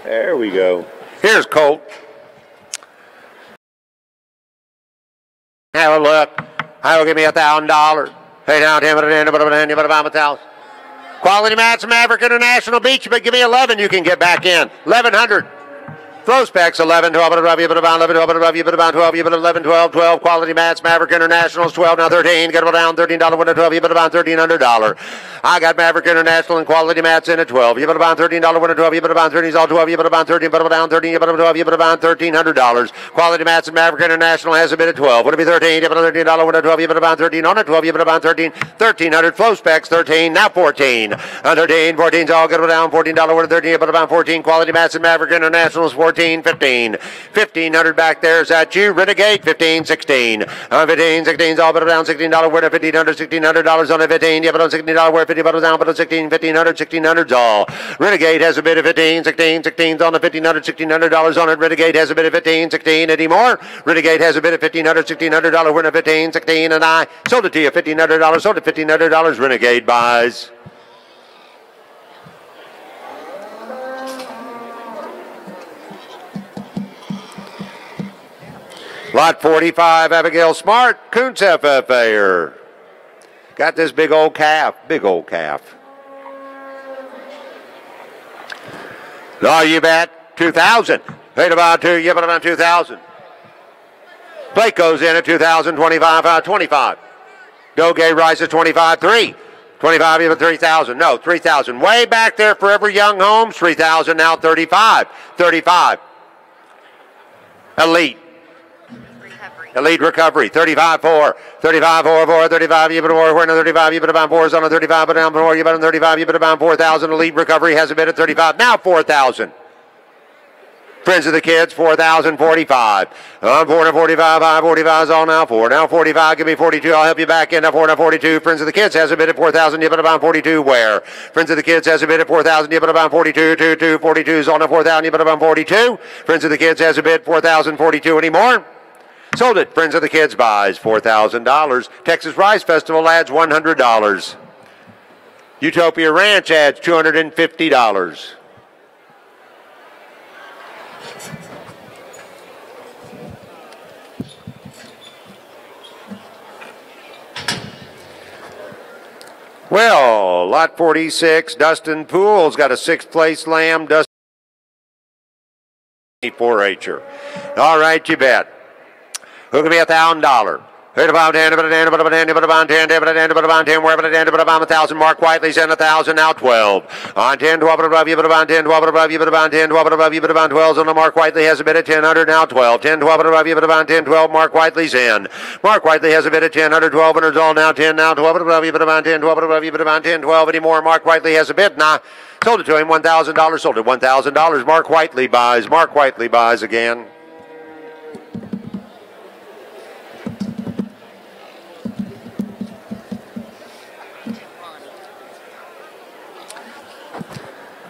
There we go. Here's Colt. Have a look. I'll give me $1,000. Hey, now, Quality Mats, Maverick International Beach, but give me 11, you can get back in. 1100. Flow specs 11, 12, 11, 11, 12, 12. Quality Mats, Maverick Internationals 12, now 13. Get it down, $13 winner 12, you put about $1,300. I got Maverick International and Quality Mats in at 12. You put about $13 winner 12, you put about 13, all 12, you put about 13, put down 13, you put about 12, you put about $1,300. Quality Mats and Maverick International has a bid at 12. Would it be 13? You put $13 winner 12, you put about 13 on it, 12, you put about 13, 1300. Flow specs 13, now 14. 13, 14's all get it down, $14 winner 13, you put about 14. Quality Mats and Maverick Internationals 14. 15. 1500 back there. Is that you? Renegade 15, 16. 15, 16's all but down $16 winner, $1,500 on a 15. You put on $16 winner, $50 down, but on 16, 1500, 1600's all. Renegade has a bid of 15, 16, 16's on the $1,500, $1,600 on it. Renegade has a bid of 15, 16. Any more? Renegade has a bid of $1,500, $1,600 winner, 15, 16, and I sold it to you $1,500. Sold it $1,500. Renegade buys. Lot 45, Abigail Smart, Coons FFA'er. Got this big old calf, big old calf. Oh, you bet, 2,000. Paid about 2, you bet about 2,000. Plate goes in at 2,000, 25, 25. Doge rises 25, 3. 25, even 3,000. No, 3,000. Way back there, Forever Young Homes, 3,000, now 35. 35. Elite Recovery, 35-4, 35-4, 35, you put more, we're in 35, you put about 4 is on a 35, but down 4, you put on 35, you put about 4,000. Elite Recovery has a bid at 35, now 4,000. Friends of the Kids, 4,045. 4 to 45, 45 is all now 4. Now 45, give me 42, I'll help you back in. Now 4 to 42. Friends of the Kids has a bid at 4,000, you put about 42, where? Friends of the Kids has a bid at 4,000, you put about 42, 2, 42 is on a 4,000, you put about 42. Friends of the Kids has a bid 4,042 anymore. Sold it. Friends of the Kids buys $4,000. Texas Rice Festival adds $100. Utopia Ranch adds $250. Well, lot 46, Dustin Poole's got a 6th place lamb. Dustin 4-H'er. All right, you bet. Who can be $1,000? Who about 10, about 10, about 10, about 10, about 10, about 10, where about 10, about 1,000. Mark Whiteley's in 1,000, now 12. On 10, 12 above you, but about 10, 12 above you, but about 10, 12 above you, but about 12. On the Mark Whiteley has a bid at 1,000, now 12. 10, 12 above you, but about 10, 12. Mark Whiteley's in. Mark Whiteley has a bid at 1,000, 12 winners all now 10, now 12 above you, but about 10, 12 above you, but about 10, 12 anymore. Mark Whiteley has a bid, now sold it to him, $1,000, sold it $1,000. Mark Whiteley buys. Mark Whiteley buys again.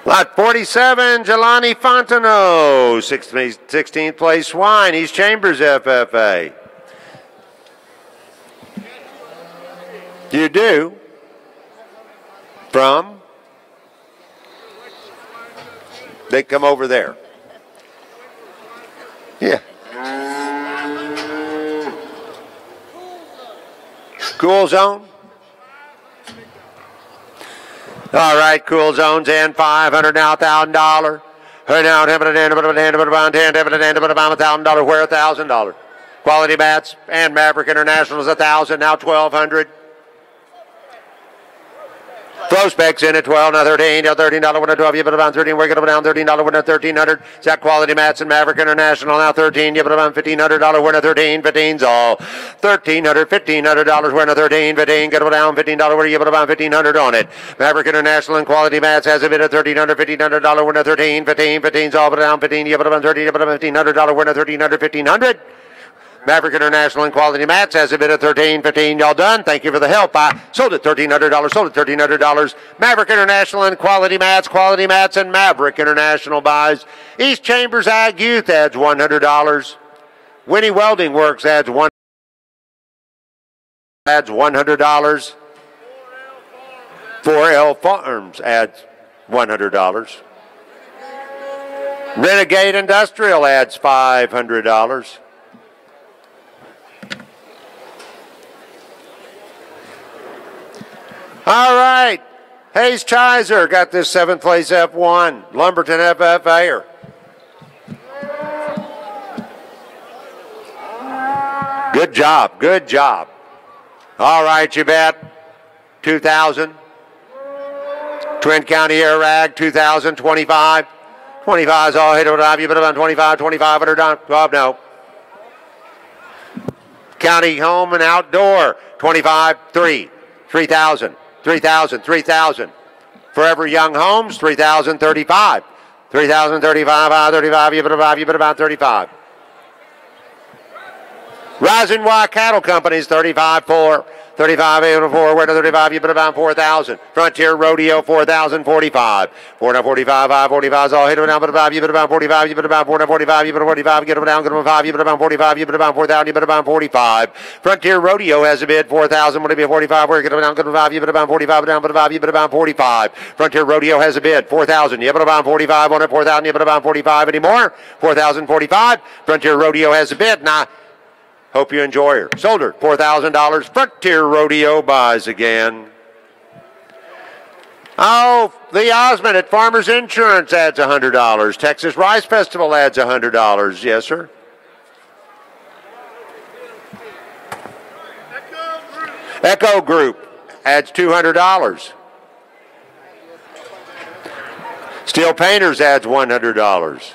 Lot 47, Jelani Fontenot, 16th place Swine, East Chambers FFA. You do? From? They come over there. Yeah. Cool Zone? All right, Cool Zone's in, $500 now, $1,000. Her down, $1,000, where $1,000? Quality Mats and Maverick International is 1,000, now 1,200. Flow specs in at 12, now 13, now $13 winner 12, you put about 13, we're going to down $13 winner 1,300. Is that Quality Mats and Maverick International, now 13, you put about $1,500 winner 13, 15's all. $1,300, $1,500 winner 13, 15, get it down $15 winner, you put about $1,500 on it. Maverick International and Quality Mats has a bid of $1,300, $1,500 winner 13, 15, 15's all, but down 15, you put about 13, you put about $1,500 winner 1,300, 1,500. Maverick International and Quality Mats has a bid of 13, 15. Y'all done? Thank you for the help. I sold it $1,300. Sold it $1,300. Maverick International and Quality Mats and Maverick International buys. East Chambers Ag Youth adds $100. Winnie Welding Works adds $100. 4L Farms adds $100. Renegade Industrial adds All right. Hayes Chiser got this 7th place F1. Lumberton FFA. Good job. Good job. All right, you bet. 2,000. Twin County Air Rag, 2,025. 25 is all hit on you, but about 25, 2,500 on. Oh, no. County Home and Outdoor, 25, 3. 3,000. 3,000. 3,000. Forever Young Homes, 3,035. 3,035, 35, you but about 35. Rising Y Cattle Companies, 35, 4. 35, 4, where to 35, you put about 4,000. Frontier Rodeo, 4,045. 445, 545 is all hit down, but about you put about 45, you put about 445, you put 45, get them down, get them 5, you put about 45, you put about 4,000, you put about 45. Frontier Rodeo has a bid, 4,000, would it be 45, where get them down, get them 5, you put about 45, down, put 5, you put about 45. Frontier Rodeo has a bid, 4,000, you put about 45, on it, 4,000, you put about 45 anymore, 4,045. Frontier Rodeo has a bid, now. Hope you enjoy her. Sold her $4,000. Frontier Rodeo buys again. Oh, the Osmond at Farmers Insurance adds $100. Texas Rice Festival adds $100. Yes, sir. Echo Group adds $200. Steel Painters adds $100.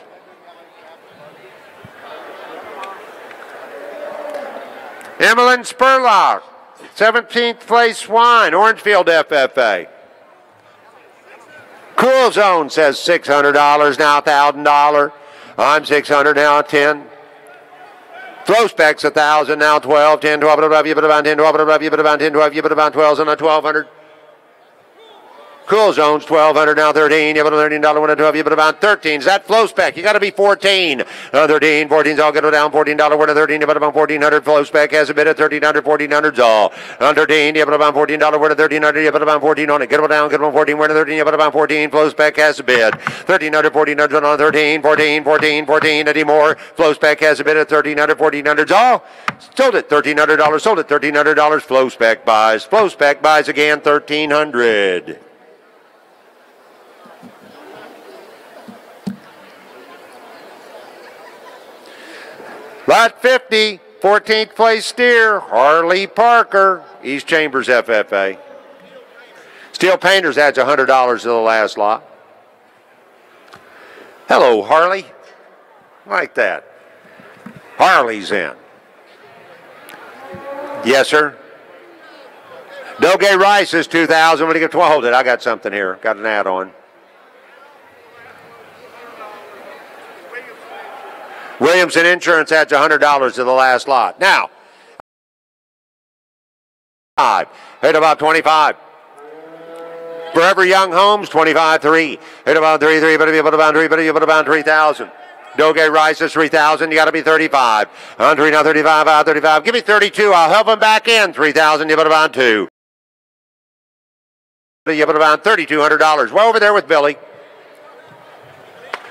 Emmeline Spurlock, 17th place Swine, Orangefield FFA. Cool Zone says $600, now $1,000. I'm $600, now 10. Flow Specs $1,000, now 12. 10, 12, you put about 10, 12, you put about 10, 12, you put about 12, and now 1,200. Cool Zones, 1,200, now 13. You put a $13 one at 12, you put about 13. Is that Flow Spec? You got to be 14. 13, 14's all good down, $14 one at 13, you put about 1,400. Flow Spec has a bid at 1,300, 1,400's all. 13, you put about $14 one at 1,300, you put about 14 on it. Get them down, get them 14, one at 13, you put about 14. Flow Spec has a bid. 1,300, 1,400 on 13, 14, 14, 14 anymore. Flow Spec has a bid at 1,300, 1,400's all. Sold it, $1,300, sold it, $1,300. Flow Spec buys. Flow Spec buys again, 1,300. Lot 50, 14th place steer, Harley Parker, East Chambers FFA. Steel Painters adds $100 to the last lot. Hello, Harley. Like that. Harley's in. Yes, sir. Doge Rice is 2,000. When you get 12, hold it. I got something here. Got an add-on. Williamson Insurance adds $100 to the last lot. Now, hit about 25. Forever Young Homes, 25-3. Hit about 3-3, but if you put about 3, but if you put about 3,000. Doge Rice is 3,000. You got to be 35. On 3 now, 35, out 35. Give me 32. I'll help him back in. 3,000. You put about 2. You put about $3,200. We're over there with Billy.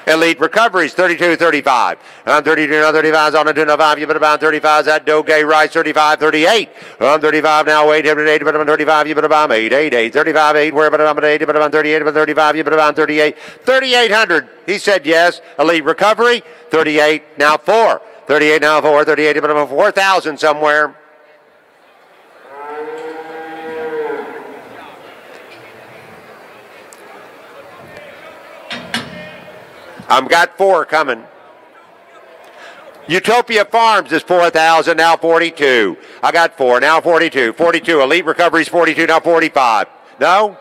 Elite Recoveries, 32-35. On 32, now 35 is on a 205. You put about 35 is at Doge Rice, 35-38. On 35 now, 8, 8, but about 35, you put about 8, 8, 8, 35, 8, where about 8, but about 38, but 35, you put about 38. 3,800, he said yes. Elite Recovery, 38, now 4. 38, now 4, 38, but about 4,000 somewhere. I've got 4 coming. Utopia Farms is 4,000, now 42. I got 4, now 42. 42. Elite Recovery's 42, now 45. No?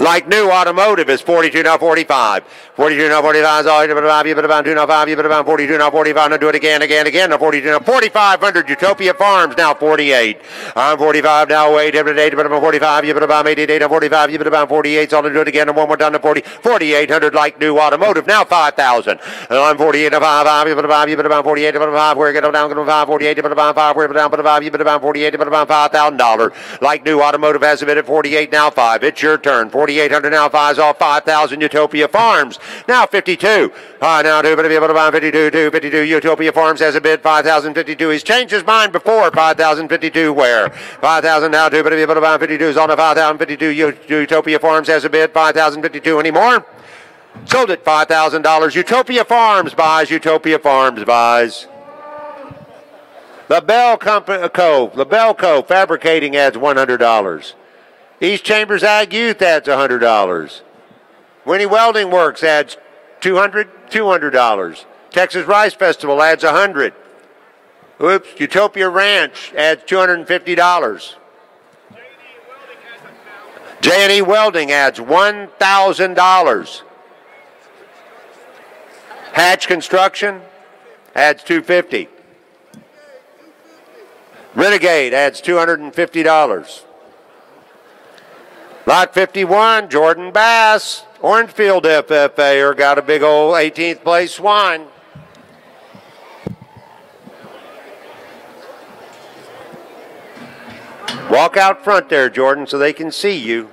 Like New Automotive is 42, now 45. 42, now 45 is all. You put about 2, now 5. You put about 42, now 45. Now do it again. Now 42, now 4,500. Utopia Farms, now 48. I'm 45, now 8. You put about 45. You put about 88, now 45. You put about 48. So I'll do it again. And one more time to 40. 4,800 like New Automotive, now 5,000. I'm 48, now 5. You put about 5. You put about 48. You put about 5. Where you get down, get 5. 48. You put about 5. Where you put down, put 5. You put about 48. You put about $5,000. Like New Automotive has a bid at 48, now 5. It's your turn. 48. 2,800 now, fives off 5,000 Utopia Farms. Now 52. Now 52, 52. Utopia Farms has a bid, 5,052. He's changed his mind before, 5,052 where? 5,000 now, 52 is on to 5,052. Utopia Farms has a bid, 5,052 anymore. Sold at $5,000. Utopia Farms buys. Utopia Farms buys. LaBelco Fabricating adds $100. East Chambers Ag Youth adds $100. Winnie Welding Works adds $200. Texas Rice Festival adds $100. Oops. Utopia Ranch adds $250. J&E Welding adds $1,000. Hatch Construction adds $250. Renegade adds $250. Lot 51, Jordan Bass, Orangefield FFA got a big old 18th place swine. Walk out front there, Jordan, so they can see you.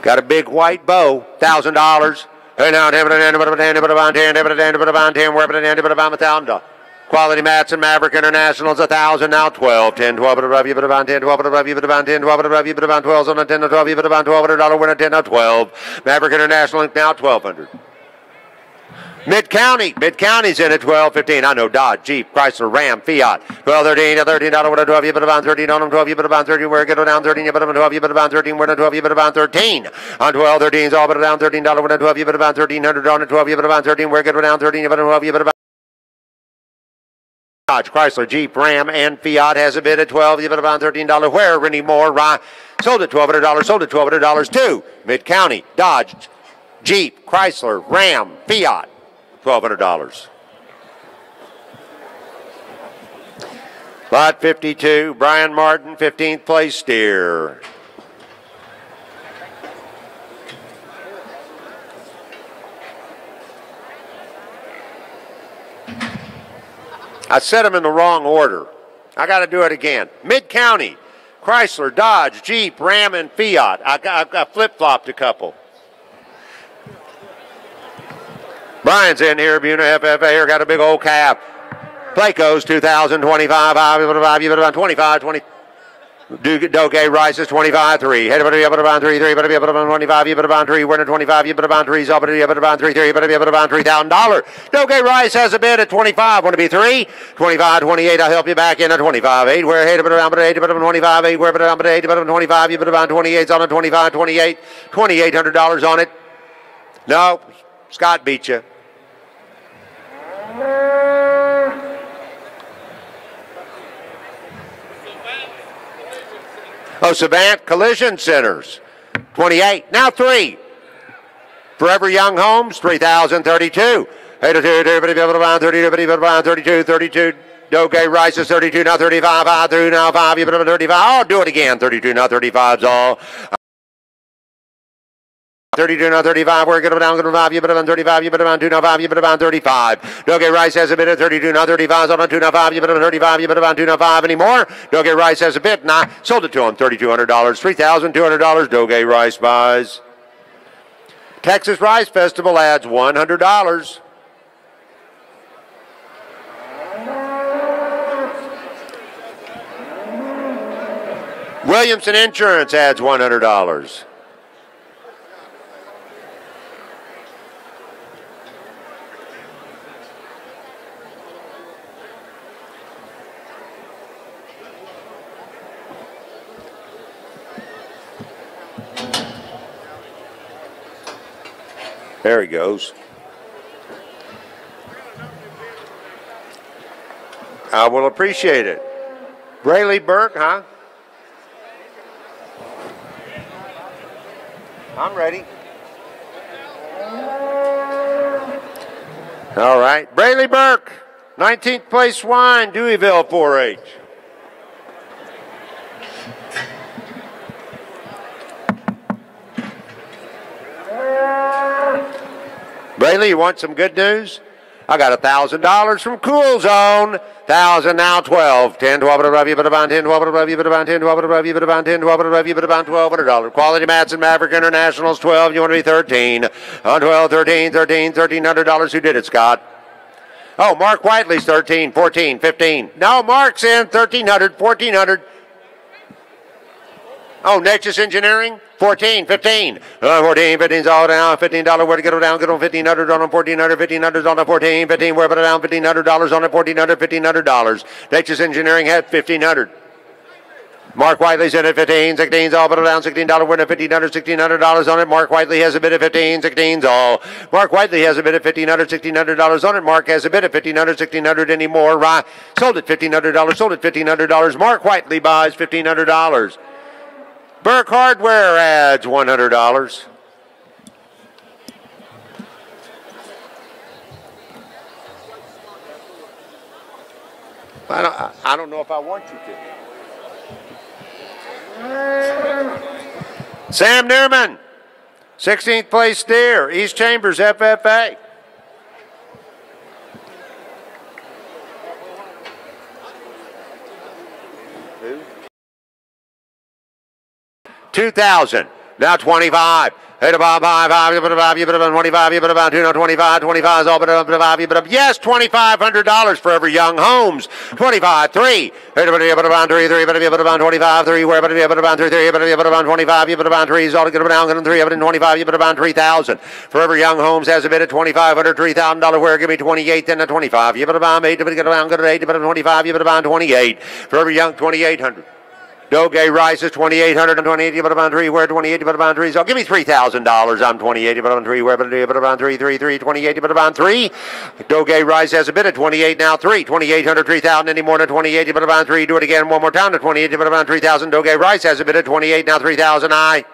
Got a big white bow, $1,000. Quality Mats and Maverick Internationals, 1,000 now, 12, 10, 12, above you, but about 10, 12, above you, but about 10, 12, above you, but about 12, on a 10 to 12, you, but about $1,200 winner, 10 to 12. Maverick International now, 1,200. Mid-County's in at 12, 15. I know Dodge, Jeep, Chrysler, Ram, Fiat. 12, 13, $13 winner, 12, you, but about 13 on them, 12, you, but about 13. We're going down 13, you, but about 12, you, but about 13 winner, 12, you, but about 13. On 12, 13's all but down $13 winner, 12, you, but about 1,300 on it, 12, you, but about 13. We're going down 13, you, but 12, you, but about Dodge, Chrysler, Jeep, Ram, and Fiat has a bid at $12. You bid about $13. Where anymore? Sold at $1,200. Sold at $1,200 too. Mid-County, Dodge, Jeep, Chrysler, Ram, Fiat, $1,200. Lot 52, Brian Martin, 15th place steer. I set them in the wrong order. I got to do it again. Mid-County, Chrysler, Dodge, Jeep, Ram, and Fiat. I flip-flopped a couple. Brian's in here. Buna FFA here got a big old calf. Placo's 2025. You bid about 25, 20. Doge Rice is 25-3. Head about 3, 3, but about 25, you bid about 3, winner 25, you bid about 3, so but you bid about 3, 3, but you bid about $3,000. Doge Rice has a bid at 25, want to be 3, 25, 28, I'll help you back in at 25, 8, where head about 8, but about 25, 8, where about 8, but about 25, you bid about 28, on a 25, 28, $2,800 on it. No, Scott beat you. Oh, Savant Collision Centers, 28. Now 3. Forever Young Homes, 3,032. 32. Doge Rice is 32. Now 35. 5 through now 5. You put up 35. Oh, do it again. 32. Now 35's all. 32 now 35. We're going down 5. You put it on 35. You put it on 2 now 5. You put it on 35. Doge Rice has a bid at 32 now 35. On 2 now 5. You put it on 35. You put it on 2 now 5 anymore. Doge Rice has a bid. Now sold it to him $3,200. $3,200. Doge Rice buys. Texas Rice Festival adds $100. Williamson Insurance adds $100. There he goes. I will appreciate it. Brayley Burke, huh? I'm ready. All right. Brayley Burke, 19th place swine, Deweyville 4-H. Brayley, you want some good news? I got $1,000 from Cool Zone. 1,000 now 12. 10, 12 at above you, but about 10, 12 at above you, but about 10, 12 at above you, but about 10, 12 at above you, but about $1,200. Quality Mats and Maverick Internationals 12. You want to be 13. On 12, 13, 13, $1,300. Who did it, Scott? Oh, Mark Whiteley's 13, 14, 15. No, Mark's in 1,300, 1,400. Oh, Nexus Engineering, 14, 15. 14, 15's all down. $15 where to get it down. Get on 1,500 on 1,400. 1,500's on the 14. 15 where put it down. $1,500 on the 1,400. $1,500. Nexus Engineering had 1,500. Mark Whiteley's in at 15. 16's all put it down. $16 win at 1,500. $1,600 on it. Mark Whiteley has a bid at 15. 16's all. Mark Whiteley has a bid at $1,500. $1,600 on it. Mark has a bid at 1,500. $1,600 anymore. Sold at $1,500. Sold at $1,500. Mark Whiteley buys $1,500. Burke Hardware adds $100. I don't know if I want you to. Sam Newman, 16th place steer, East Chambers FFA. Who? 2,000. Now 25. Hit about 5, you put about 25, you put about 2, no 25, 25 is all but about you put up. Yes, $2,500 for every Young Homes. 25, 3. Hit about 3, 3, but you put about 25, 3, where but you put about 3, 3, but you put about 25, you put about 3 is all to get down, get 3, but 25, you put about 3,000. For every Young Homes has a bid at $2,500, $3,000 where give me 28, then a 25. You put about 8, but you get down, get 8, but 25, you put about 28. For every Young 2,800. Doge Rice is 2,800 and 28, but about 3, where 28, but about 3. So give me $3,000. I'm 28, but about 3, where but about 3, 3, 3, 28, but about 3. Doge Rice has a bid at 28 now 3. 2,800, 3,000 anymore than 28, but about 3. Do it again one more time to 28, but about 3,000. Doge Rice has a bid at 28 now 3,000. I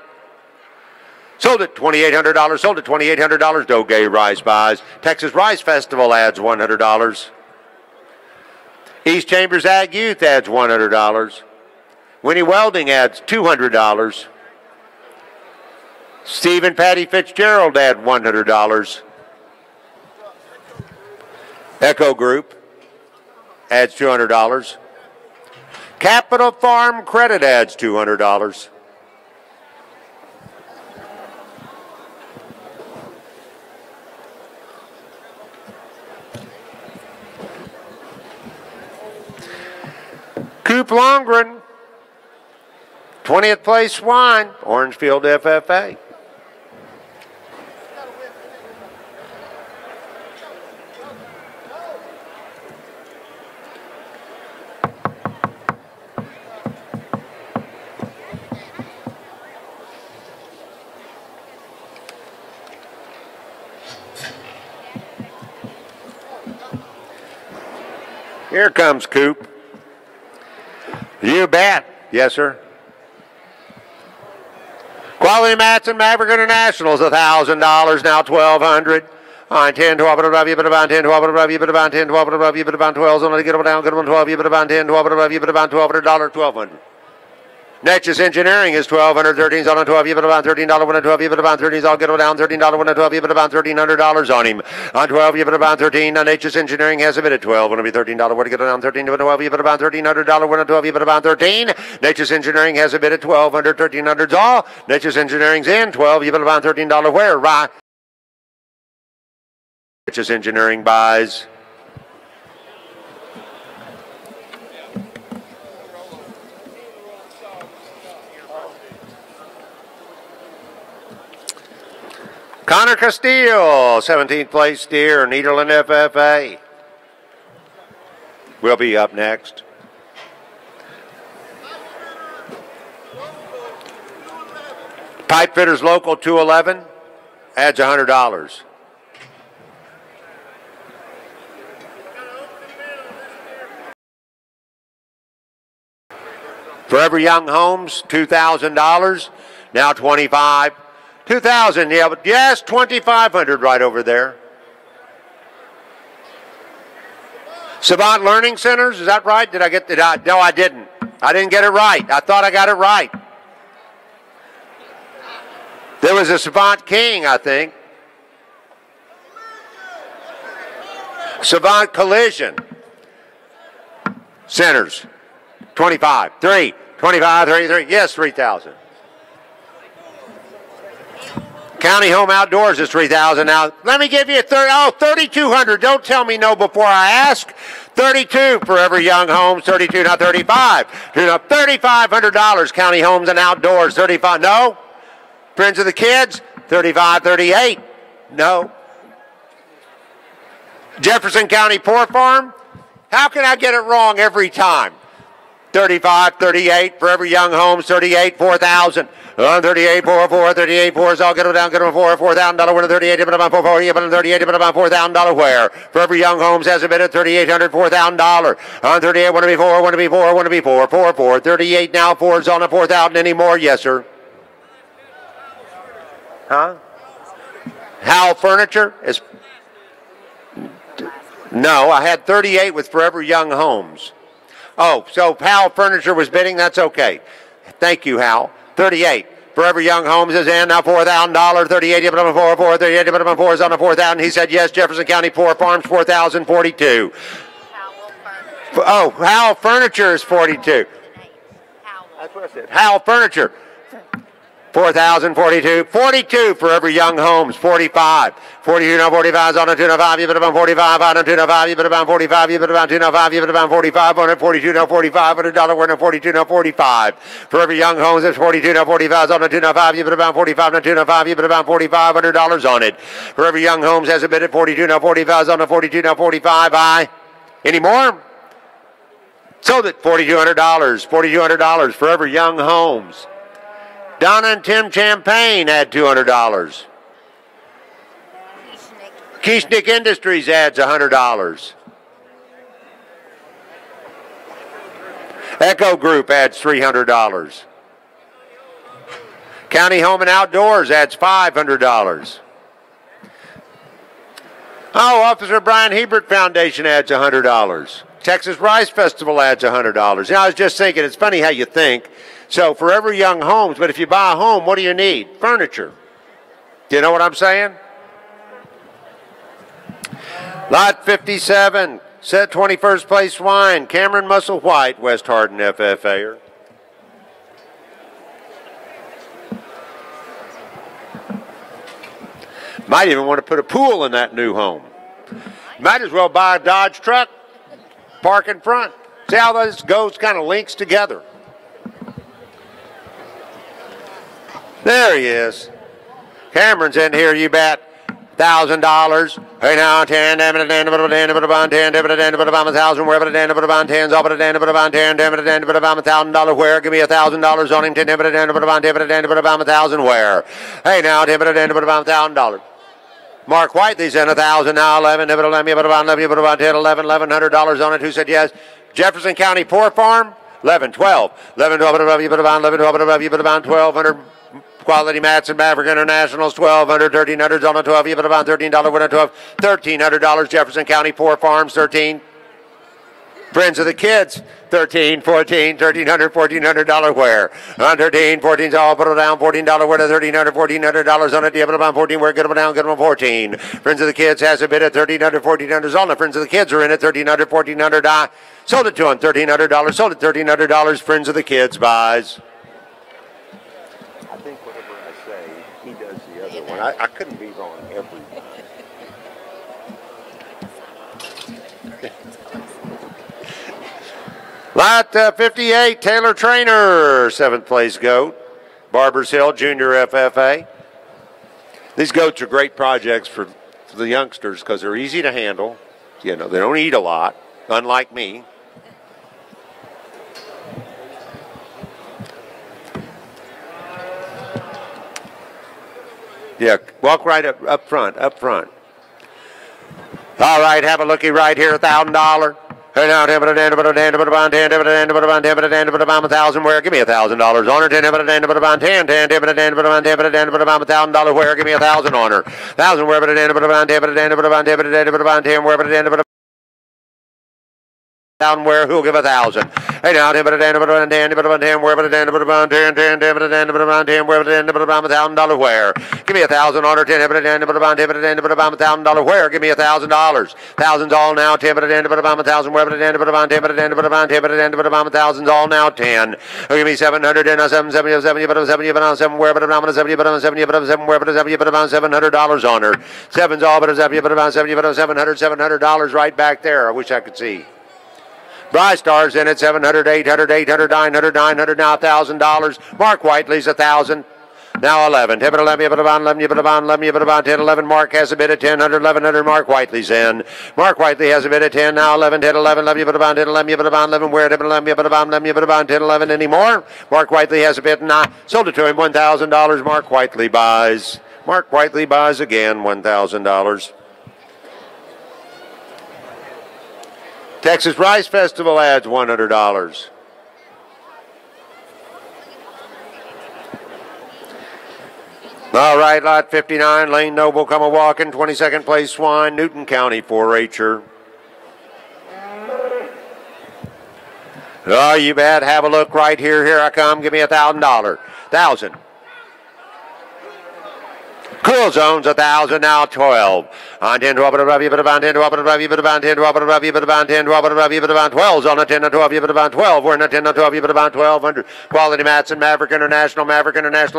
sold it $2,800. Sold it $2,800. Doge Rice buys. Texas Rice Festival adds $100. East Chambers Ag Youth adds $100. Winnie Welding adds $200. Steve and Patty Fitzgerald add $100. Echo Group adds $200. Capital Farm Credit adds $200. Coop Longren, 20th place Swine, Orangefield FFA. Here comes Coop. You bet. Yes, sir. Quality Mats and Maverick Internationals, $1,000, now $1,200. On 10, 12, but above you, but about 10, 12, but above you, but about 10, 12, but above you, but about 12. So let get them down, get them 12, you, but about 10, 12, but above you, but about $1,200, $1,200. Nexus Engineering is $1,200, 13's on a 12, you, but about $13, when a 12, you, but about 13's all get them down, $13, when a 12, you, but about $1,300 on him. On 12, you, but about 13. Now Nexus Engineering has a bid at 12, when it be $13, when to get it down, 13 to 12, you, but about $1,300, when a 12, you, but about 13. Nexus Engineering has a bid at 1,200, 1,300's all. Nexus Engineering's in 12, you, but about $13 where? Right. Nexus Engineering buys. Connor Castillo, 17th place steer, Nederland FFA. Will be up next. Pipe Fitters Local 211 adds $100. Forever Young Homes, $2,000, now $25. 2,000, yeah, but yes, 2,500 right over there. Savant Learning Centers, is that right? Did I get that? No, I didn't. I didn't get it right. I thought I got it right. There was a Savant King, I think. Savant Collision. Centers. 25. 3. 25. 33. Yes, 3,000. County Home Outdoors is 3,000. Now, let me give you 3,200. Don't tell me no before I ask. 32 for every Young Homes. 32, not 35. $3,500. County Homes and Outdoors. 35. No. Friends of the Kids. 35, 38. No. Jefferson County Poor Farm. How can I get it wrong every time? 35, 38 for every Young Homes. 38, 4,000. 38, 4, 4, 38, 4 is all get them down, get them $4,000 winner, 38, but about 440, but 38, but about $4,000 where? For every Young Homes has a bid at $3,800, $4,000. On 38, want to be 4, want to be 4, want to be 4, 4, 4. 38 now, 4 is on a 4,000 anymore. Yes, sir. Huh? Howell Furniture is. No, I had 38 with Forever Young Homes. Oh, so Howell Furniture was bidding? That's okay. Thank you, Hal. 38. Forever Young Homes is in, now $4,000. 38, but I'm 4, 4, 38, but I'm 4 is on a 4,000. He said yes. Jefferson County Poor Farms, 4,042. Oh, Howell Furniture is 42. That's what I said. Howell Furniture. 4,042. 42 for every Young Homes. 45. 42 now 45 is on a 205. You better about 45 on a 205. You better about 45. You better about 205. You better about 45 on a 42 now 45. $100 winner 42 now 45. For every Young Homes it's 42 now 45 is on a 205. You better about 45 now 205. You better about 45. $100 on it. For every Young Homes has a bid at 42 now 45 is on a 42 now 45. Aye. Any more? Sold it. $4,200. $4,200 for every Young Homes. Donna and Tim Champagne add $200. Kieschnick Industries adds $100. Echo Group adds $300. County Home and Outdoors adds $500. Oh, Officer Brian Hebert Foundation adds $100. Texas Rice Festival adds $100. You know, I was just thinking, it's funny how you think. So Forever Young Homes, but if you buy a home, what do you need? Furniture. Do you know what I'm saying? Lot 57, set 21st place Swine, Cameron Muscle White, West Hardin FFA. Might even want to put a pool in that new home. Might as well buy a Dodge truck, park in front. See how this goes, kind of links together. There he is. Cameron's in here, you bet. $1,000. Hey now, 10, 10, 10, 10, 1,000, wherever the 10, 10's up at the 10, 10, 10, $1,000 where? Give me $1,000 on him, 10, 10, 10, 1,000 where? Hey now, 10, 10, $1,000. Mark Whiteley's in 1,000 now, 11, 10, 1,100 on it. Who said yes? Jefferson County Poor Farm, 11, 12, 11, 12, 1,200. Quality Mats and Maverick Internationals, 1,200, 1,300 on a 12. You put about $13 winner 12, $1,300. Jefferson County Poor Farms, 13. Friends of the Kids, 13, 14, $1,300, $1,400 where? On 13, 14, all put it down, $14 winner, $1,300, $1,400 on it. You put about 14, where? Get them down, get them 14. Friends of the Kids has a bid at $1,300, $1,400 on it. Friends of the Kids are in at $1,300, $1,400. Sold it to him, $1,300. Sold it $1,300. Friends of the Kids buys. I couldn't be wrong every time. Lot 58, Taylor Trainer, 7th place goat. Barbers Hill, Junior FFA. These goats are great projects for the youngsters because they're easy to handle. You know, they don't eat a lot, unlike me. Yeah, walk right up front, up front. All right, have a looky right here, $1,000. Hey now, 1,000 where? Give me $1,000 on her. $1,000 where? Give me $1,000 on her. 1,000 where? Down where who'll give 1,000. Hey now, 10, 10, 10, 10, where 10, 10, 10, 10, 10, 10, where 10, $1,000 where? Give me 1,000 on her 10, 10, 10, $1,000 where? Give me $1,000. Thousands all now 10, 10, 1,000 where 10, 10, 1,000 all now 10. Give me 700 and 770, 7 where 7 where $700 on her. Sevens all but $700 right back there. I wish I could see. Bry Star's in at 700, 800, 800, 900, 900, now $1,000. Mark Whiteley's 1,000. Now 11. 10, 11, 11, 11, 11, 11, 10, 11. Mark has a bid at 10, 100, 1100. Mark Whiteley's in. Mark Whiteley has a bid at 10, now 11, 10, 11, 11, 11, 10, 11, 11, where 10, 11, 11, 10, 11 anymore. Mark Whiteley has a bid and I sold it to him, $1,000. Mark Whiteley buys. Mark Whiteley buys again, $1,000. Texas Rice Festival adds $100. All right, lot 59, Lane Noble come a walking, 22nd place Swine, Newton County 4-H'er. Oh, you bet. Have a look right here. Here I come. Give me $1,000. 1,000. Cool Zone's 1,000, now 12. On 10, 12, 10, 12, 10, 12, 10, 12, 10, 12, 10, 12's on the 10, 12, 12. We're in the 10, 12, 1,200. Quality Mats and Maverick International,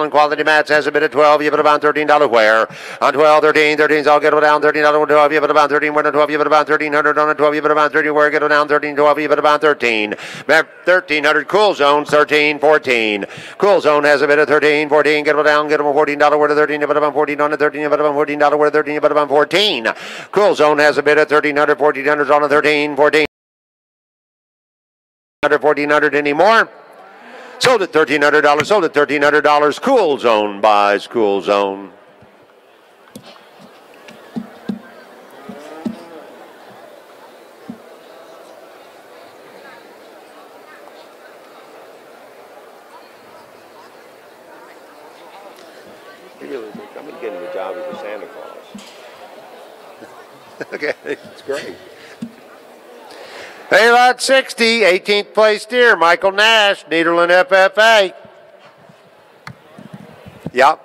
and Quality Mats has a bid at 12, $13 where. On 12, 13, 13's all get down, $13, 12, about 13, we're 12, about 1,300 on a 12, about 13, where get down, 13, 12, about 13. 1,300, Cool Zone's 13, 14. Cool Zone has a bid at 13, 14, get down, get them a $14 where to 13, about 14 on a 13, about $14 where 13, about 14. Cool Zone has a bid at 1,300, 1,400's on a 13, 14. 1,400 anymore. Sold at $1,300, sold at $1,300. Cool Zone buys Cool Zone. I'm going to get him a job as a Santa Claus. Okay, it's great. Hey, lot 60, 18th place steer, Michael Nash, Nederland FFA. Yep.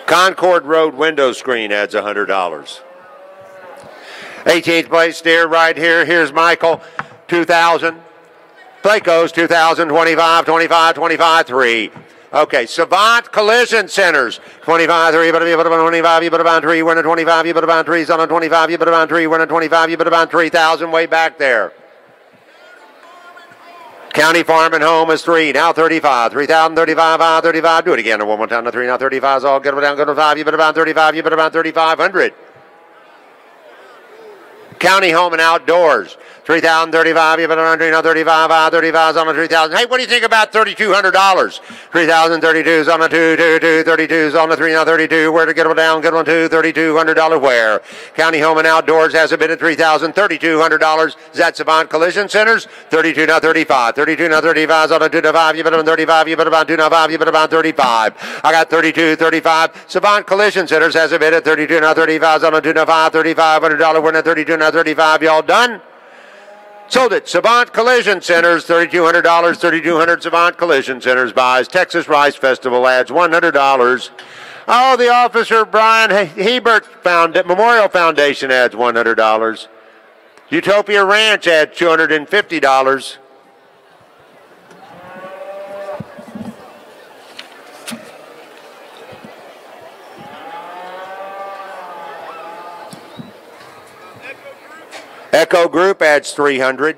Concord Road window screen adds $100. 18th place steer right here. Here's Michael, 2,000. Playco's 2,000, 25, 25, 25, 3. Okay, Savant Collision Centers, 25, 3, but about 25, you put about 3, we're in a 25, you put about 3, on a 25, you put about 3, we're in a 25, you put about 3,000 way back there. County Farm and Home is 3, now 35, 3,000, 35, 35, do it again one more time, to 3, now 35 is all, get down, go to 5, you put about 35, you put about 3,500. County Home and Outdoors, 3,035, you put on 3, now 35, 35 is on a 3,000. Hey, what do you think about $3,200? 3,032 is on a 2, 2, 2, 32 is on a 3, now 32. Where to get them down? Get one, 2, $3,200 where? County Home and Outdoors has a bid at $3,000, $3,200. Is that Savant Collision Centers? 32, now 35. 32, now 35 is on a 2 to 5. You put on 35, you put about 2 now 5, you put about 35. I got 32, 35. Savant Collision Centers has a bid at 32, now 35 is on a 2 to 5, $3,500. We're in a 32, now 35. Y'all done? Sold it. Savant Collision Centers, $3,200. $3,200 Savant Collision Centers buys. Texas Rice Festival adds $100. Oh, the Officer Brian Hebert Memorial Foundation adds $100. Utopia Ranch adds $250. Echo Group adds $300.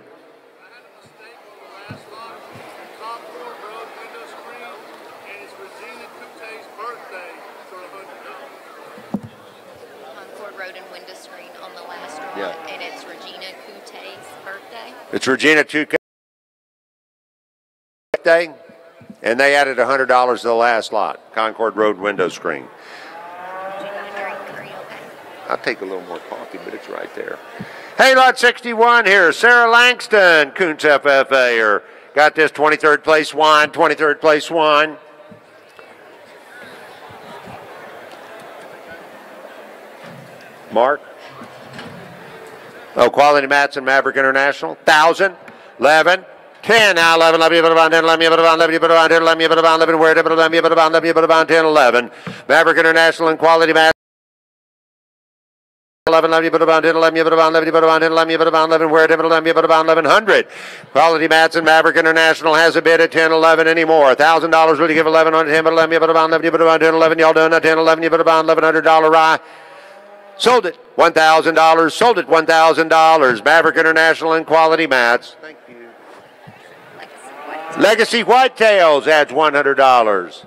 Concord Road and window screen on the last one, Yeah. and it's Regina Coute's birthday. It's Regina Coute's birthday, and they added $100 to the last lot. Concord Road window screen. I'll take a little more coffee, but it's right there. Hey, lot 61 here. Sarah Langston, Kuntz FFA, or Got this 23rd place Swine, 23rd place Swine. Mark? Oh, Quality Mats and Maverick International. 1,000, 11, 10. Now 11, let me put about 10, let me put about 11, let me put about 10, let me put about 11, where to put about, let me put about 10, 11. Maverick International and Quality Mats. 11, let me put about 10, let me put about 11, put about 10, let me put about 11, where to put, let me put about 1100. Quality Mats and Maverick International has a bid at 10, 11 anymore. $1,000, will you give 11 on 10, but let me put about 11, you put about 10, 11, y'all done at 10, 11, you put about $1,100 rye. Sold it, $1,000, sold it, $1,000. Maverick International and Quality Mats. Thank you. Legacy Whitetails adds $100.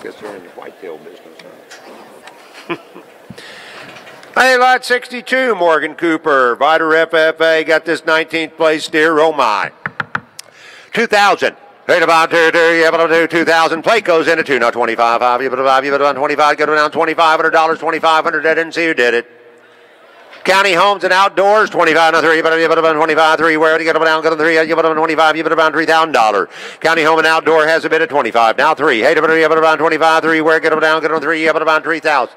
Guess they're in the whitetail business, huh? Hey, lot 62, Morgan Cooper. Vider FFA got this 19th place steer. Oh, my. 2,000. Right about 2,000. Plate goes in at 2. Now 25. 5. You put on 25. Go down $2,500. $2,500. I didn't see who did it. County Homes and Outdoors, 25 now 3. You put on 25. 3. Where do you get up down? Go to 3. You put on 25. You put on $3,000. County Home and Outdoor has a bid at 25. Now 3. Hey, you put on 25. 3. Where get up down? Go to 3. You put on 3,000.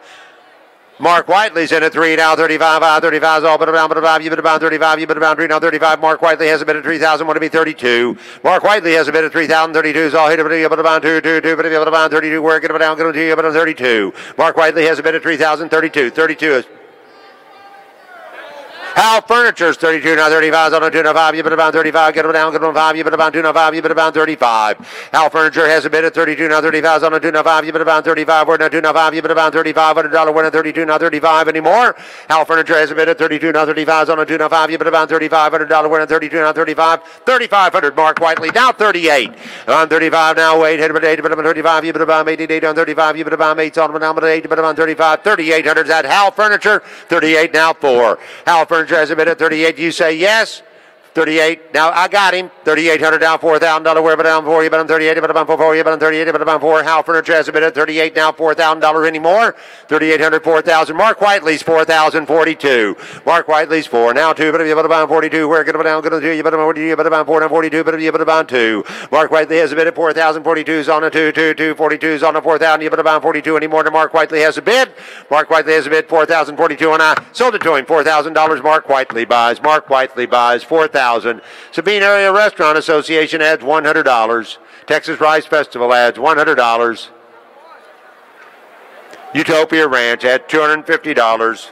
Mark Whiteley's in at 3 now, 35, 35 all, but about 5, you bid about 35, you bid about 3 now, 35. Mark Whiteley has a bid at 3,000, want to be 32. Mark Whiteley has a bid at 3,000, 32 is all, hit it, but about 2, but about 32, where get it down, get it to 32. Mark Whiteley has a bid at 3,000, 32. 32 is Hal Furniture's 32 now, 35 on a 2 now 5, you bid about 35, get it down, get it 5, you bid about 2 now 5, you bid about 35. Hal Furniture has a bid at 32 now, 35 on a 2 now 5, you bid about 35, we're now 2 now 5, you bid about $3,500 win at 32 now 35 anymore. Hal Furniture has a bid at 32 now, 35 on a 2 now 5, you bid about $3,500 win at 32 now 35. 3,500 Mark Whiteley, now 38. On 35 now, wait, hit about 8, but about 35, you bid about 88 on 35, you bid about 8 on now, but 8, but about 35. 3,800 is at Hal Furniture, 38 now 4. Hal Furniture has a bid at 38. You say yes. 38. Now I got him. 3,800 down, $4,000. Where but down 4? You bet on 38. But I'm 4. You bet on 38. But I'm 4. Hal Furniture has a bid at 38 now, $4,000 anymore. 3,800, 4,000. Mark Whiteley's 4,042. Mark Whiteley's 4 now 2. But you bet about 42. Where get it down? Go to 2. You bet on 42. You bet about 4 now 42. But you bet about 2. Mark Whiteley has a bid at 4,042's on a 2. 42's on a 4,000. You bet about 42 anymore. To Mark Whiteley has a bid. Mark Whiteley has a bid 4,042, and I sold it to him. $4,000. Mark Whiteley buys. Mark Whiteley buys 4,000. Sabine Area Restaurant Association adds $100. Texas Rice Festival adds $100. Utopia Ranch adds $250.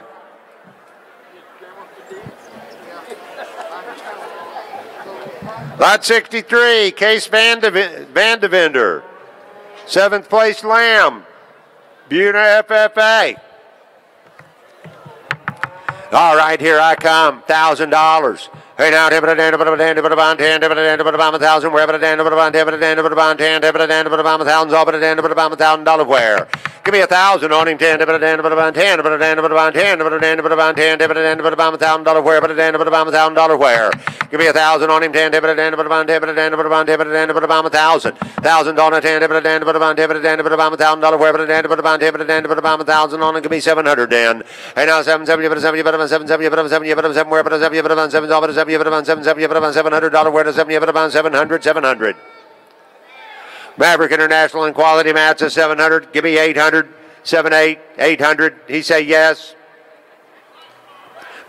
Lot 63, Case Van Devender. 7th place Lamb, Buna FFA. All right, here I come, $1,000. Hey now, $10, $10, $10, $1,000, where $10, $10, $10, $1,000, all $1,000 where? Give me $1,000 on him, $10, $10, $10, $10, $1,000 where, $1,000 where? Give me $1,000 on him, $10, $10, $10, $1,000, $1,000 on a $10, $10, $1,000 where, $1,000 on him, give me $700 then. Hey now, 7, 7, 7, 7, 7, 7, 7, 7, where, 7, 7, you put about $700, where does you put about 700. Maverick International and Quality Mats is 700. Give me 800. 7, 8, 800. He say yes.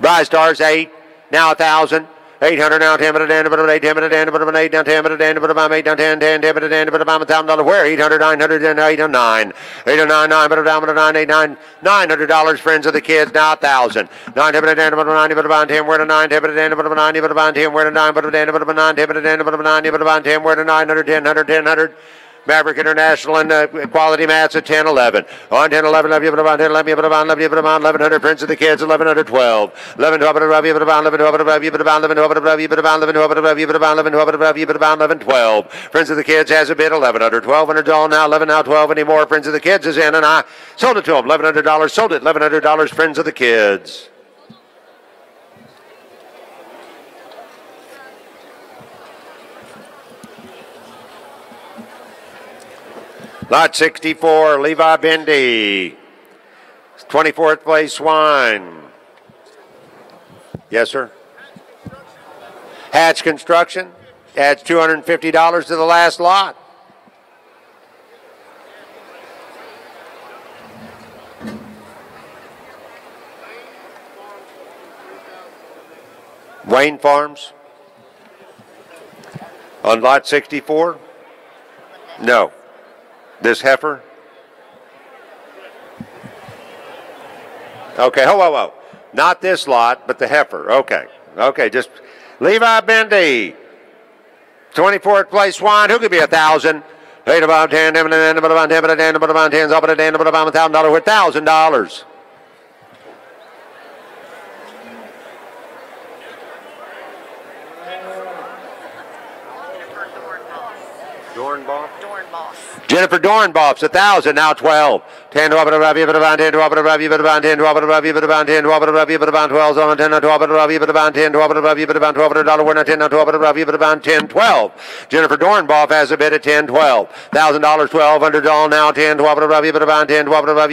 Bry Stars 8. Now 1,000. 800 now, 10, but a 10, but 8, 10, but a 10, but 8 down, 10, but a 10, but about 8 down, 10, 10, 10, but a 10, but about $1,000 where? 800, 900, and 809. 809, 9, but a down, but a 9, 8, 9, $900, friends of the kids, now 1,000. 9, 10, but a 10, but a 90, but about 10, where to 9, 10, but a 10, but a 90, but about 10, where to 9, but a 10, but a 9, 10, but a 10, but a 90, but about 10, where to 900, 10, 100, 10, 100. Maverick International and Quality Mats at 10, 11. On 10, 11, love you, but about 10, love you, but about 1,100. Prince of the Kids, 1,100, 12. 11, 12, love you, but about 11, 12, love you, but about 11, 12, love you, but about 11, 12, love you, but about 11, 12, love you, but about 11, 12. Prince of the Kids has a bid, 1,100, 1,200 all now, 11 now, 12 anymore. Prince of the Kids is in, and I sold it to him, $1,100, sold it, $1,100, Friends of the Kids. Lot 64, Levi Bendy. 24th place, Swine. Yes, sir. Hatch Construction adds $250 to the last lot. Wayne Farms on lot 64? No. This heifer? Okay, whoa. Not this lot, but the heifer. Okay, just Levi Bendy. 24th place, Swine. Who could be 1,000? 8 about 10, about 10, about 10, about 10, about 10, about 10, about $1,000 with $1,000. Jennifer Dornboff's 1,000, now 12. 10 to up about 10 to up about 10 to up about 10 to up about 10 to up about 10 to up about 12 on 10 to up about 10 to up about $12 winner 10 to up about 10 12. Jennifer Dornboff has a bid at 10 12. $1,000 $1,200 now 10 to up about 10 to up about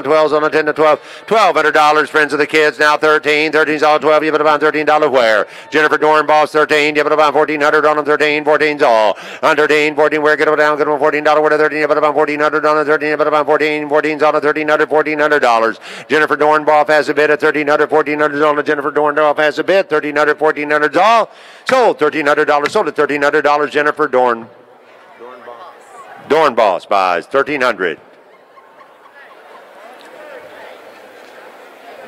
12 on 10 to 12. $1,200 friends of the kids now 13. 13's all 12 about $13 where. Jennifer Dornboff's 13 about $1,400 on 13. 14's all. On 13 where get down good $14 worth of 13 about $1,400 on 13 about 14. 14's on $1,400. Jennifer Dornboff has a bid at $1,300. 1400 on. Jennifer Dornboff has a bid. $1,300. 1400's all sold. $1,300 sold at $1,300. Jennifer Dornboss buys $1,300.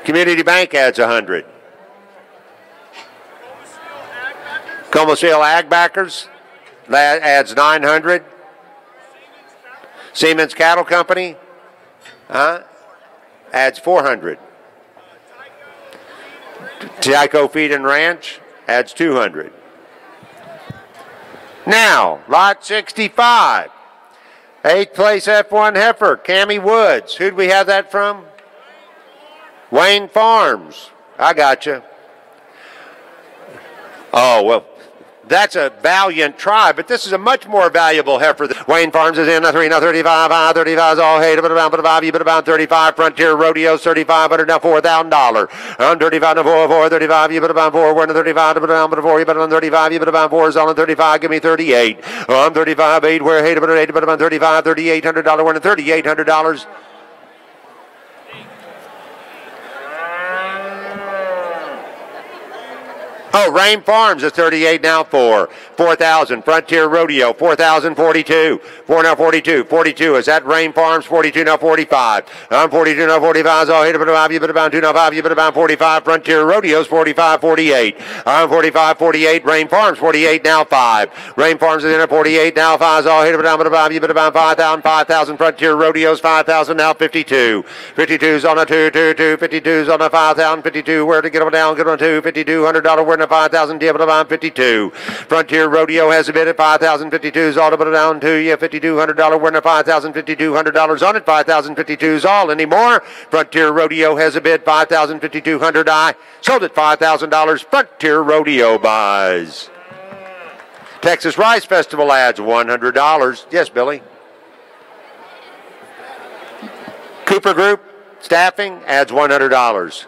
Community Bank adds 100. Comasville Ag Backers adds 900. Siemens Cattle Company adds 400. Tyco Feed and Ranch adds 200. Now, lot 65. 8th place F1 heifer, Cammie Woods. Who'd we have that from? Wayne Farms. I got you. Oh, well. That's a valiant try, but this is a much more valuable heifer. Wayne Farms is in a 3, now 35, 35 is all hay, but about 35. Frontier Rodeos, 3,500, now $4,000. On 35 to 4, 35, you put about 4, we're on 35, to put down, but 4, you put on 35, you put about 4 is on 35, give me 38. On 35, 8, we're hay, but 8, but about 35, $3,800, we're on $3,800. Oh, Rain Farms is 38 now 4,000. Frontier Rodeo 4,042. 4 now 42. 42 is that Rain Farms 42 now 45. I'm 42 now 45. So hit about you, but about 2 now 5. You but about 45. Frontier Rodeos 45 48. I'm 45 48. Rain Farms 48 now 5. Rain Farms is in at 48 now 5. So hit about 5. You but about 5,000. 5,000. Frontier Rodeos 5,000 now 52. 52's on a 2. 52's on a 5,000. 52 where to get them down. Get on 2. $5,200 worth of 5,000. Deal about 52. Frontier Rodeo has a bid at 5,052's all to put it down to you. $5,200 worth of 5,000. $5,200 on it. 5,052's all anymore. Frontier Rodeo has a bid $5,5200. I sold at $5,000. Frontier Rodeo buys. Texas Rice Festival adds $100. Yes, Billy. Cooper Group Staffing adds $100.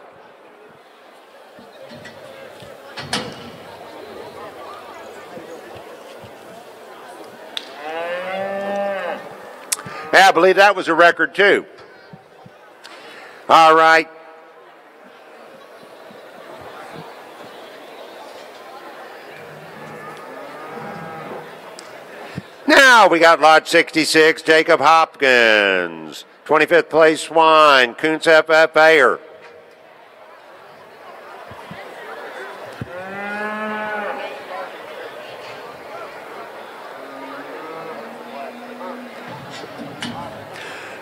Yeah, I believe that was a record too. All right. Now we got lot 66, Jacob Hopkins. 25th place Swine, Kuntz FFA'er.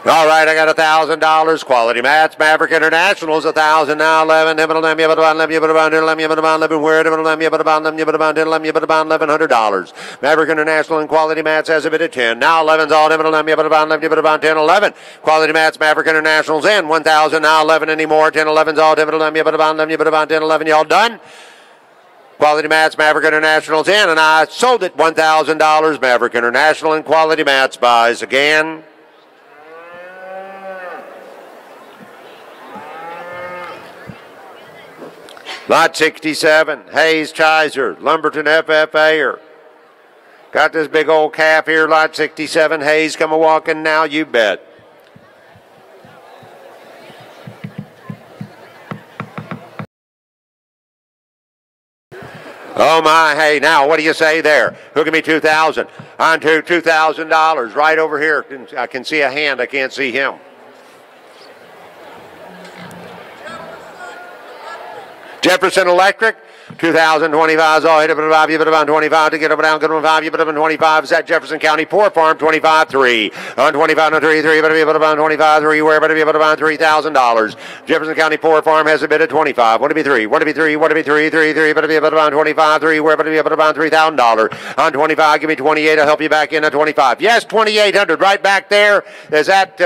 All right, I got $1,000. Quality Mats, Maverick International's 1,000 now 11. $1,100. Maverick International and Quality Mats has a bid of 10. Now 11's all 10, 11. Quality Mats, Maverick International's in 1,000 now 11 anymore. 10, 11's all 10, 10, 11. Y'all done? Quality Mats, Maverick International's in, and I sold it $1,000. Maverick International and Quality Mats buys again. Lot 67, Hayes Chiser, Lumberton FFA. Got this big old calf here, lot 67. Hayes, come a walking now, you bet. Oh my, hey, now what do you say there? Who give me $2,000? On to $2,000 right over here. I can see a hand, I can't see him. Jefferson Electric, 2025 is all hit up at 5, you put about 25 to get up and down, good on 5, you put up on 25. Is that Jefferson County Poor Farm, 25-3. On 25 on 3, better be up about 25-3, where better be up about $3,000. Jefferson County Poor Farm has a bid at 25. Want to be 3, want to be 3, want to be 3, 3, 3, better be up about 25-3, where better be up about $3,000. On 25, give me 28, I'll help you back in at 25. Yes, 2,800 right back there. Is that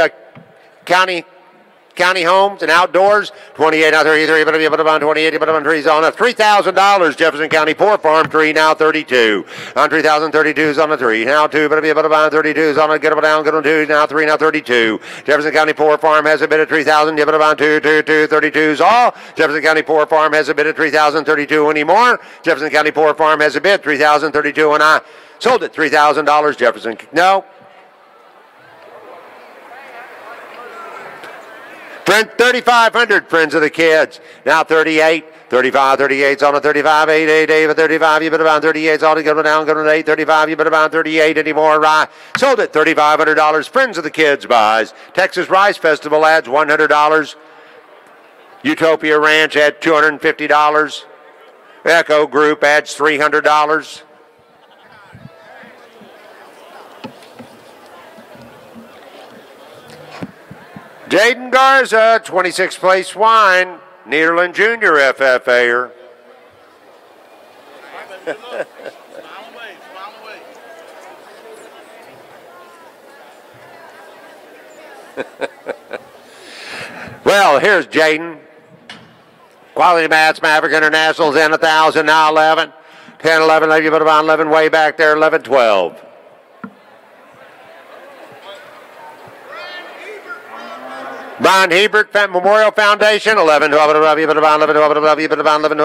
County Homes and Outdoors, 28 now 33, but if on 28, but on trees on a $3,000. Jefferson County Poor Farm tree now 32. On 3,032 is on a 3. Now 2, but if on 32 is on a get up down, get on 2, now 3, now 32. Jefferson County Poor Farm has a bid of 3,000, but on 2, 32 is all. Jefferson County Poor Farm has a bid of 3,032 anymore. Jefferson County Poor Farm has a bid 3,032, and I sold it $3,000. Jefferson, no. Friend, 3,500, friends of the kids. Now 38, 35, 38's on a 35, 8, 8, 8, 35, you put about 38's all to go down, go to 8, 35, you put about 38 anymore. Sold it $3,500. Friends of the kids buys. Texas Rice Festival adds $100. Utopia Ranch adds $250. Echo Group adds $300. Jaden Garza, 26th place Swine, Nederland Jr. FFA. Well, here's Jaden. Quality Mats, Maverick International's in 1,000, now 11. 10, 11, you put about 11 way back there, 11, 12. Brian Hebert Memorial Foundation, 11, 12, 11, 12, 11, 12, 11, 12, 11,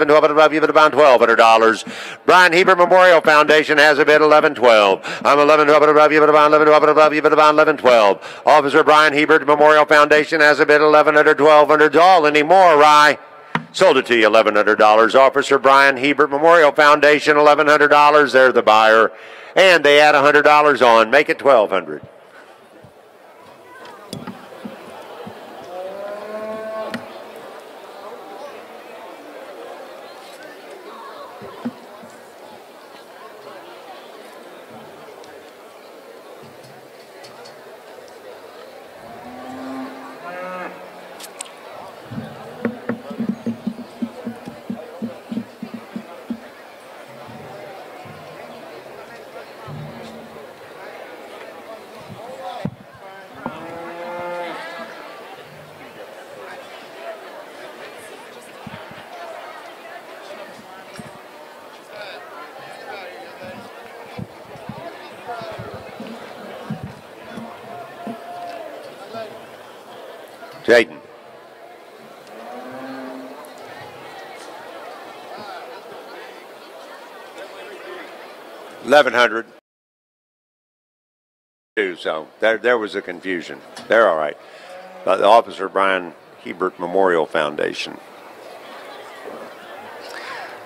12, 11, 12, $1,200. Brian Hebert Memorial Foundation has a bid 11, 12. I'm 11, 12, 11, 11, 12. Officer Brian Hebert Memorial Foundation has a bid 1,100, 1,200. All anymore, Rye. Sold it to you, $1,100. Officer Brian Hebert Memorial Foundation, $1,100. They're the buyer, and they add $100 on. Make it $1,200. Jaden. $1,100. So there was a confusion. They're all right. The Officer Brian Hebert Memorial Foundation.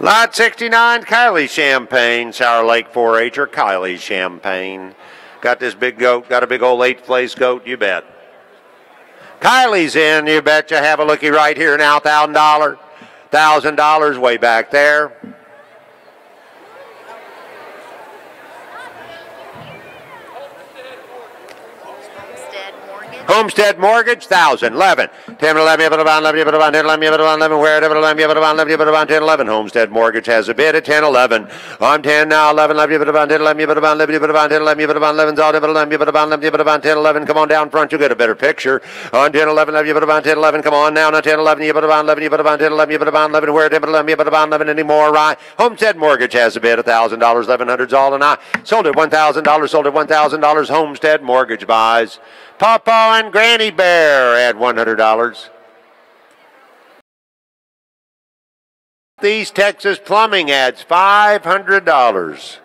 Lot 69, Kylie Champagne, Sour Lake 4-H'er, Kylie Champagne. Got this big goat, got a big old 8th place goat, you bet. Kylie's in, you betcha. Have a looky right here now, $1,000. $1,000 way back there. Homestead Morgan. Homestead Mortgage, 1,000. 11. 10, 11, you put a bond, 11, you put a bond, 10, 11, you put a bond, 11, where, 11, you put a bond, 11, you put a bond, 10, 11. Homestead Mortgage has a bid at 10, 11. On 10 now, 11, 11, you put a bond, 10, 11, you put a bond, 11, you put a bond, 10, 11, you put a bond, 11's all, 11, you put a bond, 11, you put a bond, 10, 11. Come on down front, you'll get a better picture. On 10, 11, 11, you put a bond, 10, 11. Come on now, 10, 11, you put a bond, 11, you put a bond, 10, 11, you put a bond, 11, where, 10, 11, you put a bond, 11 anymore, right? Homestead Mortgage has a bid at $1,000, 1,100's all, and I sold it $1,000, sold it $1,000. Homestead Mortgage buys. Pawpaw and Granny Bear at $100. East Texas Plumbing adds $500.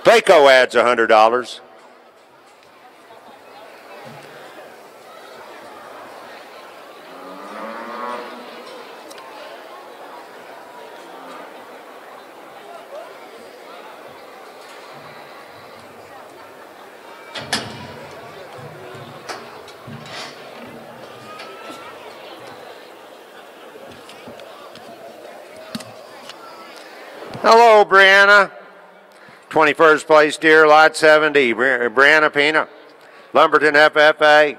Placo adds $100. Hello, Brianna. 21st place deer, lot 70. Brianna Pena. Lumberton FFA.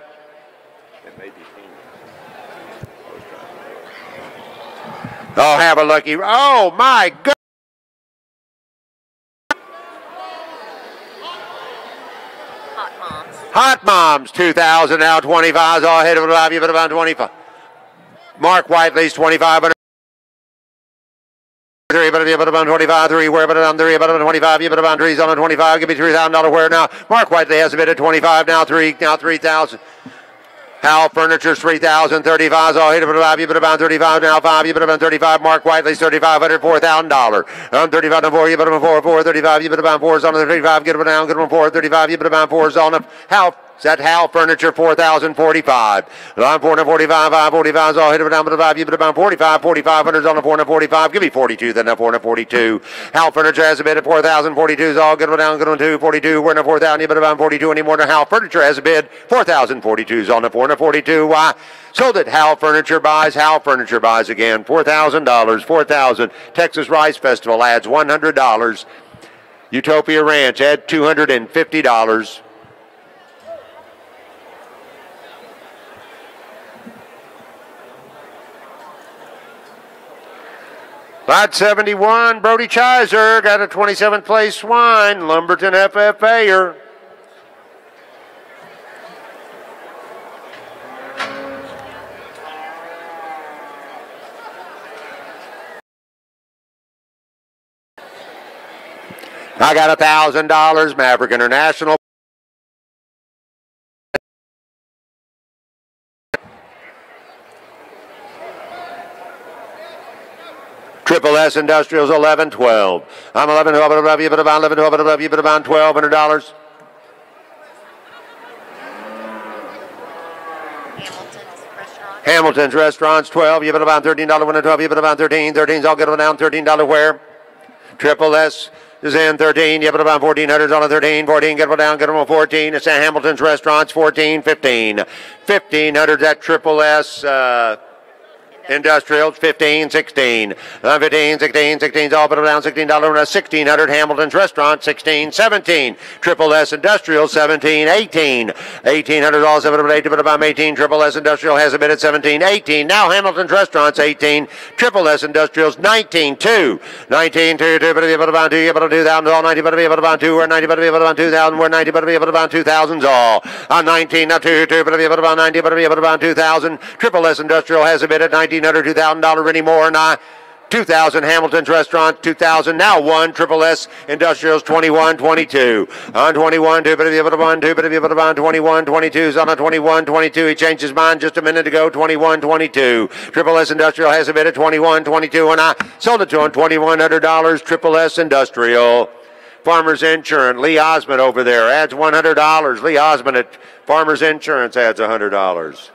Oh, have a lucky. Oh, my God. Hot Moms, 2,000 now, 25. All ahead of it, you put about 25. Mark Whiteley's 2,500. 3, but you put about 25, 3, where, but on 3, but on 25, you put about 3's on a 25, give me $3,000 where now. Mark Whiteley has a bid at 25, now 3, now 3,000. Hal Furniture's 3,000, 35's all hit, you put about 35, now 5, you put about 35, Mark Whiteley's 3,500, $4,000. On 35 and 4, you put about 4, 4, 35, you put about 4's on the 35, get it down, get it 4, 35, you put about 4's on the Hal. That Hal Furniture, 4,045. On 4 and 45, 545's all hit it down, but 5, you put about 45, 4,500's on the 4 and 45. Give me 42, then a 4 and 42. Hal Furniture has a bid at 4,042's all good one down, good one 2, 42. We're in a 4,000, you put about 42 anymore. Now Hal Furniture has a bid, 4,042's on the 4 and 42. Why? Sold it. Hal Furniture buys. Hal Furniture buys again. $4,000. 4,000. Texas Rice Festival adds $100. Utopia Ranch add $250. Lot 71, Brody Chiser got a 27th place Swine, Lumberton FFA-er. I got $1,000, Maverick International. Triple S Industrials 1112. I'm 11 12 you put about 11 12 you put about $1,200. Hamilton's Restaurants 12. You put about $13 when 12 you put about 13. 13's all good down $13 where? Triple S is in 13. You put about 1,400 on a 13. 14 get down get them on 14. It's at Hamilton's Restaurants 14 15. 1,500 at Triple S Industrials, 15, 16. 15, 16, 16's all but around $16 and a 1,600. Hamilton's Restaurant, 16, 17. Triple S Industrial, 17, 18. 1,800 all 7 but about 18. Triple S Industrial has a bid at 17, 18. Now Hamilton's Restaurants, 18. Triple S Industrials, 19, 2. 19, 2, 2, but about 2, you but 2,000 all 90, but about 2, or 90, but about 2,000, we're 90, but about 2,000's all. On 19, now 2, 2, but about 90, but about 2,000. Triple S Industrial has a bid at 19. $2,000 anymore. Now, 2,000 Hamilton's Restaurant, 2,000 now 1 Triple S Industrials 21 22 on 21 2 but if you put on 2 but if you put on 21 22's on a 21 22 he changed his mind just a minute ago 21 22 Triple S Industrial has a bid at 21 22 and I sold it to him $2,100 Triple S Industrial. Farmers Insurance, Lee Osmond over there adds $100. Lee Osmond at Farmers Insurance adds $100.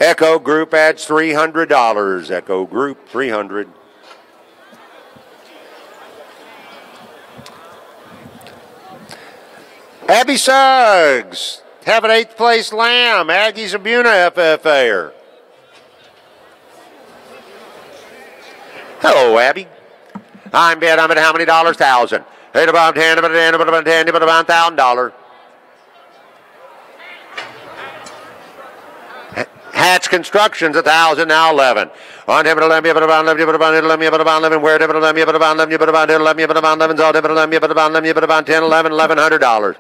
Echo Group adds $300. Echo Group, $300. Abby Suggs, have an 8th place lamb. Aggies of Buna FFA. Hello, Abby. I'm bid. I'm at how many dollars? 1,000. 8 about 10, about 10, about 10, about $1,000. Hatch Construction's 1,000, now 11. On him, about 11, about 11, about 11, about 11, where about 11, about 11, about 11, about 11, all about 11, about 11, about 10, 11, $1,100.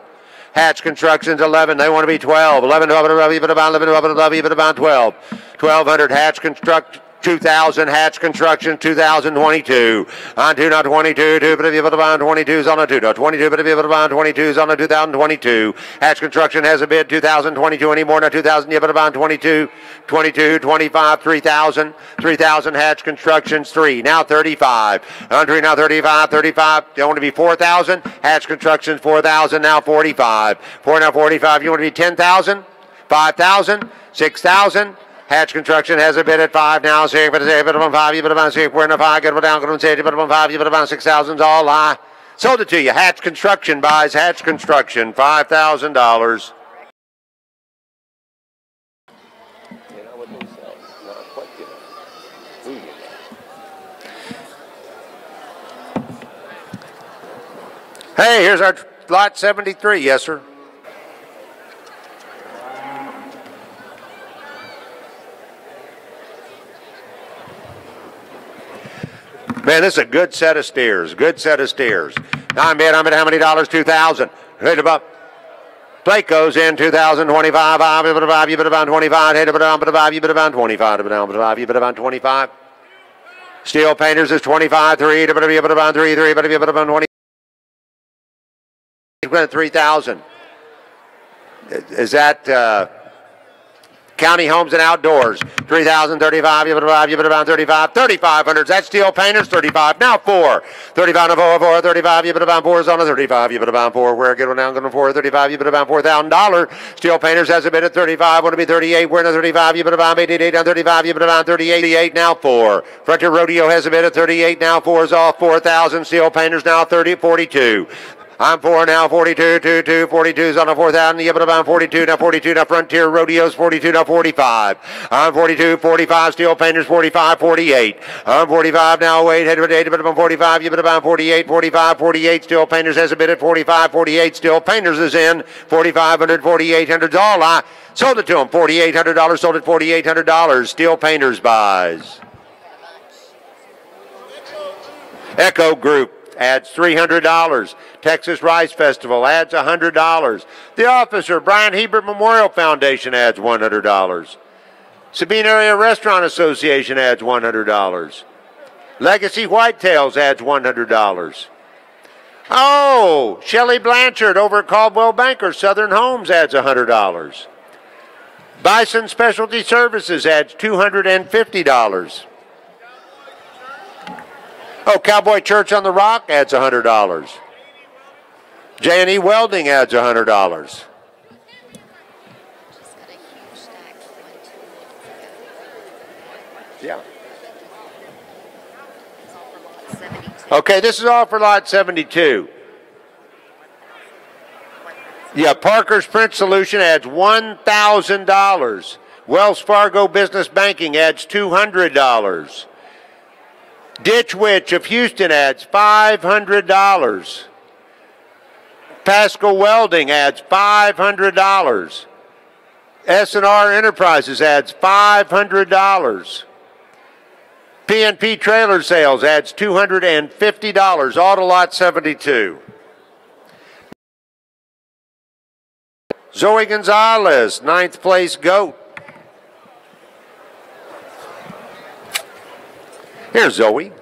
Hatch Construction's 11. They want to be 12. 11, about 11, about 11, about 12. 1,200. Hatch Construct. 2,000. Hatch Construction 2022. On 2, not 22. 2, but if you put about 22s on a 2, not 22, but if you put about 22s on a 2022. Hatch Construction has a bid 2022 anymore, not 2000, you put about 22, 22, 25, 3,000. 3,000 Hatch Construction's 3, now 35. On 3, now 35, 35. You want to be 4,000? Hatch Construction's 4,000, now 45. 4, now 45. You want to be 10,000? 5,000? 6,000? Hatch Construction has a bid at 5 now. 6, but it's 5. You put about 6. We're in a 5. Get down. Go 6. You put about 5. You put about 6,000's all lie. Sold it to you. Hatch Construction buys Hatch Construction $5,000. You know what they say? Not what you know. Who you know. Hey, here's our lot 73. Yes, sir. Man, this is a good set of steers. Good set of steers. I'm at how many dollars? 2,000. Hit about. Plate goes in 2025. You put about 25. Hit about 5. You put about 25. You put about 25. Steel Painters is 25. 3. You put about 3. 3. But if you put about 20. 3,000. Is that County Homes and Outdoors? 3,035. You put about 35. 3,500. That's Steel Painters. 35. Now 4. 35 and 4. 35. You put about 4 is on a 35. You put about 4. Where get one down? Going to 4. 35. You put about $4,000. Steel Painters has a bid at 35. Want to be 38. We're in a 35. You put about 88 on 35. You put about 38. Now 4. Frontier Rodeo has a bid at 38. Now 4 is off 4,000. Steel Painters now 42. I'm 4 now, 42, 2, 42's on a 4,000. You put about 42, now 42, now Frontier Rodeos 42, now 45. I'm 42, 45, Steel Painters 45, 48. I'm 45 now, wait, head to 8, but about 45, you put about 48, 45, 48. Steel Painters has a bid at 45, 48. Steel Painters is in 4,500, 4,800's all I sold it to them. $4,800, sold it $4,800. Steel Painters buys. Echo Group adds $300. Texas Rice Festival adds $100. The Officer Brian Hebert Memorial Foundation adds $100. Sabine Area Restaurant Association adds $100. Legacy Whitetails adds $100. Oh, Shelley Blanchard over at Caldwell Banker Southern Homes adds $100. Bison Specialty Services adds $250. Oh, Cowboy Church on the Rock adds $100. J&E Welding adds $100. Yeah. Okay, this is all for lot 72. Yeah, Parker's Print Solution adds $1,000. Wells Fargo Business Banking adds $200. Ditch Witch of Houston adds $500. Pascal Welding adds $500. S&R Enterprises adds $500. P&P Trailer Sales adds $250. All to lot 72. Zoe Gonzalez, 9th place goat. Here's Zoe.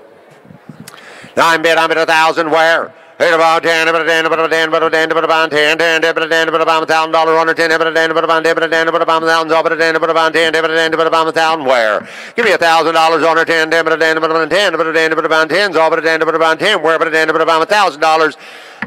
I'm at 1,000 where? Hit about 10, about 10, about 10, about 10, about 10, 10, about 10, about $1,000 on 10, about 10, about 10, about 10, about $1,000, about 10, about 10, about 10, about 1,000 where? Give me $1,000 on 10, about 10, about 10, about 10, about 10's all about 10, about 10, where about 10, about $1,000.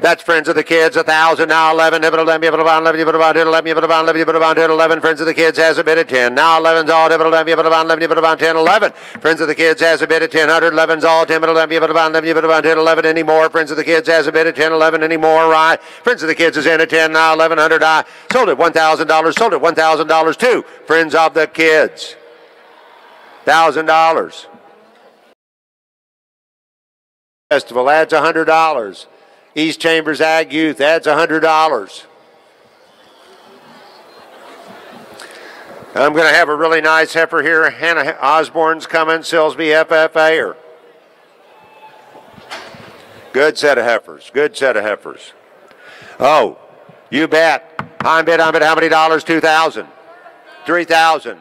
That's Friends of the Kids, 1,000, now 11, 11, 11, 11, 11, 11, Friends of the Kids has a bid at 10, now 11's all, 11, 11, 10, 11, Friends of the Kids has a bid at 10, 100, 11's all, 10, 11, 11, 10, 11 anymore, Friends of the Kids has a bid at 10, 11 anymore, right, Friends of the Kids is in at 10, now 1100, I sold it $1,000, sold it $1,000 to Friends of the Kids, $1,000. Festival adds $100. East Chambers Ag Youth adds $100. I'm going to have a really nice heifer here. Hannah Osborne's coming, Silsby FFA. Good set of heifers. Good set of heifers. Oh, you bet. I'm bid how many dollars? $2,000. $3,000.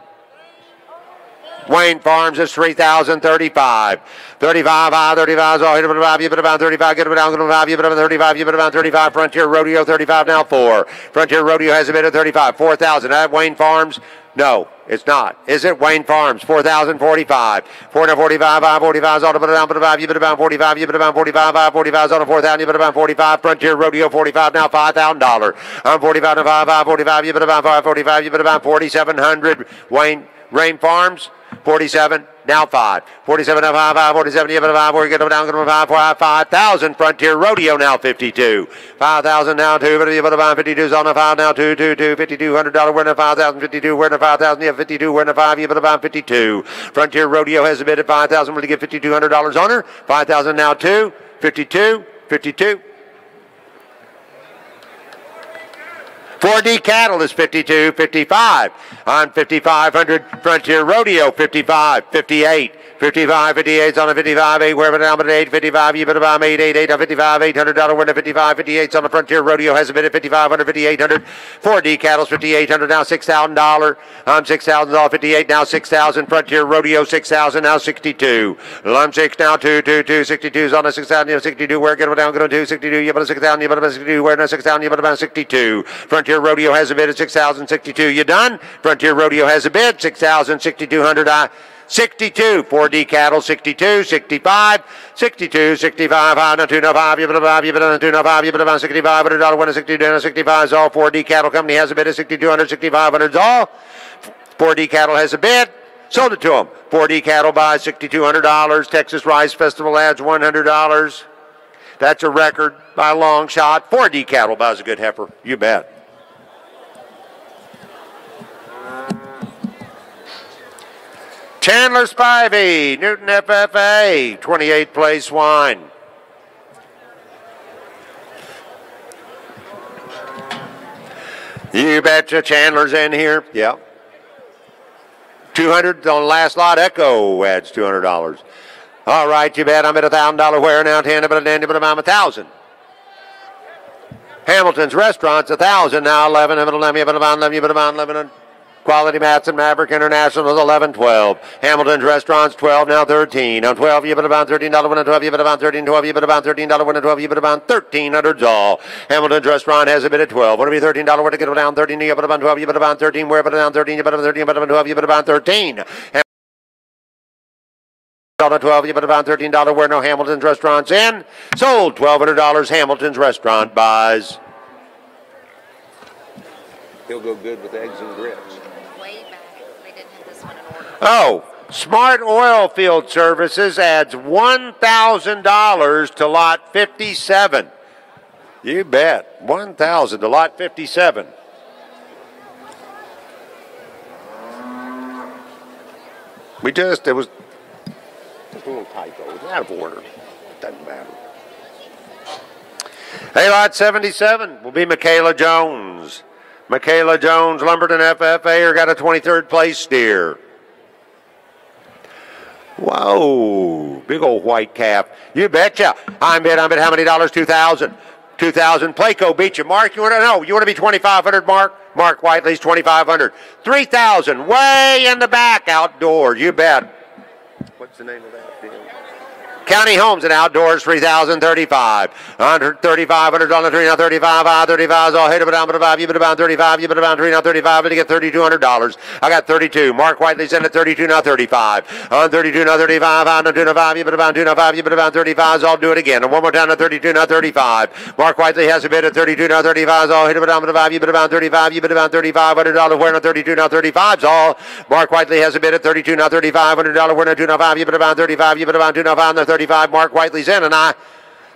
Wayne Farms is $3,035. 35, 35, so hit about, you bid about 35, get it down, get about, you bid about 35, you bid about 35, Frontier Rodeo 35, now 4. Frontier Rodeo has a bid of 35, 4,000. At Wayne Farms? No, it's not. Is it Wayne Farms? 4,045. 445, 545, all to put it down, put it about, you bid about 45, you bid about 45, 545, all to 4,000, you bid about 45, Frontier Rodeo 45, now $5,000. I'm 45 to 5, 545, you bid about 545, you bid about 4,700. Wayne Farms? 47, now 5. 47, now 5, 5, 47, you bid about 4, you get down, get 5, 5,000. Frontier Rodeo now 52. 5,000 now 2, but you bid about 52's on the 5 now 2, $5,200, we're in the 5,000, 52, we're in the 5,000, yeah, 52, we're in the 5, you bid about 52. Frontier Rodeo has a bid at 5,000, we're going to get $5,200 on her. 5,000 now 2, 52, 52. 4D Cattle is 52, 55. On 5,500, Frontier Rodeo 55, 58. 55, 58's on a 55, 8, wherever down, but 8, 55, you bid about 8, 8, 8 on 55, $800 winner, 55, 58's on the Frontier Rodeo, has a bid at 5,500, 5,800. 4D Cattle's 5,800, now $6,000. On 6,000, all 58, now 6,000. Frontier Rodeo 6,000, now 62. Lum 6, now 2, 2, 2, 62's on the 6,000, you have 62, where get it down, go to 62, you bid 6,000, you bid about 62, where now 6,000, you bid about 62. Frontier Rodeo has a bid at 6,000, 62, you done? Frontier Rodeo has a bid, 6,000, 6,200, 62, 4D Cattle, 62, 65, 62, 65, 5, now 2, now 5, you bid about 5, you bid on 2, now 5, you bid about $6,500 winner, 62, now 65 is all. 4D Cattle Company has a bid of 6,200, 6,500 is all. 4D Cattle has a bid, sold it to them. 4D Cattle buys $6,200, Texas Rice Festival adds $100. That's a record by a long shot. 4D Cattle buys a good heifer, you bet. Chandler Spivey, Newton FFA, 28th place Swine. You betcha Chandler's in here. Yeah. 200 on the last lot. Echo adds $200. All right, you bet. I'm at $1,000 where now 10, but I'm 1,000. Hamilton's Restaurants, 1,000 now 11. I'm 11. Quality Mats and Maverick International is 11, 12. Hamilton's Restaurants 12, now 13. On 12, you bid about $13 win, 12, you bid about 13, 12, you bid about $13 win, 12, you bid about $1,300 all. Hamilton's Restaurant has a bid at 12. Want to be $13 win to get down 13, you bid about 12, you bid about 13, where bid down 13, you bid about 13, you bid about 12, you bid about 13. On 12, you bid about $13 where no Hamilton's Restaurants in. Sold $1,200. Hamilton's Restaurant buys. He'll go good with eggs and grits. Way back. They didn't have this one in order. Oh, Smart Oil Field Services adds $1,000 to lot 57. You bet. $1,000 to lot 57. It was Just a little typo. out of order. Doesn't matter. Hey, lot 77 will be Michaela Jones. Michaela Jones, Lumberton FFA, got a 23rd place steer. Whoa, big old white calf. You betcha. I'm bet how many dollars? 2,000. 2,000. Placo beat you. Mark, you want to know? You want to be 2,500, Mark? Mark Whiteley's 2,500. 3,000. Way in the back outdoor. You bet. What's the name of that deal? County Homes and Outdoors, 3,035. 135, $100 now 35, 35 all hit it down, but about you, but about 35, you, but about 3 now 35, to get $3,200. I got 32. Mark Whiteley's in at 32 now 35. On 32 now 35, on 2 now 5, you, but about 2 now 5, you, but about 35. I'll do it again. And one more time now 32 now 35. Mark Whiteley has a bid at 32 now 35. All hit it down, but about you, but about 35, you, but about $3,500 where now 32 now 35. All Mark Whiteley has a bid at 32 now 35. $100 where now 2 now 5, you, but about 35, you, but about 2 now 5 now 35. Mark Whiteley's in, and I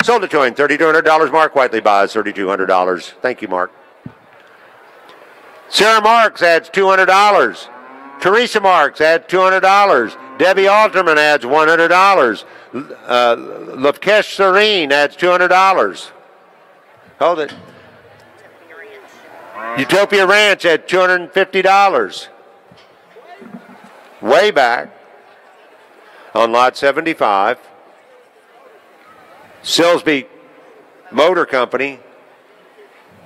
sold it to him. $3,200. Mark Whiteley buys $3,200. Thank you, Mark. Sarah Marks adds $200. Teresa Marks adds $200. Debbie Alterman adds $100. Lavkesh Serene adds $200. Hold it. Utopia Ranch at $250. Way back on lot 75. Silsby Motor Company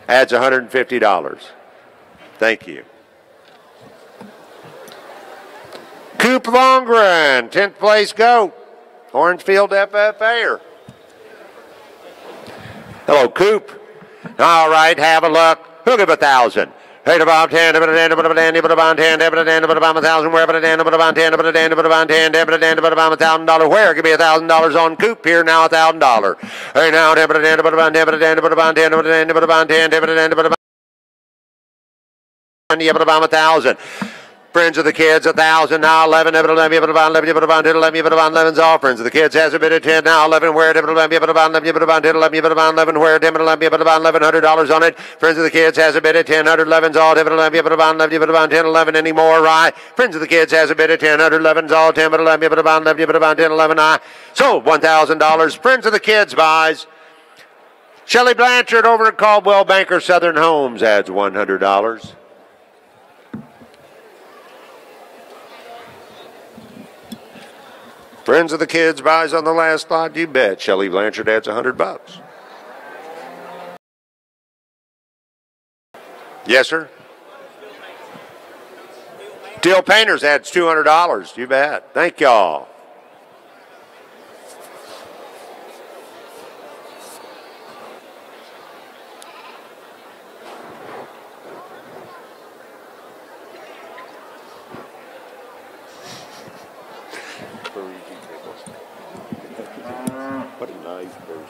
adds $150. Thank you. Coop Longren, 10th place goat. Orangefield FFA. Hello, Coop. All right, have a look. Who'll give 1,000? Hey, about 10, about 10, about 10, about 10, about 10, about 1,000, where about 10, about 10, about 10, about 10, about 10, about $1,000. Where? Give me $1,000 on Coop here now, $1,000. Hey, now, about 10, about 10, about 10, about 10, about 10, about 10, about 10, about 1,000. Friends of the Kids, 1,000, now 11, about 11, about 11, about 11, about 11's all. Friends of the Kids has a bid at 10, now 11, where, about 11, about 11, about 11, about 11, where, about 11, about $1,100 on it. Friends of the Kids has a bid at 10, 11's all, about 11, about 11, about 10, 11 anymore, right? Friends of the Kids has a bid at 10, 11's all, 10, about 11, about 11, about 10, 11, I sold $1,000. Friends of the Kids buys. Shelley Blanchard over at Caldwell Banker Southern Homes adds $100. Friends of the Kids buys on the last lot, you bet. Shelley Blanchard adds $100. Yes, sir. Steel Painters adds $200. You bet. Thank y'all. What a nice person.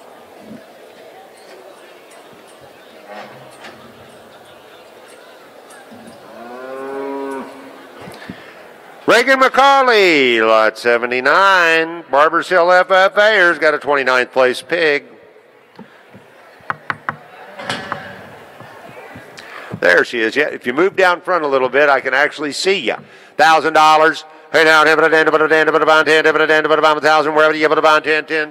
Reagan McCauley, lot 79. Barbers Hill FFA'ers got a 29th place pig. There she is. Yeah, if you move down front a little bit, I can actually see you. $1,000. Hey now, $1,000, wherever you put about 10.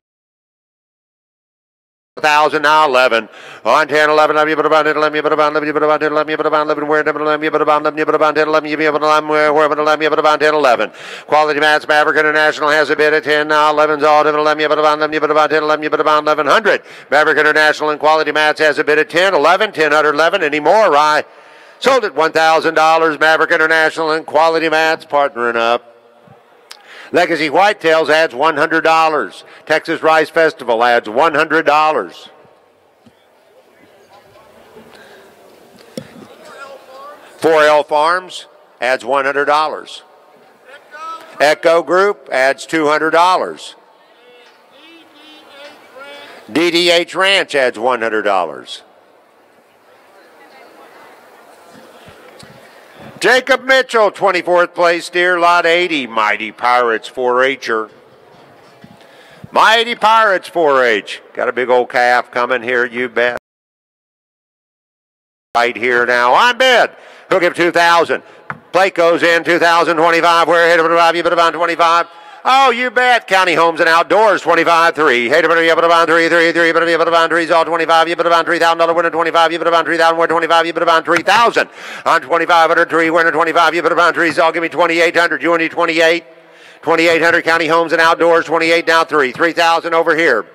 1,000 now 11 on 10 11 let me put about 10 let me put about 11 you put about 10 let me put about 11 where let me put about 11 you put about 10 11 you put about 11 where let me put about 10 11 Quality Mats Maverick International has a bid at 10 now 11's all 10 let me put about 11 you put about 10 11 you put about 1100 Maverick International and Quality Mats has a bid at 10 11 1011 anymore right sold at $1,000 Maverick International and Quality Mats partnering up. Legacy Whitetails adds $100. Texas Rice Festival adds $100. Four L Farms adds $100. Echo Group adds $200. DDH Ranch adds $100. Jacob Mitchell, 24th place steer, lot 80, Mighty Pirates 4-H'er. Mighty Pirates 4-H. Got a big old calf coming here, you bet. Right here now, on bid. He'll give $2,000. Plate goes in, $2,025. Where hit about you, but about 25. Oh, you bet. County Homes and Outdoors, 25-3. Hey, you put about 3, but you put about 3's all 25. You put about $3,000 winner 25. You put about 3,000 winner 25. You put about 3,000 on 2,503 winner 25. You put about 3's all give me 2,800. You need 28. 2,800 County Homes and Outdoors, 28 now 3. 3,000 over here.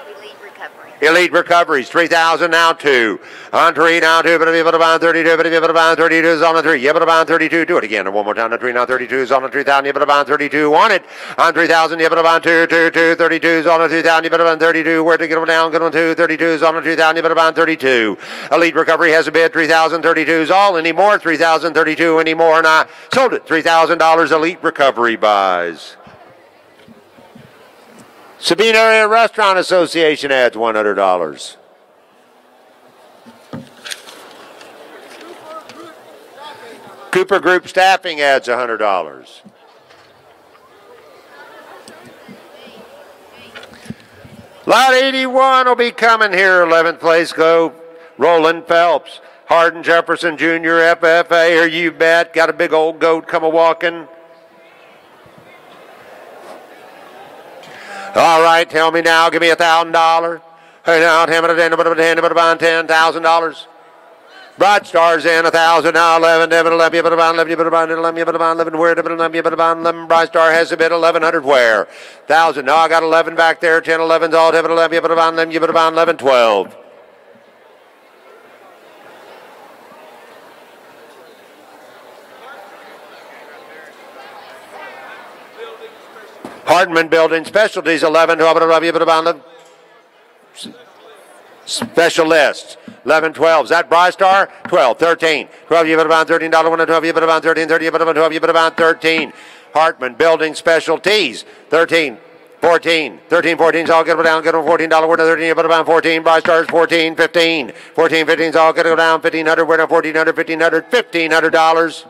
We lead recovery. Elite Recoveries, 3,000 now 2. On 3 now 2, but if you put about 32, but if you put about 32 is on the 3. You put about 32, do it again. One more time on 3 now 32 is on the 3,000. You put about 32 on it. On 3,000, you put about 2, 32 is on the 2,000. You put about 32. Where to get them down? Get on 2, 32 is on the 2,000. You put about 32. Elite Recovery has a bid, 3,032 is all anymore. 3,032 anymore, and I sold it. $3,000 Elite Recovery buys. Sabine Area Restaurant Association adds $100. Cooper Group Staffing adds $100. Lot 81 will be coming here. 11th place go Roland Phelps. Hardin Jefferson Jr. FFA, here you bet. Got a big old goat come a-walking. All right, tell me now. Give me $1,000. Hey, now, $10,000. Bright Stars in 1,000 now. 11. Where? Bright Star has a bid. 1,100 where? 1,000. No, I got 11 back there. 10, 11's all. 11, 12. Hardman Building Specialties, 11, 12, Specialists, 11, 12. Is that Brystar? 12, 13. 12, you put about $13, 12, you put about 13, 30, you put about 12, you put about 13. Hartman Building Specialties, 13. 14, 13, 14's all good down, get on $14, we're to 13, you put about 14, Brystar's 14, 15. 14, 15's all good to go down, 1,500, we're to 1,400, 1,500, $1,500.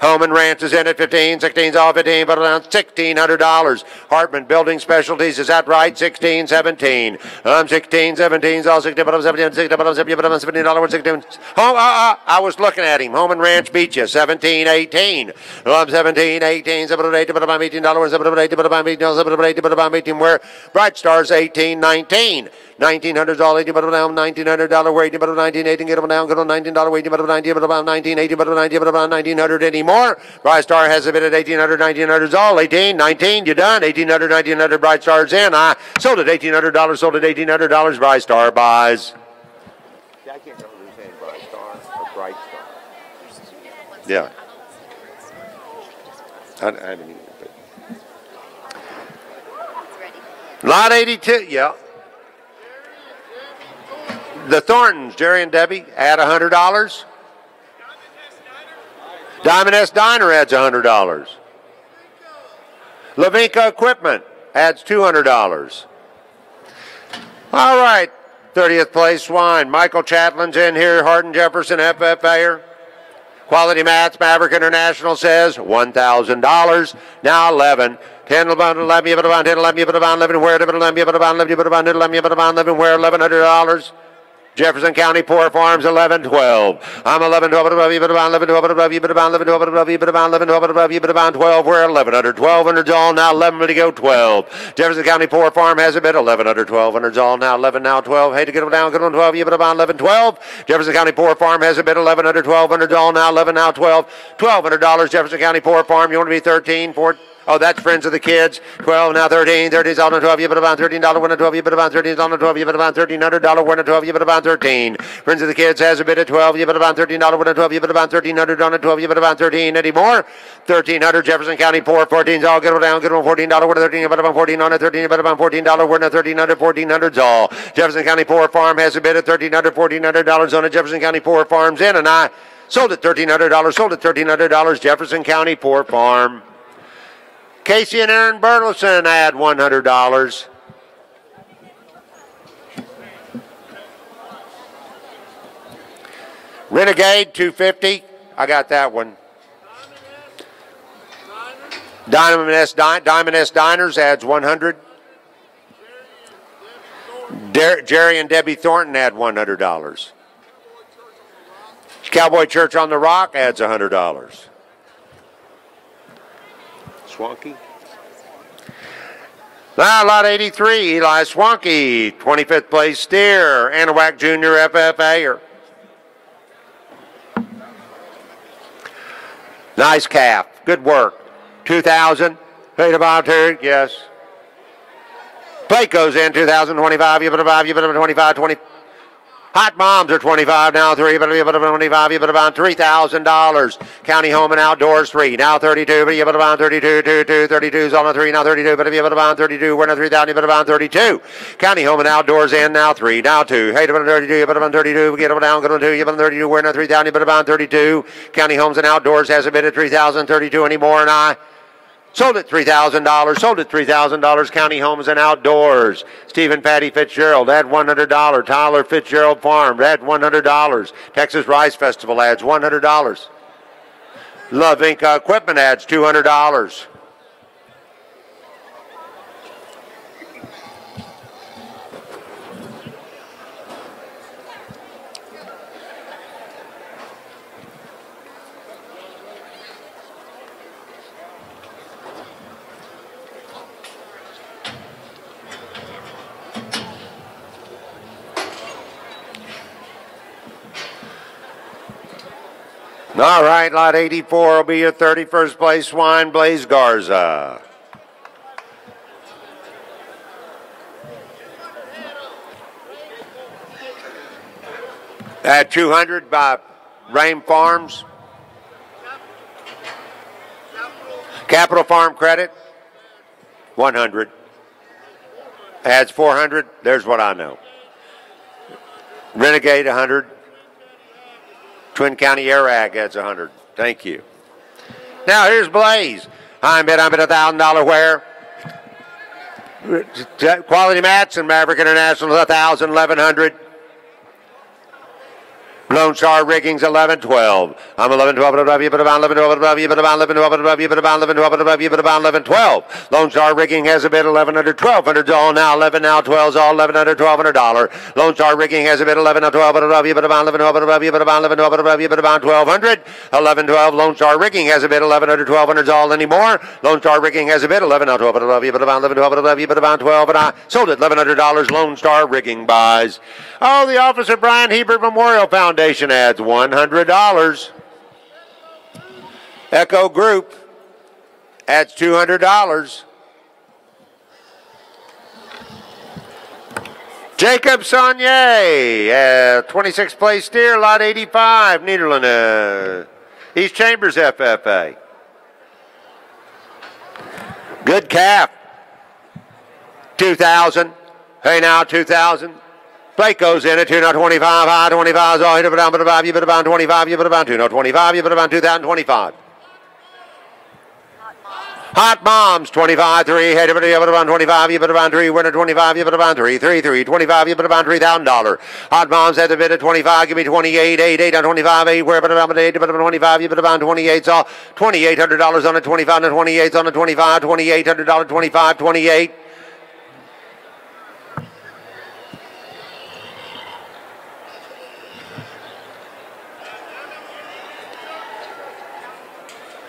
Home and Ranch is in at 15. 16's all 15, but around $1,600. Hartman Building Specialties, is that right? 16, 17. 16, 17's all 16, but I'm 17, 16, but I'm $17, 16. I was looking at him. Home and Ranch beat you. 17, 18. I'm 17, 18, 17, but I'm $18, 17, but I'm $18, but I'm 18, where Bright Stars 18, 19. 1,900's all 18, but down $1,900 where 18, but 19, 18, get them down, get on $19 waiting, but 19, but about 19, 18, but 19, but about 1,900 anymore. Bright Star has a bid at 1,800, 1,900's all 18, 19, you done. 1,800, 1,900, Bright Star's in. I sold it $1,800, sold it $1,800, Bright Star buys. Yeah, I can't remember who's saying Bright Star or Bright Star. Yeah. I didn't even. Lot 82, yeah. The Thorntons, Jerry and Debbie, add $100. Diamond S Diner adds $100. Lavinka Equipment adds $200. All right, 30th place Swine. Michael Chatlin's in here. Hardin Jefferson FFA'er. Quality Mats, Maverick International says $1,000. Now 11. 10, 11, you put about 10, 11, you put about 11, where? 11, you put about 11, you put about 11, you put about 11, where? $1,100. Jefferson County Poor Farms 11, 12. I'm 11, 12, above you, but about 11, 12, above you, but about 11, 12, above you, but about 11, 12, above you, but about 12. We're 1,100, 1,200's all now, 11 to go, 12. Jefferson County Poor Farm has a bid, 1,100, 1,200's all now, 11 now, 12. Hey, to get them down, get on 12, you, but about 11, 12. Jefferson County Poor Farm has a bid, 1,100, 1,200's all now, 11 now, 12. $1,200 Jefferson County Poor Farm. You want to be 13, 14? Oh, that's Friends of the Kids. 12, now 13. 13's on the 12. You put about $13. Win a 12. You put about 13's on the 12. You put about $1,300. Win a 12. You put about 13. Friends of the Kids has a bid at 12. You put about $13. Win a 12. You put about $1,300 on the 12. You put about 13. Any more? 1,300. Jefferson County Poor. 14's all. Get them down. Get them $14. Win a 13. You put about 14 on a 13. You put about $14. Win a 1,300. 1,400's all. Jefferson County Poor Farm has a bid at $1,300. $1,400 on a Jefferson County Poor Farms in, and I sold it $1,300. Sold it $1,300. Jefferson County Poor Farm. Casey and Aaron Burleson add $100. Renegade $250. I got that one. Diamond S Diners adds $100. Jerry and Debbie Thornton add $100. Cowboy Church on the Rock adds $100. Swanky. Now, lot 83, Eli Swanky, 25th place steer, Anahuac Jr. FFA. Nice calf, good work. 2,000, paid about here, yes. Plate goes in, 2025, you put a 5, you put a 25, 20. Hot Moms are 25, now 3, you put a 25, you put about $3,000. County Home and Outdoors 3, now 32, but you put about 32, 32's on a 3, now 32, but if you put about 32, we're not 3,000, you put about 32. County Home and Outdoors in, now 3, now 2. Hey, you put a 32, you put about 32, we get it down, go to 2, you put a 32, we're not 3,000, you put about 32. County Homes and Outdoors has a bid at 3,032 anymore, and I sold it $3,000. Sold it $3,000. County Homes and Outdoors. Stephen Patty Fitzgerald, add $100. Tyler Fitzgerald Farm, add $100. Texas Rice Festival adds $100. Love Inc. Equipment adds $200. All right, lot 84 will be your 31st place swine, Blaze Garza. At 200 by Rain Farms. Capital Farm Credit, 100. Adds 400, there's what I know. Renegade, 100. Twin County Air Ag adds 100. Thank you. Now here's Blaze. I'm bid $1,000 where? Quality Mats and Maverick International 1,000, 1,100. Lone Star Riggings 11, 12. I'm 11, 12, above you, but about 11, 12, above you, but about 11, 12, above you, but about 11, 12, above you, but about 11, 12. Lone Star Rigging has a bid 1,100, 1,200 all now, 11 now, 12's all, 1,100, $1,200. Lone Star Rigging has a bid 11 now, 12, above you, but about 11, 12, above you, but about 11, 12, above you, but about 1,200. 11, 12. Lone Star Rigging has a bid 1,100, 1,200's all anymore. Lone Star Rigging has a bid 11 now, 12, above you, but about 11, 12, above you, but about 12, and I sold it $1,100. Lone Star Rigging buys. Oh, the Officer Brian Hebert Memorial Foundation adds $100. Echo Group adds $200. Jacob Saunier, 26th place steer, lot 85, Nederland, East Chambers FFA. Good calf, 2,000. Hey now, 2,000. Plate goes in at 2, now 25, high 25, all hit it down, but about you, but about 25, you, but about 2, now 25, you, but about 2,025. Hot Moms, 25, 3, hit it, but about 25, you, but about 3, winner 25, you, but about 3, 3, 3, 25, you, but about $3,000. Hot Moms had the bid at 25, give me 28, 8, 8 on 25, 8, where, but about 8, but about 25, you, but about 28, so $2,800 on the 25, and 28 on the 25, $2,800, 25, 28.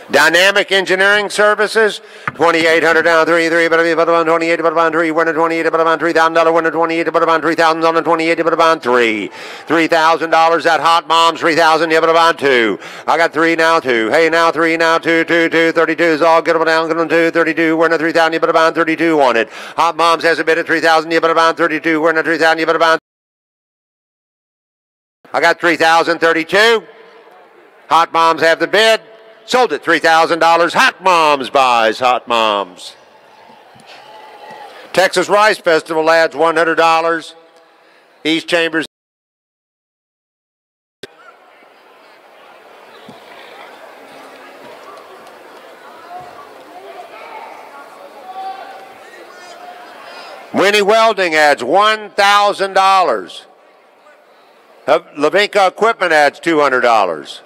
Dynamic Engineering Services, 2,800 down, 3, 3, but about 28, but about 3, winner 28, but about $3,000, winner 28, but about 3,000 on the 28, but about 3. $3,000 at Hot Moms, 3,000, yeah, but about 2. I got 3 now, 2. Hey, now 3, now 2, 2, 2, 32 is all good, down, good on 2, 32, winner 3,000, yeah, but about 32 on it. Hot Moms has a bid at 3,000, yeah, but about 32, winner 3,000, yeah, but about. I got 3,032. Hot Moms have the bid. Sold it $3,000. Hot Moms buys Hot Moms. Texas Rice Festival adds $100. East Chambers. Winnie Welding adds $1,000. Lavinka Equipment adds $200.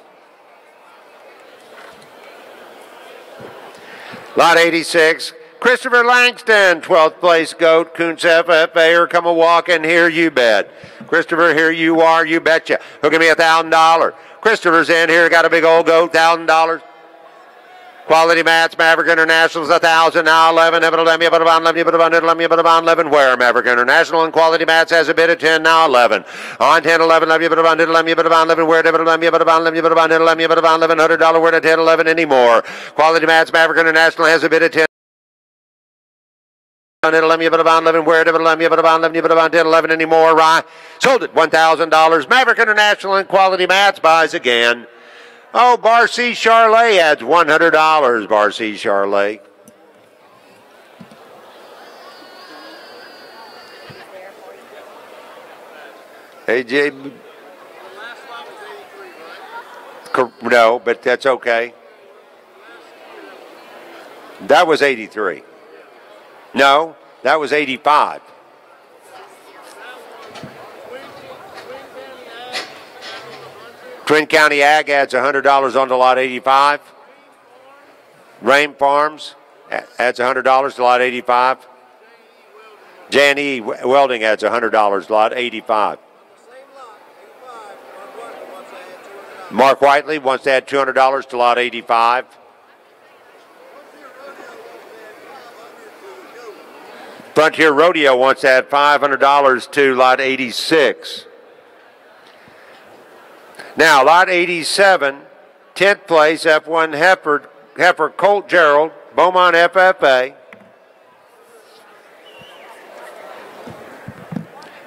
Lot 86, Christopher Langston, 12th place goat, Kuntz FFA, come a walking, here you bet. Christopher, here you are, you betcha. Who'll give me $1,000? Christopher's in here, got a big old goat, $1,000. Quality Mats, Maverick International's 1,000, now 11, but about 11, where Maverick International and Quality Mats has a bid at 10, now 11. On 10, 11, but about 11, where but about $100, where to 10, 11 anymore. Quality Mats, Maverick International has a bid at 10. 11, you put about 11, where did 11, you put about 11, you put about 10, 11 anymore, right? Sold it, $1,000. Maverick International and Quality Mats buys again. Oh, Bar C Charlet adds $100, Bar C Charlet. AJ, no, but that's okay. That was 83. No, that was 85. Twin County Ag adds $100 onto lot 85. Rain Farms adds $100 to lot 85. J&E Welding adds $100 to lot 85. Mark Whiteley wants to add $200 to lot 85. Frontier Rodeo wants to add $500 to lot 86. Now, lot 87, 10th place, F1 Heifer Colt Gerald, Beaumont FFA.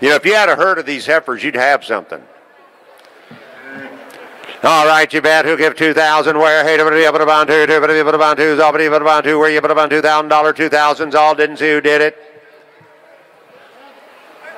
You know, if you had a herd of these heifers, you'd have something. All right, you bet. Who'll give $2,000? Where? Hey, you put about two, you put about two, you put about two. Where you put about $2,000? 2,000's all. Didn't see who did it.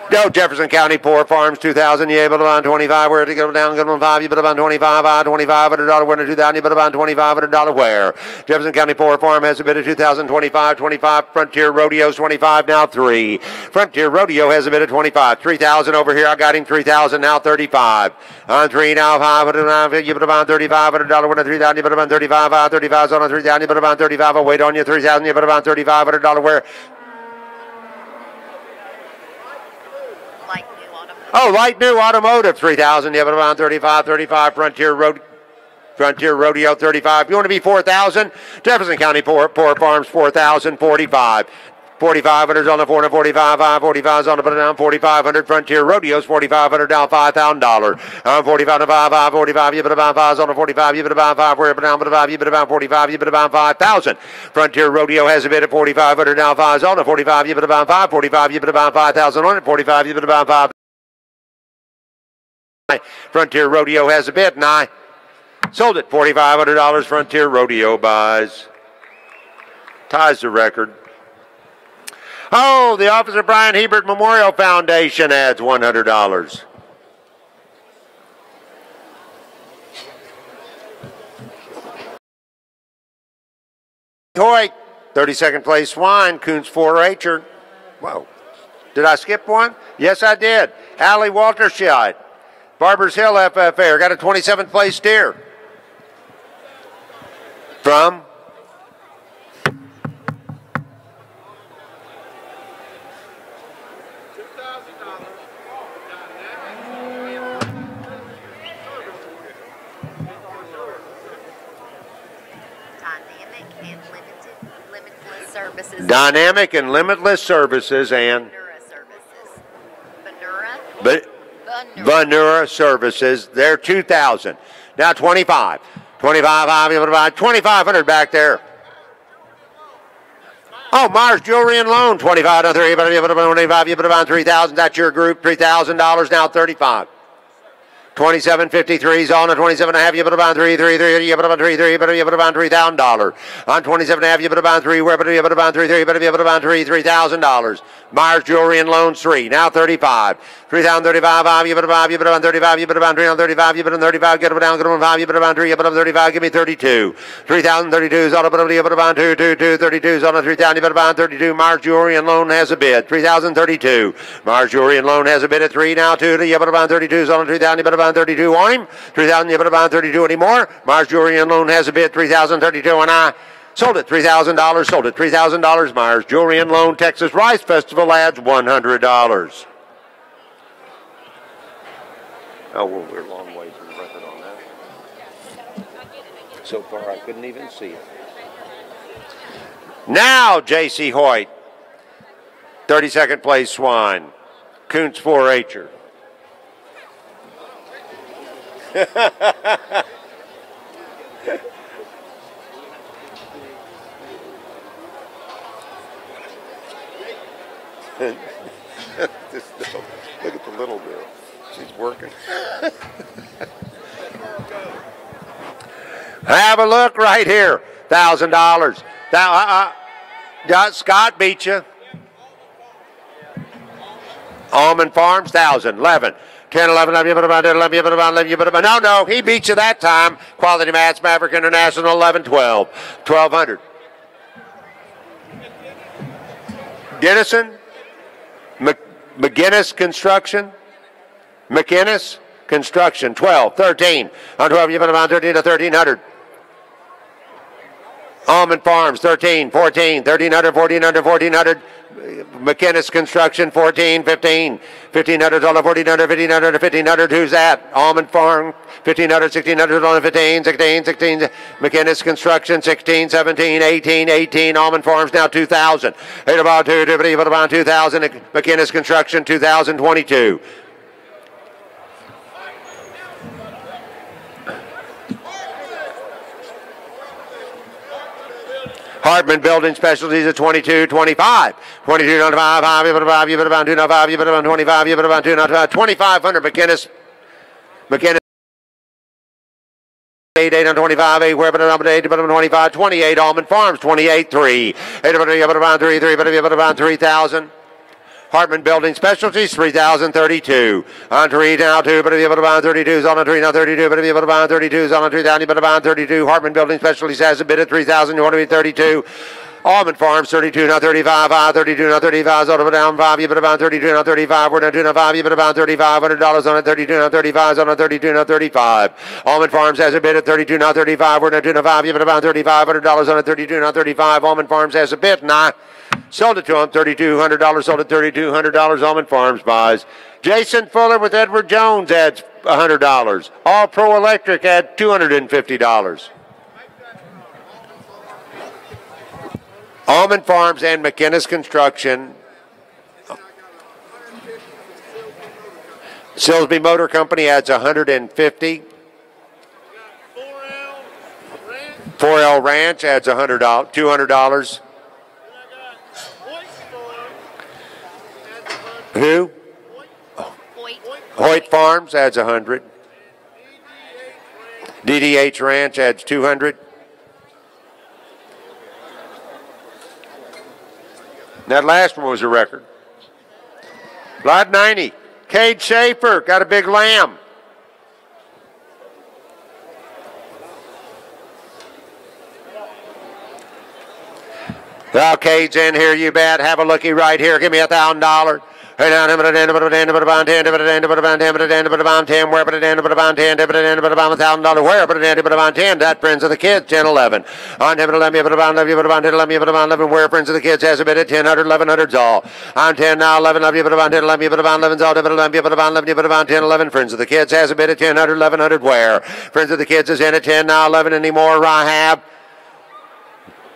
Go Jefferson County Poor Farms 2,000. You put about 25. Where to go down? Go on 5. You put about 25. $2,500 winner 2,000. You put about $2,500 where? Jefferson County Poor Farm has a bid of 2,025. 25. Frontier Rodeo's 25. Now 3. Frontier Rodeo has a bid of 25. 3,000 over here. I got him 3,000. Now 35. On 3 now 5. You put about $3,500 winner 3,000. You put about 35. 35 on 3,000. You put about 35. I'll wait on you 3,000. You put about $3,500 where? Oh, Light New Automotive, 3,000. You have it around 35. Frontier Rodeo, 35. You want to be 4,000? Jefferson County Poor Farms, 4,000, 45. 4,500 on the 4 and 45. 45's on the put it down. 4,500. Frontier Rodeos, 4,500 down. $5,000. 45 to 5. 45. You put about 5's on the 45. You put about 5. Where down? Put 5. You put about 45. You put about 5,000. Frontier Rodeo has a bid at 4,500 down. 5's on the 45. You put about 5. 45. You put about 5,000 on it. 45. You put about 5. Frontier Rodeo has a bid, and I sold it. $4,500 Frontier Rodeo buys. Ties the record. Oh, the Officer Brian Hebert Memorial Foundation adds $100. Hoyt, 32nd place Swine, Coons 4-H'er. Whoa. Did I skip one? Yes, I did. Allie Walterscheid. Barbers Hill FFA. Got a 27th place steer. From? Dynamic and Limitless Services and Venura Services. They're 2,000. Now 25. 2,500 back there. Oh, Mars Jewelry and Loan, 25 to 3. You put about 3,000. That's your group. $3,000 now 35. 27.53's on a 27.5. You put about 3. You put about 3. You put about $3,000. On 27.5, you put about 3. Where you put about 3. You put about $3,000. Myers Jewelry and Loans 3. Now 35. 3,035. You put about 5. You put about 35. You put about 335. You put on 35. Get it down. Get on 5. You put about 3. You put up 35. Give me 32. 3,032's on a put up. You put about 2. 32's on a 3,000. You put about 32. Myers Jewelry and Loan has a bid. 3,032. Myers Jewelry and Loan has a bid at 3. Now 2. You put about 32's on a 3,000. You put about 32 on him. 3,000. You put about 32 anymore. Myers Jewelry and Loan has a bid. 3,032 and I sold it. $3,000. Sold it. $3,000. Myers Jewelry and Loan. Texas Rice Festival adds $100. Oh, well, we're a long way from the record on that. So far, I couldn't even see it. Now, J.C. Hoyt, 32nd place Swine, Coons 4-H'er. this dog. Look at the little girl. She's working. Have a look right here. $1,000. Scott beat you. Almond Farms, 1,000. 11. 10, 11, 11, you put about 10, 11, you put about 11, you put about. No, he beat you that time. Quality Mats, Maverick International, 11, 12. 1,200. Dennison, McGinnis Construction, McInnes Construction, 12, 13. On 12, you put about 13 to 1,300. Almond Farms, 13, 14, 1,300, 1,400, 1,400. McInnes Construction, 14, 15. 1,500, $1,400, 1,500, 1,500. Who's that? Almond Farm, 1,500, 1,600, $1,15, 16, 16. McInnes Construction, 16, 17, 18, 18. Almond Farms now 2,000. 8 about 2, 2,000. McInnes Construction, 2,022. Hartman Building Specialties at 22, 25. 22, 25, you put about 295, you put about 25, you put about 295, 2,500. McInnes 8 on 25, 8, where but 8, but 25, 28. Almond Farms, 28, 3. 8, but about 3, 3, but about 3,000. Hartman Building Specialties, 3,032. On 3 now, 2, but about 32. On a 3 now, 32, but about 32. On a 3,000, but about 32. Hartman Building Specialties has a bid at 3,000. You want to be 32. Almond Farms, 32, now 35, 32, now 35, so down 5, you put about 32, now 35, we're down 2, now 5, you put about $3,500 on it, 32, now 35, on a 32, now 35. Almond Farms has a bid at 32, now 35, we're down 2, now 5, you put about $3,500 on it, 32, now 35. Almond Farms has a bid, and I sold it to him, $3,200, sold it $3,200. Almond Farms buys. Jason Fuller with Edward Jones adds $100. All Pro Electric adds $250. Almond Farms and McInnes Construction. Silsby Motor Company adds $150. 4L Ranch adds $200. Who? Hoyt Farms adds $100. DDH Ranch adds $200. That last one was a record. Lot 90. Cade Schaefer got a big lamb. Well, Cade's in here, you bet. Have a looky right here. Give me $1,000. Hey, down, but $10, but $10, but $10, but $10, but $10, but $10, but $10, but $10, where, but $10, but $10, but $10, but $1,000, where, but $10, but $10, that Friends of the Kids, 10, 11. On 10, but 11, but $11, but $10, 11, but 11, where Friends of the Kids has a bid at 10, 100, 1100's all. On 10 now, 11, but $10, 11, but 11's all, but 11, but 11, but 10, 11. Friends of the Kids has a bid at 10, 100, 1100, where? Friends of the Kids is in at 10 now, 11 anymore, Rahab.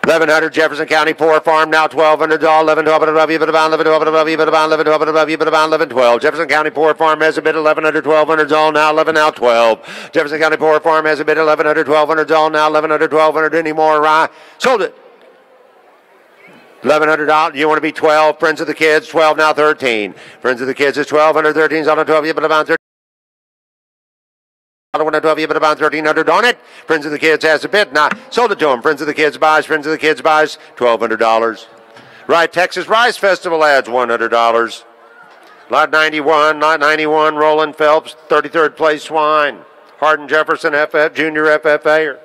1,100 Jefferson County Poor Farm now 1,200 all 11 12 above you but about 11 12 above you but about 11 12 above you but about 11 12 Jefferson County Poor Farm has a bid 1,100 1,200 all now 11 now 12 Jefferson County Poor Farm has a bid 1,100 1,200 all now 1,100 1,200 anymore sold it 1,100 out. You want to be 12 Friends of the Kids 12 now 13 Friends of the Kids is 1,200 13's on a 12 you but about 13 I don't want to 12 you, but about 1,300 on it. Friends of the Kids has a bid. Now, sold it to them. Friends of the Kids buys. Friends of the Kids buys $1,200. Right, Texas Rice Festival adds $100. Lot 91, Lot 91, Roland Phelps, 33rd place Swine. Hardin Jefferson, FF, Junior FFA.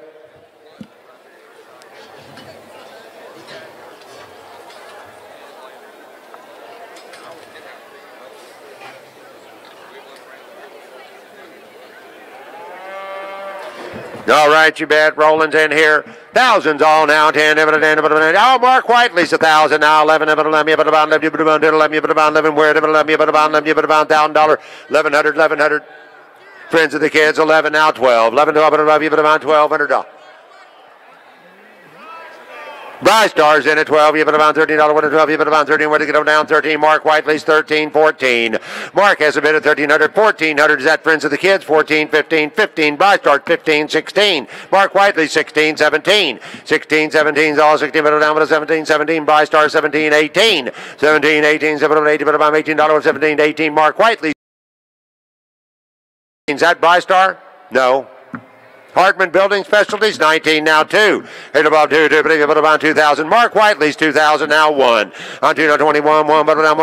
All right, you bet. Roland's in here. Thousands all now. 10, oh, Mark Whiteley's 1,000 now. 11, but 11, but about 11, but about 11, but about 11, where, but 11, but about 11, but about $1,000. 1,100. Friends of the Kids, 11 now, 12. 11, but about 12, but about $1,200. Brystar's in at 12. You put about $13. What at 12? You put about 13. Where to get them down? 13. Mark Whiteley's 13, 14. Mark has a bid at 1,300. 1,400 is that Friends of the Kids. 14, 15, 15. Brystar 15, 16. Mark Whiteley 16, 17. 16, 17 is all 16. Put it down. Put a 17, 17. Brystar 17, 18. 17, 18. 17, 18. Put about $18. 17, 18. Mark Whiteley. Is that Brystar? No. Hartman Building Specialties, 19, now 2. Hit above 2, 2, but about 2,000. Mark Whiteley's 2,000, now 1. On 2, now 21, 1, but down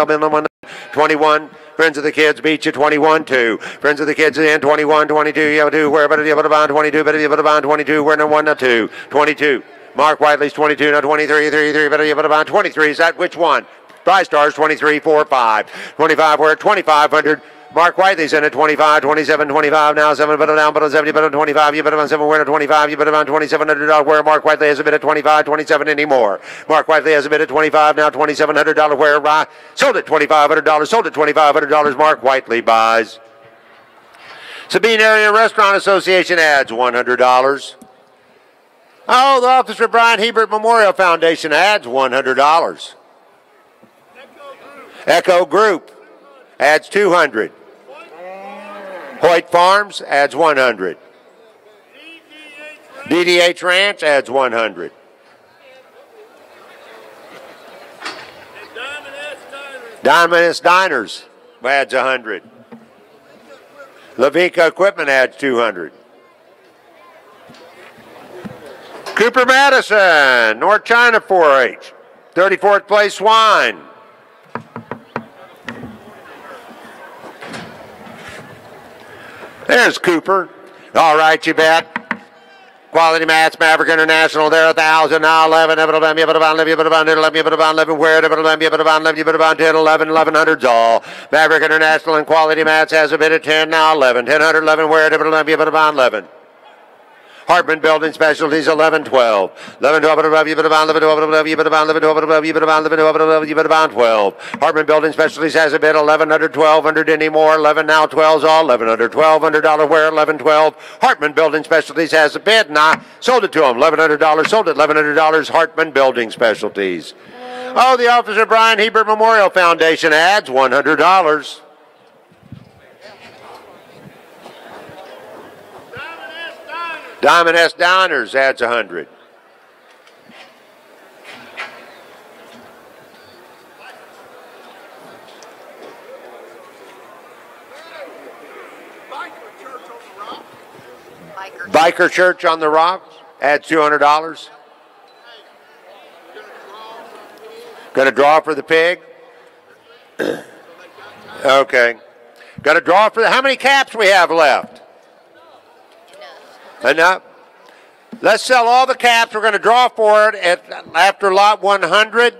1. 21. Friends of the Kids beat you 21, 2. Friends of the Kids in 21, 22. You have 2. Where better you put about 22, better you put about 22. Where no 1, now 2. 22. Mark Whiteley's 22, now 23, 3, 3. Better you put about 23. Is that which one? Brystar's 23, 4, 5. 25, we're at 2,500. Mark Whiteley's in at 25, 27, 25, now 7, but down, but on 70, but on 25, you bet on 7, we're at 25, you bet on $2,700, where Mark Whiteley has a bid at 25, 27 anymore. Mark Whiteley has a bid at 25, now $2,700, where sold at $2,500, sold at $2,500, Mark Whiteley buys. Sabine Area Restaurant Association adds $100. Oh, the Officer Brian Hebert Memorial Foundation adds $100. Echo Group adds $200. Hoyt Farms adds $100. DDH Ranch adds $100. Diamond S Diners adds $100. Lavica Equipment adds $200. Cooper Madison, North China 4-H, 34th place Swine. There's Cooper. All right, you bet. Quality Mats, Maverick International, they're 1,000, now 11, you put about 11, you put about 11, you put about 11, where, you put about 11, you put about 10, 11, 1,100's all. Maverick International and Quality Mats has a bid of 10, now 11, 10, 11, where, you put about 11. Hartman Building Specialties, 11, 12. 11, 12, you put about 11, 12, you put about 11, 12, you put about 11, 12, you put about 12. Hartman Building Specialties has a bid, 1,100, 1,200 anymore, 11, now 12's all, 1,100, $1,200 where, 11, 12. Hartman Building Specialties has a bid, and I sold it to him, $1,100, sold it, $1,100, Hartman Building Specialties. Oh, the Officer Brian Hebert Memorial Foundation adds $100. Diamond S Diners adds 100. Biker Church on the Rocks adds $200. Going to draw for the pig? Okay. Going to draw for how many caps we have left? Enough. Let's sell all the caps. We're going to draw for it after lot 100.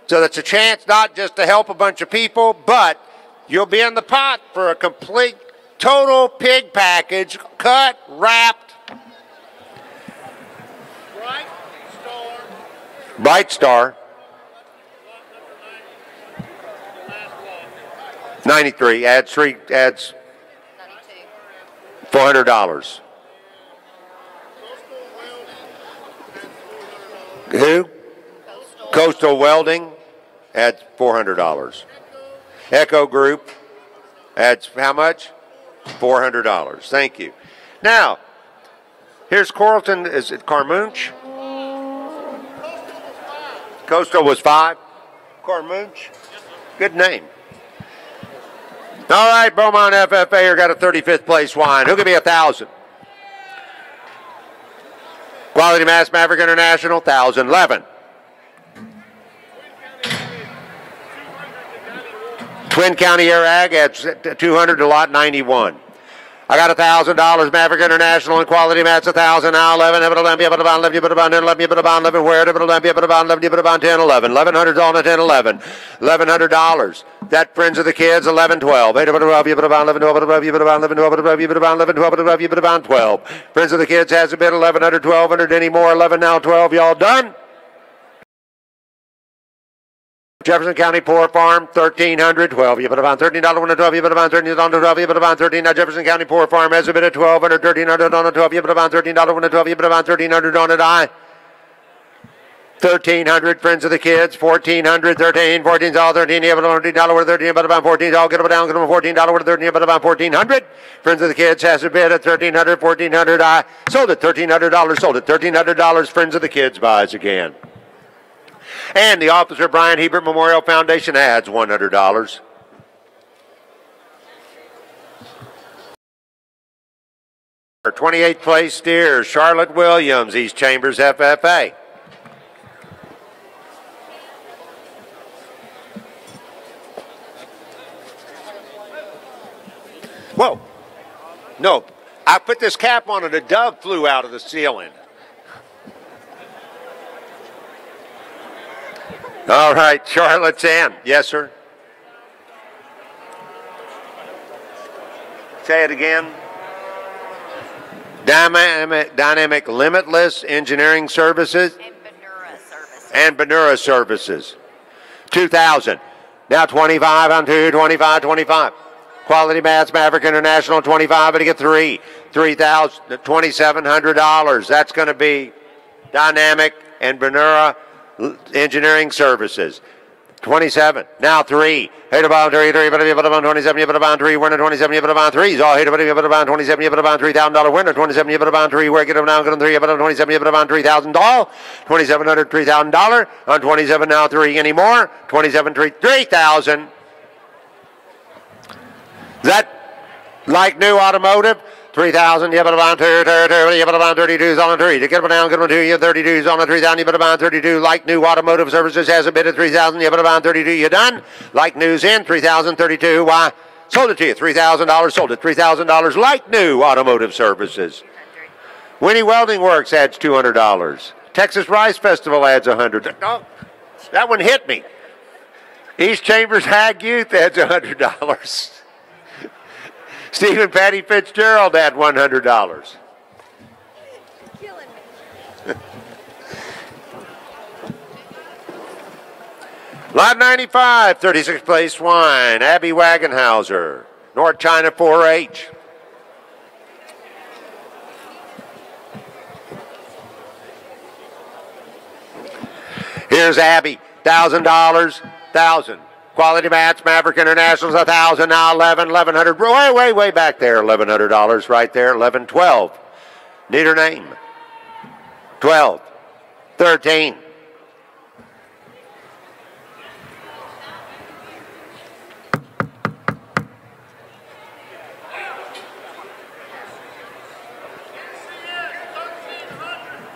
So that's a chance not just to help a bunch of people, but you'll be in the pot for a complete, total pig package, cut, wrapped. Bright Star. 93. Adds $400. Who? Coastal Welding adds $400. Echo Group adds how much? $400. Thank you. Now, here's Coralton. Is it Carmunch? Coastal was 5. Carmunch. Good name. All right, Beaumont FFA got a 35th place Swine. Who could be 1,000? Quality Mass Maverick International, 1,011. Twin County Air Ag adds 200 to lot 91. I got $1,000. Maverick International and Quality Mats, 1,000 now 11. You put about 11. You put about 10. 11. You put about 11. Where? You put about 11. You put about 10. 11. 1,100's on the 10. 11. $1,100. That Friends of the Kids, 11, 12. 8 about 12. You put about 11. 12. You put about 11. 12. You put about 11. 12. You put about 12. Friends of the Kids has a bid, 1,100, 1,200 anymore. 11 now 12. Y'all done? Jefferson County Poor Farm, $1,300, 12. You put about $13 on a 12. You put about $13 on a 12. You put about $13. Now Jefferson County Poor Farm has a bid of $1,200, $1,300 on a 12. You put about $13 on a 12. You put about $1,300 on a die. $1,300, Friends of the Kids, $1,400, 13, 14's all 13, you put about $14 worth 13, but about 14's all, get them down, get them $14 worth 13, but about $1,400. Friends of the Kids has a bid at $1,300, $1,400, I sold it $1,300, sold it $1,300, Friends of the Kids buys again. And the Officer Brian Hebert Memorial Foundation adds $100. For 28th place steer, Charlotte Williams, East Chambers FFA. Whoa. No, I put this cap on and a dove flew out of the ceiling. All right, Charlotte's in. Yes, sir. Say it again. Dynamic Limitless Engineering Services. And Benura Services. 2,000. Now 25 on 2, 25, 25. Quality Mats, Maverick International, 25, but you get $2,700. That's going to be Dynamic and Benura Engineering Services. 27. Now 3. Hit about 3, but you put about 27, you put about 3, winner 27, you put about 3. All hit about you put about 27, you put about $3,000 winner, 27, you put about 3, where get them now, get them 3, you put about 27, you put about $3,000. $2,700, $3,000. On 27 now 3 anymore. 27, 3,000. Is that like new automotive? 3,000, you put about 2, you put about 32s on a 3. To get them down, get them 2, you 32s on a 3,000, you put about 32. Like new automotive services has a bid of 3,000, you put about 32, you done. Like new's in, 3,032. Why? Sold it to you, $3,000, sold it, $3,000. Like new automotive services. Winnie Welding Works adds $200. Texas Rice Festival adds $100. Oh, that one hit me. East Chambers Hag Youth adds $100. Stephen Patty Fitzgerald at $100. Lot 95, 36th place Swine, Abby Wagenhauser, North China 4-H. Here's Abby, $1,000, 1,000. Quality Mats, Maverick International's 1,000, now 1,100. Way back there, $1,100 right there, 11, 12. Need her name. 12, 13.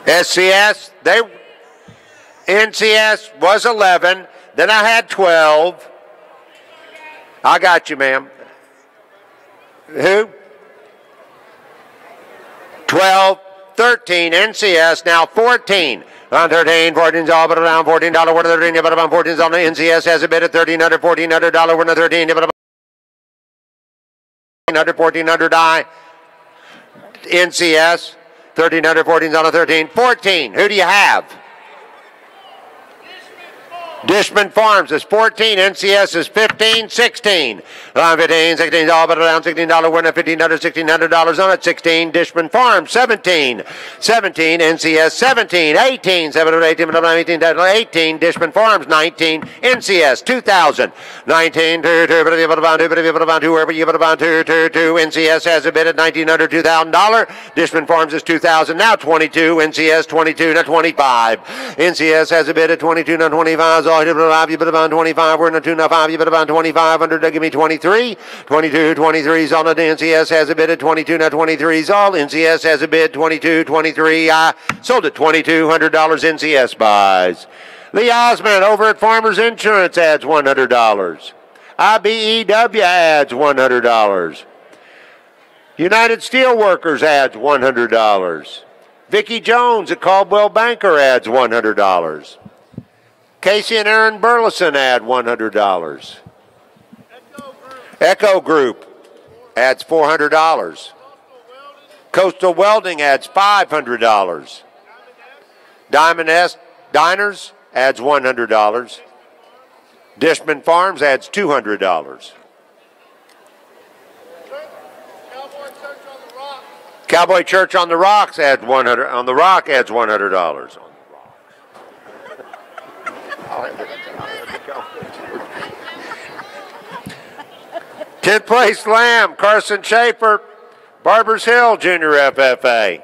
NCS was 11. Then I had 12. I got you, ma'am. Who? 12, 13, NCS, now 14. On 13, 14's all but around $14 worth of 13, but about 14's on the NCS has a bid at $1,300, $1,400 worth of 13, but about $1,400 die. NCS, 1,300, 14's on a 13, 14. Who do you have? Dishman Farms is 14, NCS is 15, 16. 15, 16, all but around $16 winner, $1,500, $1,600 on it, 16. Dishman Farms, 17, 17, NCS 17, 18, 17, 18, 18, 18. Dishman Farms, 19, NCS 2,000, 19, 2, 2, but if you put about 2, wherever you put about 2, 2, 2. NCS has a bid at $1,900, $2,000. Dishman Farms is 2,000, now 22. NCS 22, now 25. NCS has a bid at 22, now 25. You put about 25, we're in a 2, now 5, you put about 2,500, give me 23, 22, 23's on it, NCS has a bid at 22, now 23's all, NCS has a bid, 22, 23, I sold it, $2,200, NCS buys. Lee Osmond over at Farmers Insurance adds $100. IBEW adds $100. United Steelworkers adds $100. Vicki Jones at Caldwell Banker adds $100. Casey and Aaron Burleson add $100. Echo Group adds $400. Coastal Welding adds $500. Diamond S Diners adds $100. Dishman Farms adds $200. Cowboy Church on the Rocks adds $100. On the Rock adds $100. 10th place Lamb, Carson Schaefer, Barbers Hill Junior FFA.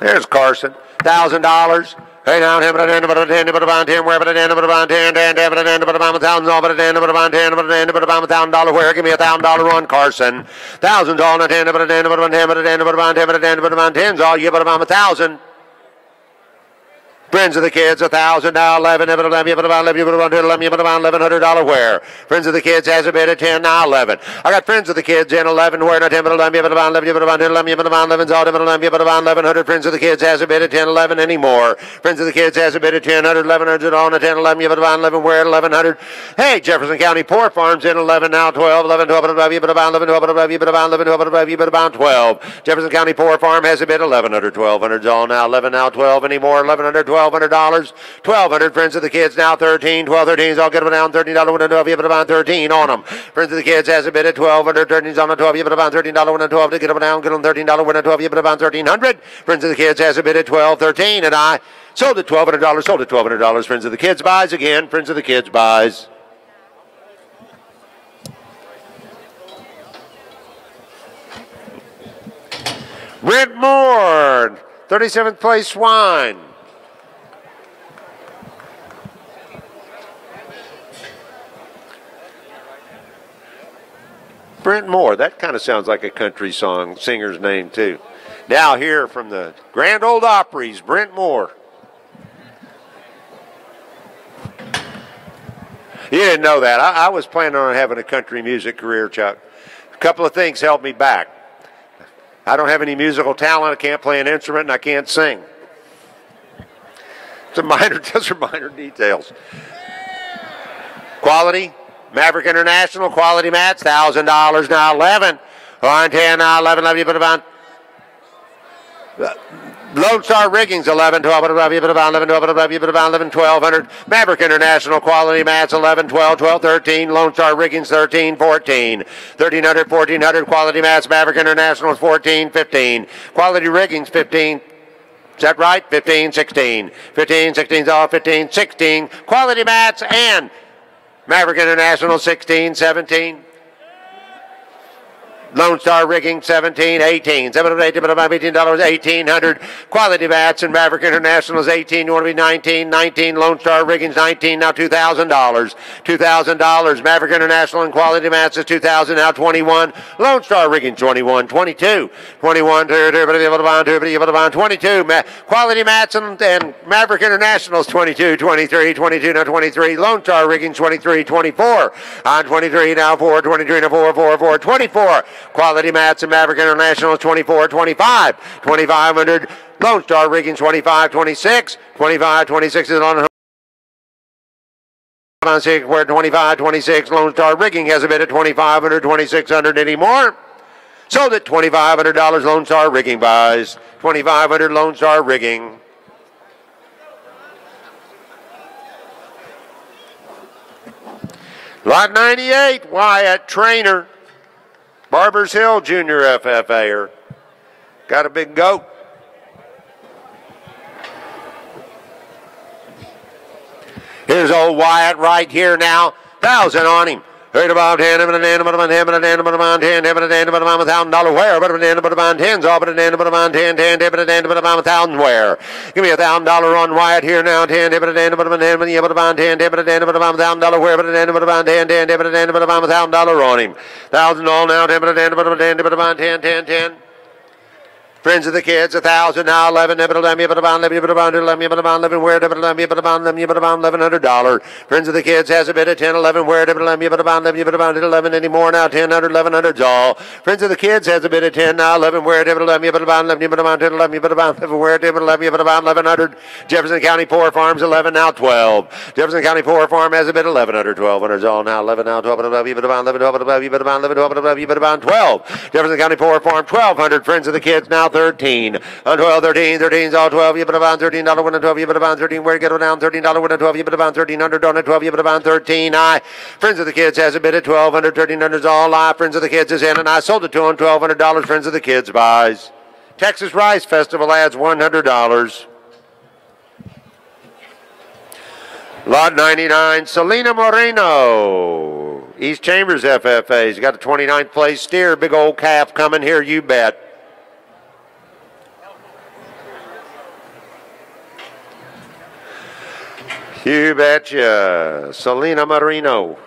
There's Carson, $1,000. Hey down him, but a but a 10, but a bond 10, where but a 10, but a bond 10, but a 10, but a bond 1,000, all but a 10, but a bond 10, but a 10, but a bond $1,000, where? Give me $1,000 on Carson. Thousands all, not 10, but a 10, but a bond 10, but a 10, but a bond 10, but a 10, but a bond 10's all, you but a bond 1,000. Friends of the Kids, 1,000 now, 11, but a $1,100 where? Friends of the Kids has a bid of 10 now, 11. I got Friends of the Kids in 11 where? Not 10, but a $11, but a $11's all, but a $1,100. Friends of the Kids has a bid of 10, 11 anymore. Friends of the Kids has a bid of 10, 1,100 all, not 10, 11, but a $11 where? 1,100. Hey, Jefferson County Poor Farms in 11 now, 12, 11, 12, but a $11, but a $11, but a $11, but about 12. Jefferson County Poor Farm has a bid 1,100, 1,200's all now, 11 now, 12 anymore, 1,100, $1,200. $1,200. Friends of the Kids now 13. 12, 13's all get them down. $13 win a 12. You put about 13 on them. Friends of the Kids has a bid at 1,200. 13's on a 12. You put about $13 win a 12 to get them down. Get them $13 win a 12. You put about 1,300. Friends of the Kids has a bid at 12, 13, and I sold at $1,200. Sold at $1,200. Friends of the Kids buys again. Friends of the Kids buys. Brent Moore, 37th place Swine. Brent Moore, that kind of sounds like a country song singer's name too. Now here from the Grand Ole Opry's Brent Moore. You didn't know that. I was planning on having a country music career, Chuck. A couple of things held me back. I don't have any musical talent. I can't play an instrument, and I can't sing. Those are minor details. Quality. Maverick International quality mats, $1,000 now, 11. On 10 now, 11, you put about. Lone Star Riggings, 11, 12, you put about 11, 12, you put about 11, 1,200. Maverick International quality mats, 11, 12, 12, 13. Lone Star Riggings, 13, 14. 1,300, 1,400 quality mats. Maverick International is 14, 15. Quality Riggings, 15. Is that right? 15, 16. 15, 16's all, 15, 16. Quality mats and Maverick International, 16, 17. Lone Star Rigging, 17, 18. $18, $1,800. Quality mats and Maverick International is 18. You want to be 19, 19. Lone Star Rigging's 19, now $2,000. $2,000. Maverick International and quality mats is 2,000, now 21. Lone Star Rigging, 21, 22. 21, 22. Quality mats and Maverick International is 22, 23, 22, now 23. Lone Star Rigging, 23, 24. On 23, now 4, 23, now 4, 4, 4, 24. Quality mats and Maverick International is 24, 25. 2,500. Lone Star Rigging 25, 26. 25, 26 is on 6, where 25, 26. Lone Star Rigging has a bid at 2,500, 2,600 anymore. Sold at $2,500. Lone Star Rigging buys. 2,500 Lone Star Rigging. Lot 98, Wyatt Trainer. Barbers Hill Junior FFA. Got a big goat. Here's old Wyatt right here now. 1,000 on him. Heard about 10, but a $10, but a $10, but a $10, but a $10, but a $10, but a $1,000 where? But a $10, but a $10's all, but a $10, but a $10, but a $10, but a $1,000 where? Give me $1,000 on Wyatt here now. 10, but a $10, but a $10, but a $10, but a $10, but a $1,000 where? But a $10, but a $10, but a $10, but a $1,000 on him. 1,000 all now. 10, but a $10, but a $10, but a $10, 10, 10. Friends of the Kids, 1,000 now, 11, but a $11, but a $11, but a $11, where? But a $11, but a $1,100. Friends of the Kids has a bid of 10, 11, where? But a $11, but a $11 anymore now, 10, 1,100's all. Friends of the Kids has a bid of 10 now, 11, where? But a $11, but a $11, but a $11, but a $11, where? But a $11, but about 1,100. Jefferson County Poor Farms, 11 now, 12. Jefferson County Poor Farm has a bid of 1,100, 1,200's all now, 11 now, 12, but a $11, but about 11, but about 11, but about 11, but about 12. Jefferson County Poor Farm, 1,200. Friends of the Kids now. now 13. On 12, 13, 13's all 12. You put about $13 win on 12. You put about 13. Where to get it down? $13 win on 12. You put about 1300 on 12. You put about 13. I Friends of the Kids has a bid at 1200. 1300's all I. Friends of the Kids is in, and I sold it to him $1,200. Friends of the Kids buys. Texas Rice Festival adds $100. Lot 99, Selena Moreno. East Chambers FFA. He's got a 29th place steer. Big old calf coming here, you bet. You betcha. Selena Moreno.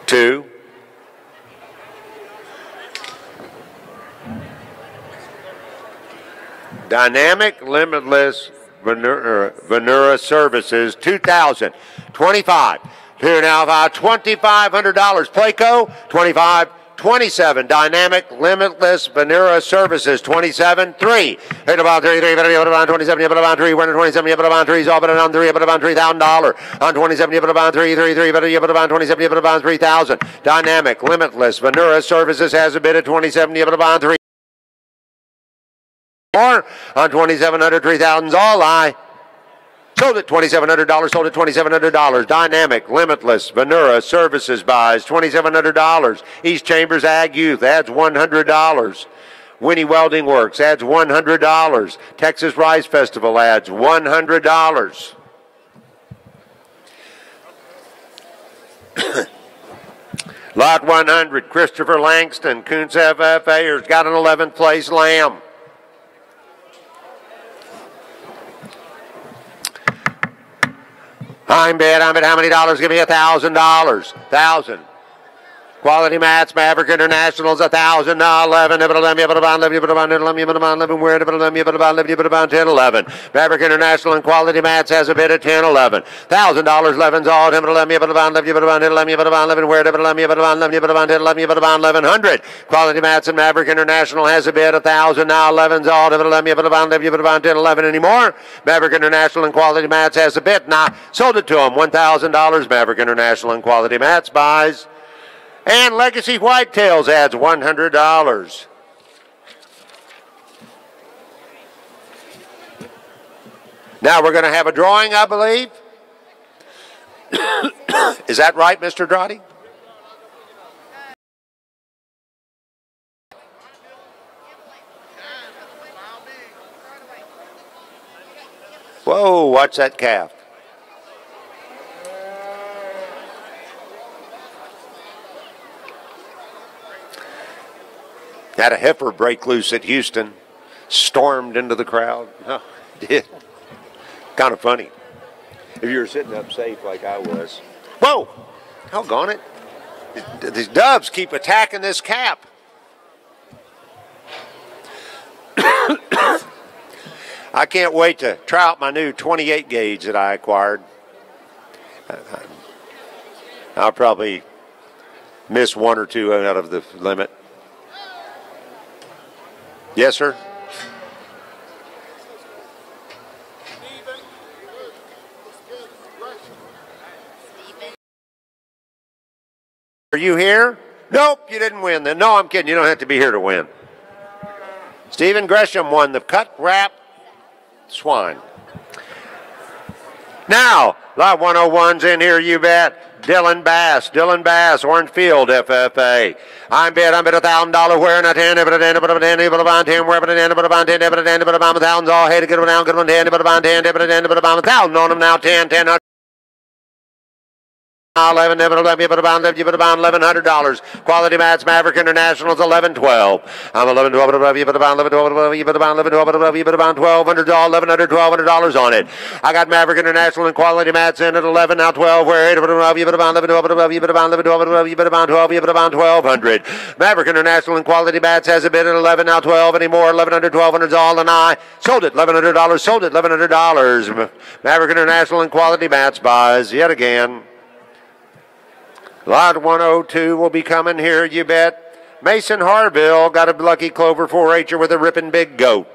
Two. Dynamic Limitless Venura Services 2000. 25. Here now, $2,500. Playco, 25. 27. Dynamic Limitless Venura Services 27. 3. Hit about 3. 3. Hit about 27. Hit about 3. 127. Hit about 3. All but on 3. Hit about $3,000. On 27. Hit about 3. 3. 3. Hit about 27. Hit about 3,000. Dynamic Limitless Venura Services has a bid at 27. Hit about 3. More on 2,700, 3,000's all I. Sold at $2,700, sold at $2,700. Dynamic, Limitless, Venura Services buys $2,700. East Chambers Ag Youth adds $100. Winnie Welding Works adds $100. Texas Rice Festival adds $100. Lot 100, Christopher Langston, Coons FFA has got an 11th place lamb. I'm bet how many dollars? Give me $1,000. 1,000. Quality Mats, Maverick International's $1,000. 11. You put about 11. You put about 11. You put about 11. Where? You put about 11. You put about 10. 11. Maverick International and Quality Mats has a bid at 10. 11. $1,000. 11's all. You put 11. You put about 11. You put about 11. You put about 11. Where? You put 11. You put about 11. You put about 10. 11. You put about 1100. Quality Mats and Maverick International has a bid at 1,000. Now 11's all. You put 11. You put about 11. You put about 10. 11 anymore. Maverick International and Quality Mats has a bid. Now sold it to him. $1,000. Maverick International and Quality Mats buys. And Legacy Whitetails adds $100. Now we're going to have a drawing, I believe. Is that right, Mr. Drotty? Whoa, watch that calf. Had a heifer break loose at Houston, stormed into the crowd. Oh, did. Kind of funny. If you were sitting up safe like I was. Whoa! Doggone it. These doves keep attacking this cap. I can't wait to try out my new 28 gauge that I acquired. I'll probably miss one or two out of the limit. Yes, sir. Are you here? Nope, you didn't win then. No, I'm kidding. You don't have to be here to win. Stephen Gresham won the cut wrap swine. Now, Lot 101's in here, you bet. Dylan Bass, Orange Field, FFA. I'm bet $1,000 where not 10, but a 10, but a 10, but a 10, where but a 10, but a 10, but a 10, but a 1,000 all. Hey, to get one down, good one 10, but a 10, but a 10, but a 1,000 on them now. 10, 10. 11, you put about $1,100. Quality Mats, Maverick International's 11-12. I'm 11-12. You put about 11-12. You put about 11-12. You put about $1,200. $1,200 on it. I got Maverick International and Quality Mats in at 11. Now 12. Where? You put about 11-12. You put about 11-12. You put about 12. You put about 1,200. Maverick International and Quality Mats has a bid at 11. Now 12 anymore. 1,100. 1,200's all, and I sold it. $1,100. Sold it. $1,100. Maverick International and Quality Mats buys yet again. Lot 102 will be coming here, you bet. Mason Harville got a lucky clover 4-H'er with a ripping big goat.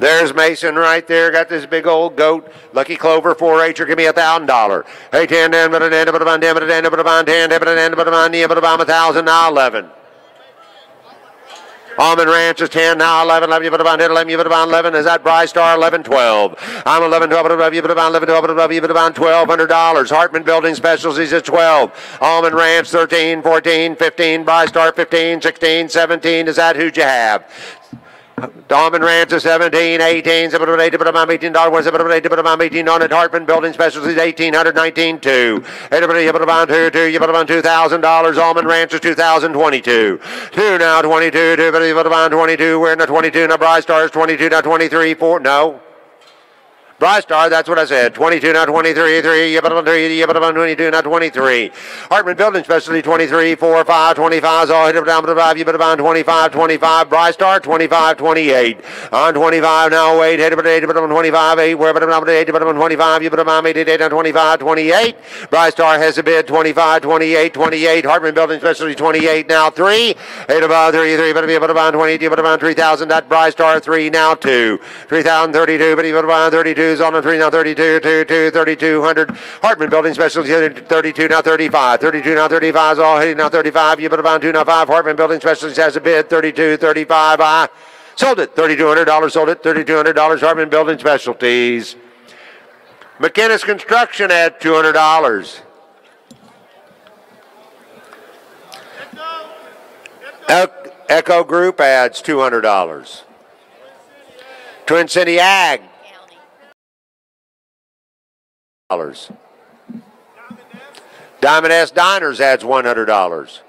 There's Mason right there. Got this big old goat. Lucky Clover 4-H'er. Give me $1,000. Hey, 10, 10, 10, 10, 10, 10, 10, 10, 1,000, now 11. Almond Ranch is 10, now 11. 11, you put about 10, 11, you put about 11. Is that Bry Star? 11, 12. I'm 11, 12, you put about 11, 12, you put about $1,200. Hartman Building Specialties is 12. Almond Ranch 13, 14, 15. Bry Star 15, 16, 17. Is that who'd you have? Almond Ranch is 17, 18, $18, what's it, $18 on it, Hartman Building Specialties, 1,800, 19, 2. You put about $2,000, Almond Ranch is 2,022. 2 now, 22, 2, you put about 22, we're in the 22, now Bry Star is 22, now 23, 4, no. Bry Star, that's what I said. 22, not 23, 3, you put on 3, you put on 22, not 23. Hartman Building Specialty, 23, 4, 5, 25, all hit it down to 5, you put on 25, 25. Bry Star, 25, 28. On 25, now 8, hit it, 8, you put on 25, 8, where put on 8, you put on 25, you put on 8, 8, on 25, 28. Bry Star has a bid, 25, 28, 28. Hartman Building Specialty, 28, now 3. 8 about 3, 3, but you put on 22, you put on 3,000, that Bry Star, 3, now 2. 3,032, but you put on 32. On the 3 now 32, 2, 2, 3,200. Hartman Building Specialty 32 now 35. 32 now 35 is all hitting now 35. You put about 2 now 5. Hartman Building Specialty has a bid 32, 35. I sold it. $3,200 sold it. $3,200 Hartman Building Specialties. McInnes Construction at $200. Echo Group adds $200. Twin City Ag. Diamond S Diners adds $100.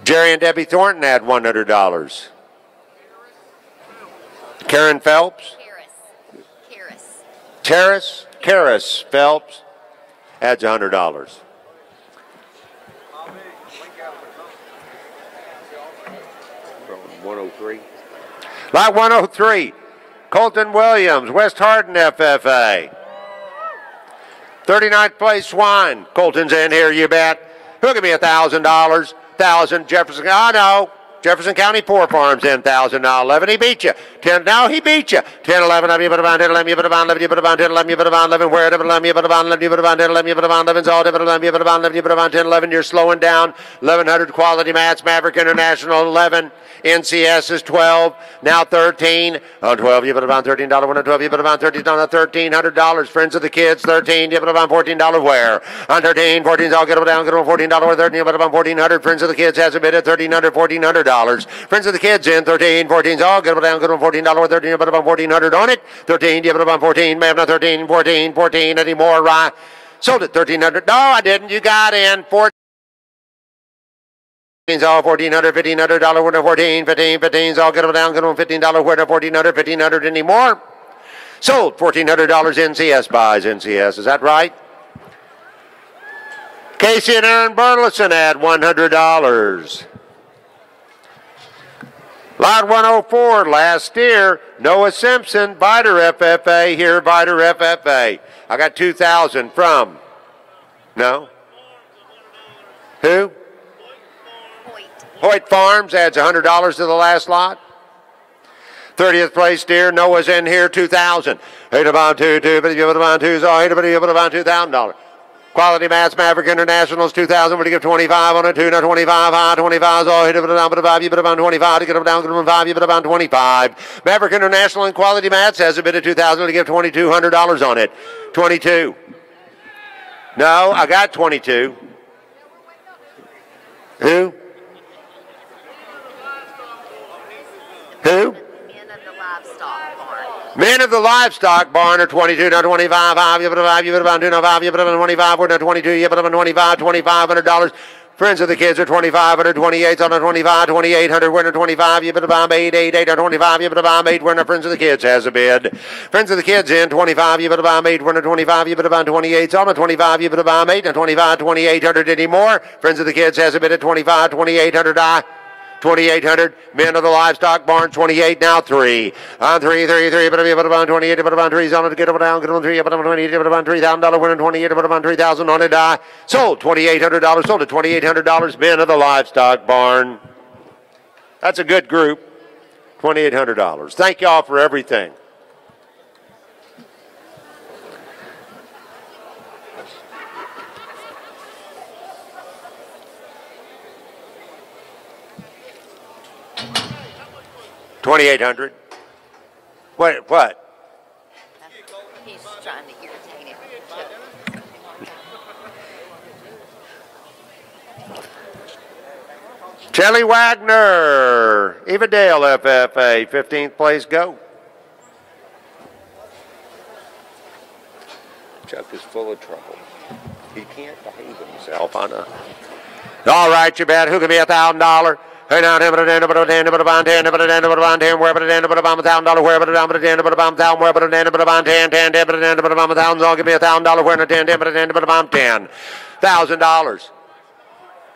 Jerry and Debbie Thornton add $100. Karen Phelps. Karis Phelps adds $100. From 103. Lot 103. Colton Williams, West Hardin FFA. 39th place Swine. Colton's in here, you bet. Who'll give me $1,000? 1,000. Jefferson. Oh, no. Jefferson County Poor Farms in 1,000. Now 11. He beat you. 10. Now he beat you. 10, 11. You put about 10, 11. You put about 11. You put about 10, 11. You put about 11. Where? You put about 11. You put about 10, 11. You put about 11. All different 11. You put about 11. You put about 10, 11. You're slowing down. 1,100 Quality Mats. Maverick International 11. NCS is 12. Now 13. On 12, you put about $13. On 12, you put about $13. $1,300. Friends of the Kids, 13. You put about $14. Where? On 13, 14. I'll get them down. Get them $14. 13. You put about $1,400. Friends of the Kids has a bid at $1,300. $1,400. Friends of the Kids in 13. 14. I'll get them down. Get them $14. 13. You put about $1,400 on it. 13. You put about 14. May have not 13. 14. 14. Any more? Right? Sold it. $1,300. No, I didn't. You got in 14. All $1,400, $1,500, winner 14, 15, 15s, all get them down, get them $15, winner 1,400, 1,500 anymore. Sold $1,400 NCS buys NCS, is that right? Casey and Aaron Burleson at $100. Lot 104, last steer, Noah Simpson, Viter FFA here, Viter FFA. I got 2,000 from, no? Who? Hoyt Farms adds $100 to the last lot. 30th place steer, Noah's in here, 2,000. Hit about 2, 2, but you put about 2, so hit about $2,000. Quality Mats, Maverick Internationals, 2,000, but you give 25 on it, 2, now 25, high, 25, so hit it down, put 5, you put about 25, to get them down, get them 5, you put about 25. Maverick International and Quality Mats has a bid of 2,000, to give $2,200 on it. 22. No, I got 22. Who? Who? Men of the Livestock Barn. Men of the Livestock Barn are 22, now 25, 5, you put 5, you put about 2, now 5, you put about 25, we're now 22, you put about 25, $2,500. Friends of the Kids are 2,500, 28 on a 25, 2,800, we're now 25, you put about 8, 8, 8 on 25, you put about 8, we're now Friends of the Kids has a bid. Friends of the Kids in 25, you put about 8, we're now 25, you put about 28 on a 25, you put about 8, now 25, 2,800 anymore. Friends of the Kids has a bid at 25, 2,800, 2,800. Men of the Livestock Barn, 28, now 3. On 3, 3, 3, but about 28, but about 3, on it, get them down, get them 3, but about 28, but about $3,000, winning 28, but about 3,000 on it, sold $2,800, sold at $2,800, Men of the Livestock Barn. That's a good group. $2,800. Thank you all for everything. $2,800. What? He's trying to irritate him. Kelly Wagner, Evadale FFA, 15th place, go. Chuck is full of trouble. He can't behave himself. All right, you bet. Who can be $1,000? Hey, now, $10, $10, $10, $10, $10, $10, where but $10, $1,000, where but $10, $10, $1,000, where but $10, $10, $10, $10, $1,000, give me $1,000, where $10, $10, $10, $10,000.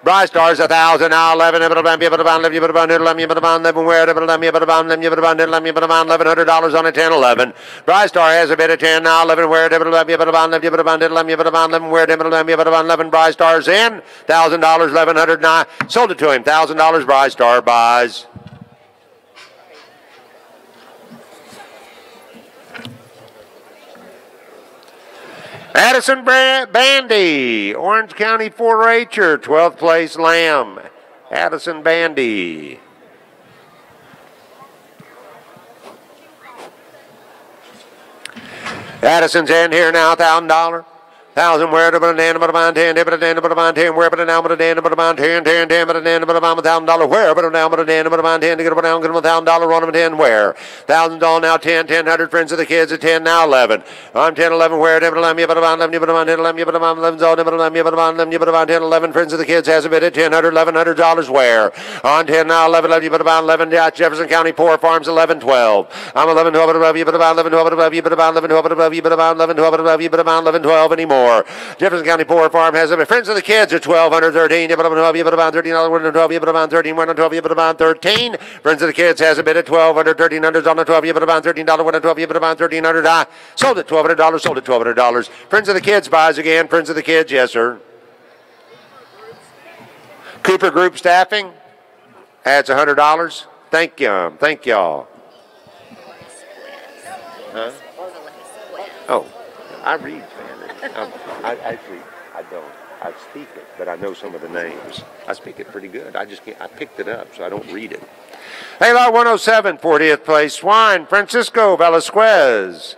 Bright Stars 1,000 now 11 $11 where $1100 on a 10 11. Bright Star has a bid of 10 now 11 where $11 Bright Star's in $1,000 $1,100 now sold it to him $1,000 Bright Star buys. Addison Bandy, Orange County 4-H'er, 12th place lamb. Addison Bandy. Addison's in here now, $1,000. 1,000 where $10, $10, $10, where $10, $10, $10, $10, $10, $10, $10, $10, $1,000 where $10, to get $1,000 run them 10 where $1,000 now 10 100 friends of the kids at 10 now 11 I'm 10 11 where 10 11 friends of the kids has a bid at 10 $1,100 where on 10 now 11 Jefferson County Poor Farms 11 12 I'm 11 12 anymore. Jefferson County Poor Farm has a friends of the kids at 1,213. $13. Friends of the kids has a bid at 1,200. $1,300 on the 12. $13. Sold at $1,200. Sold at $1,200. Friends of the kids buys again. Friends of the kids, yes sir. Cooper Group Staffing adds $100. Thank you. Thank y'all. Huh? Oh, I read. I don't. I speak it, but I know some of the names. I speak it pretty good. I just can't. I picked it up, so I don't read it. Hey, lot 107, 40th place, Swine, Francisco Velasquez.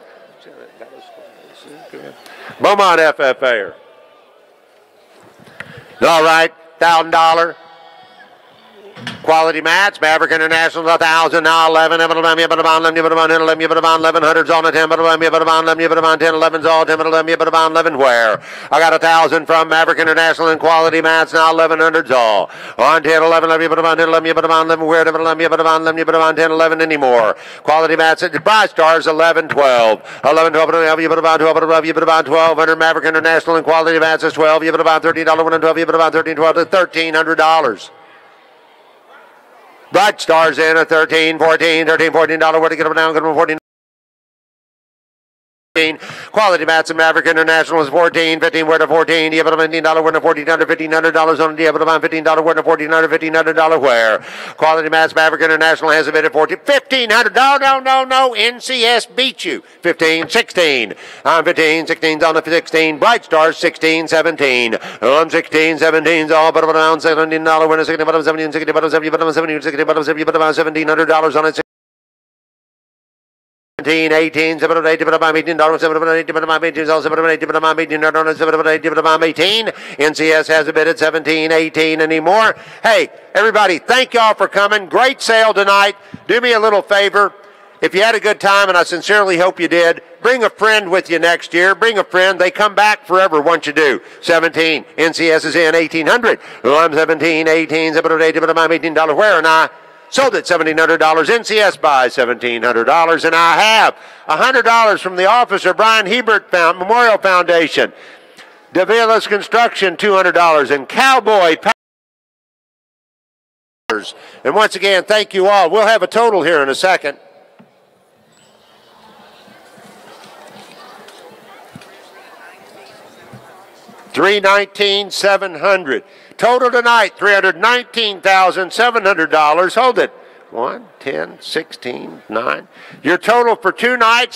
Beaumont FFA. All right, $1,000. Quality mats, Maverick International 1,000 now 11 $1100's on the 10 10 11's all 10 11 where I got 1,000 from Maverick International and quality mats now 1100's all on 10 11 where 10 11 anymore quality mats at Bright Stars 11 12 1200 Maverick International and quality mats is 12 $13 $1,300. Bright Stars in at $13 $14 where to get them down, get them 14. Quality mats and Maverick International is 14 15 where to 14 $15 where to $1,400 $1,500 on the $15 where to $1,400 where quality mats Maverick International has a bid at 14 $1,500 no NCS beat you 15 16 I'm 15 16's on the 16 Bright Stars 16 17 I'm 16 17's all but around $17 winner 60 but 17 60 but 70 but 70 60 but 70 but $1,700 on it 18, 18, 18, NCS has a bid at 17, 18 anymore. Hey, everybody, thank y'all for coming. Great sale tonight. Do me a little favor. If you had a good time, and I sincerely hope you did, bring a friend with you next year. Bring a friend. They come back forever once you do. 17, NCS is in 1,800. I'm 17, 18, $18. Where and I? Sold at $1,700. NCS buys $1,700. And I have $100 from the Officer Brian Hebert Memorial Foundation. Davila's Construction, $200. And Cowboy Powers. And once again, thank you all. We'll have a total here in a second. $319,700. Total tonight, $319,700. Hold it. 1, 10, 16, 9. Your total for 2 nights,